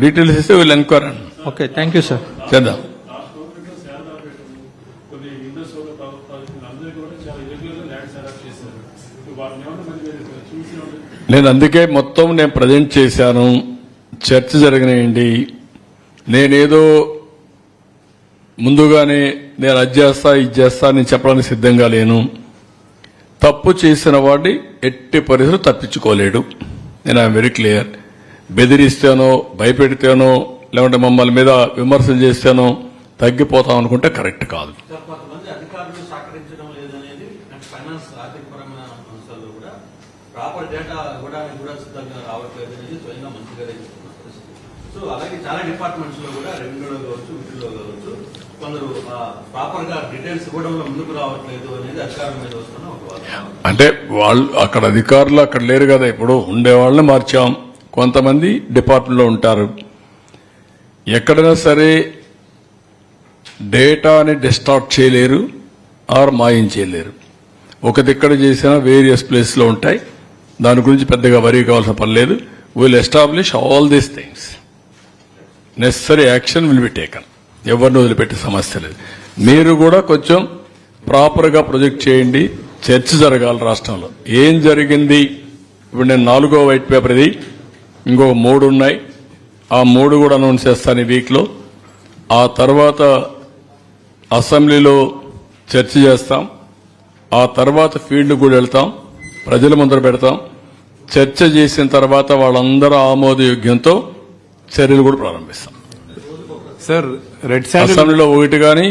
డీటెయిల్స్ ఇస్తే వీళ్ళు enquiry. Okay, thank you sir. చేద్దాం. నేను అందుకే మొత్తం నేను ప్రజెంట్ చేశాను. చర్చ జరగనియండి. నేనేదో ముందుగానే నేను అది చేస్తా ఇది చేస్తా నేను చెప్పడానికి సిద్ధంగా లేను. తప్పు చేసిన వాడిని ఎట్టి పరిస్థితులు తప్పించుకోలేడు. నేను ఐఎమ్ వెరీ క్లియర్. బెదిరిస్తేనో భయపెడితేనో లేకుంటే మమ్మల్ని మీద విమర్శలు చేస్తేనో తగ్గిపోతాం అనుకుంటే కరెక్ట్ కాదు. కొంతమంది అధికారులు సహకరించడం లేదనేది ఫైనాన్స్ ఆర్థికపరమైన అంశాల్లో కూడా ప్రాపర్ డేటా ఇవ్వడానికి కూడా సిద్ధంగా రావట్లేదు అనేది స్వయంగా మంత్రి గారే చెప్తున్న పరిస్థితి. సో అలాగే చాలా డిపార్ట్మెంట్స్ లో కూడా రెవెన్యూలో కావచ్చు, వీటిలో కావచ్చు, కొందరు ప్రాపర్ గా డీటెయిల్స్ ఇవ్వడంలో ముందుకు రావట్లేదు అనేది అధికారుల మీద వస్తున్న ఒక వాదన. అంటే వాళ్ళు అక్కడ అధికారులు అక్కడ లేరు కదా, ఇప్పుడు ఉండేవాళ్ళని మార్చాం. కొంతమంది డిపార్ట్మెంట్లో ఉంటారు. ఎక్కడైనా సరే డేటాని డిస్టార్ట్ చేయలేరు ఆర్ మాయించేయలేరు. ఒక దిక్కడ చేసినా వేరియస్ ప్లేస్లో ఉంటాయి. దాని గురించి పెద్దగా వరీ కావాల్సిన పని లేదు. Will establish all these things. Necessary action will be taken. ఎవరిని వదిలిపెట్టే సమస్య లేదు. మీరు కూడా కొంచెం ప్రాపర్గా ప్రొజెక్ట్ చేయండి. చర్చ జరగాలి రాష్ట్రంలో. ఏం జరిగింది? ఇప్పుడు నేను 4వ వైట్ పేపర్ ఇది, ఇంకొక 3 ఉన్నాయి. ఆ 3 కూడా అనౌన్స్ చేస్తాను ఈ వీక్లో. ఆ తర్వాత అసెంబ్లీలో చర్చ చేస్తాం. ఆ తర్వాత ఫీల్డ్ కూడా వెళ్తాం, ప్రజల ముందర పెడతాం. చర్చ చేసిన తర్వాత వాళ్ళందరూ ఆమోదయోగ్యంతో చర్యలు కూడా ప్రారంభిస్తాం. సార్, రెడ్ శాండిల్ అసెంబ్లీలో 1 కానీ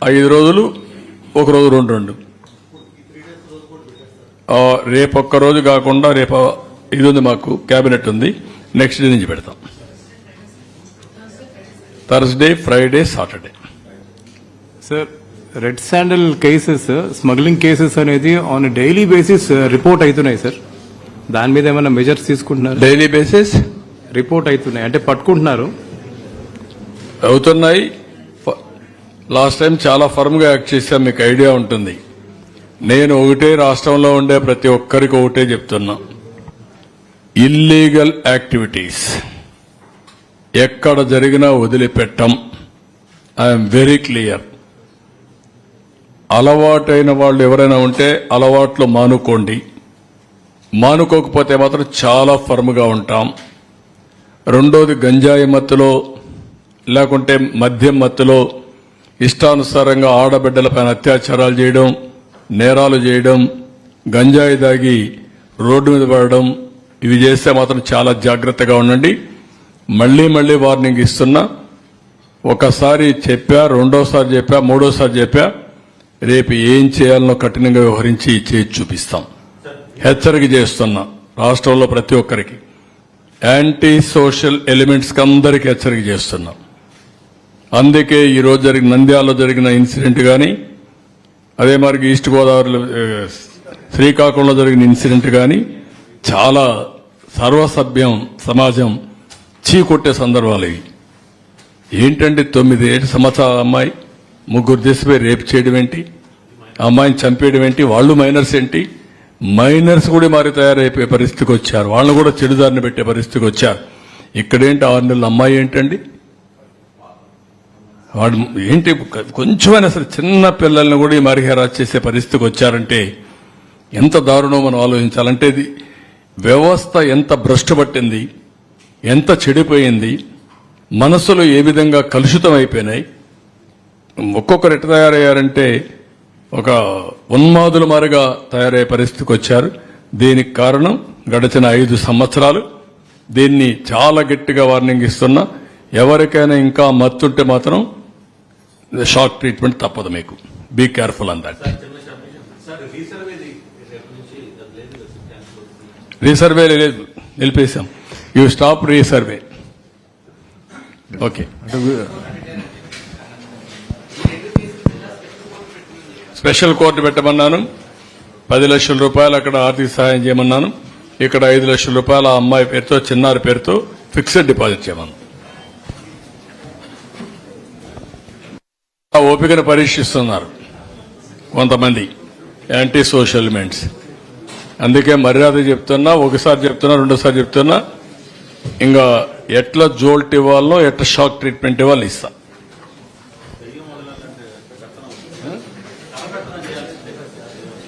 5 రోజులు, ఒక రోజు 2. రేపు ఒక్క రోజు కాకుండా రేపు ఇది ఉంది, మాకు కేబినెట్ ఉంది, నెక్స్ట్ డే నుంచి పెడతాం. Thursday, Friday, Saturday. Sir, red sandal cases, smuggling cases అనేది ఆన్ డైలీ బేసిస్ రిపోర్ట్ అవుతున్నాయి సార్. దాని మీద ఏమైనా మెజర్స్ తీసుకుంటున్నారు? డైలీ బేసిస్ రిపోర్ట్ అవుతున్నాయి అంటే పట్టుకుంటున్నారు, అవుతున్నాయి. లాస్ట్ టైం చాలా ఫర్మ్ గా యాక్ట్ చేశాం, మీకు ఐడియా ఉంటుంది. నేను ఒకటే రాష్ట్రంలో ఉండే ప్రతి ఒక్కరికి ఒకటే చెప్తున్నా, ఇల్లీగల్ యాక్టివిటీస్ ఎక్కడ జరిగినా వదిలిపెట్టం. I'm very clear. అలవాటైన వాళ్ళు ఎవరైనా ఉంటే అలవాట్లు మానుకోండి. మానుకోకపోతే మాత్రం చాలా ఫర్మ్గా ఉంటాం. రెండోది, గంజాయి మత్తులో లేకుంటే మద్యం మత్తులో ఇష్టానుసారంగా ఆడబిడ్డలపైన అత్యాచారాలు చేయడం, నేరాలు చేయడం, గంజాయి దాగి రోడ్డు మీద పడడం, ఇవి చేస్తే మాత్రం చాలా జాగ్రత్తగా ఉండండి. మళ్లీ మళ్లీ వార్నింగ్ ఇస్తున్నా. ఒకసారి చెప్పా, రెండోసారి చెప్పా, మూడోసారి చెప్పా. రేపు ఏం చేయాలనో కఠినంగా వ్యవహరించి చేసి చూపిస్తాం. హెచ్చరిక చేస్తున్నా రాష్ట్రంలో ప్రతి ఒక్కరికి. యాంటీ సోషల్ ఎలిమెంట్స్ కి అందరికీ హెచ్చరిక చేస్తున్నాం. అందుకే ఈ రోజు జరిగిన నంద్యాలలో జరిగిన ఇన్సిడెంట్ కానీ, అదే మరి ఈస్ట్ గోదావరిలో శ్రీకాకుళంలో జరిగిన ఇన్సిడెంట్ కానీ చాలా సర్వసభ్యం సమాజం చీకొట్టే సందర్భాలు ఇవి. ఏంటంటే 9 సంవత్సరాల అమ్మాయి 3 దేశపోయి రేపు చేయడం ఏంటి, అమ్మాయిని చంపేయడం ఏంటి, వాళ్ళు మైనర్స్ ఏంటి, మైనర్స్ కూడా మారి తయారైపోయే పరిస్థితికి వచ్చారు. వాళ్ళని కూడా చెడుదారిని పెట్టే పరిస్థితికి వచ్చారు. ఇక్కడేంటి 6 నెలల అమ్మాయి ఏంటండి, వాడు ఏంటి, కొంచెమైనా అసలు చిన్న పిల్లల్ని కూడా ఈ మరి హెరాస్ చేసే పరిస్థితికి వచ్చారంటే ఎంత దారుణం మనం ఆలోచించాలంటే. ఇది వ్యవస్థ ఎంత భ్రష్టు పట్టింది, ఎంత చెడిపోయింది, మనసులు ఏ విధంగా కలుషితం అయిపోయినాయి. ఒక్కొక్కరు ఎట్లా తయారయ్యారంటే ఒక ఉన్మాదుల మారిగా తయారయ్యే పరిస్థితికి వచ్చారు. దీనికి కారణం గడిచిన 5 సంవత్సరాలు. దీన్ని చాలా గట్టిగా వార్నింగ్ ఇస్తున్నా. ఎవరికైనా ఇంకా మత్తుంటే మాత్రం షాక్ ట్రీట్మెంట్ తప్పదు. మీకు be careful on that. Resurvey లేదు, నిలిపేశాం. You stop resurvey. Okay, special court పెట్టమన్నాను. 10 లక్షల రూపాయలు అక్కడ ఆర్థిక సహాయం చేయమన్నాను. ఇక్కడ 5 లక్షల రూపాయలు ఆ అమ్మాయి పేరుతో, చిన్నారి పేరుతో ఫిక్స్డ్ డిపాజిట్ చేయమన్నాను. ఆ ఓపికను పరీక్షిస్తున్నారు కొంతమంది యాంటీ సోషల్ ఎలిమెంట్స్. అందుకే మర్యాద చెప్తున్నా, ఒకసారి చెప్తున్నా, రెండోసారి చెప్తున్నా. ఇంకా ఎట్లా జోల్ట్ ఇవ్వాలో, ఎట్లా షాక్ ట్రీట్మెంట్ ఇవ్వాలో ఇస్తా.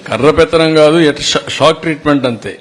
కర్ర పెత్తనం కాదు, ఎట్లా షాక్ ట్రీట్మెంట్ అంతే.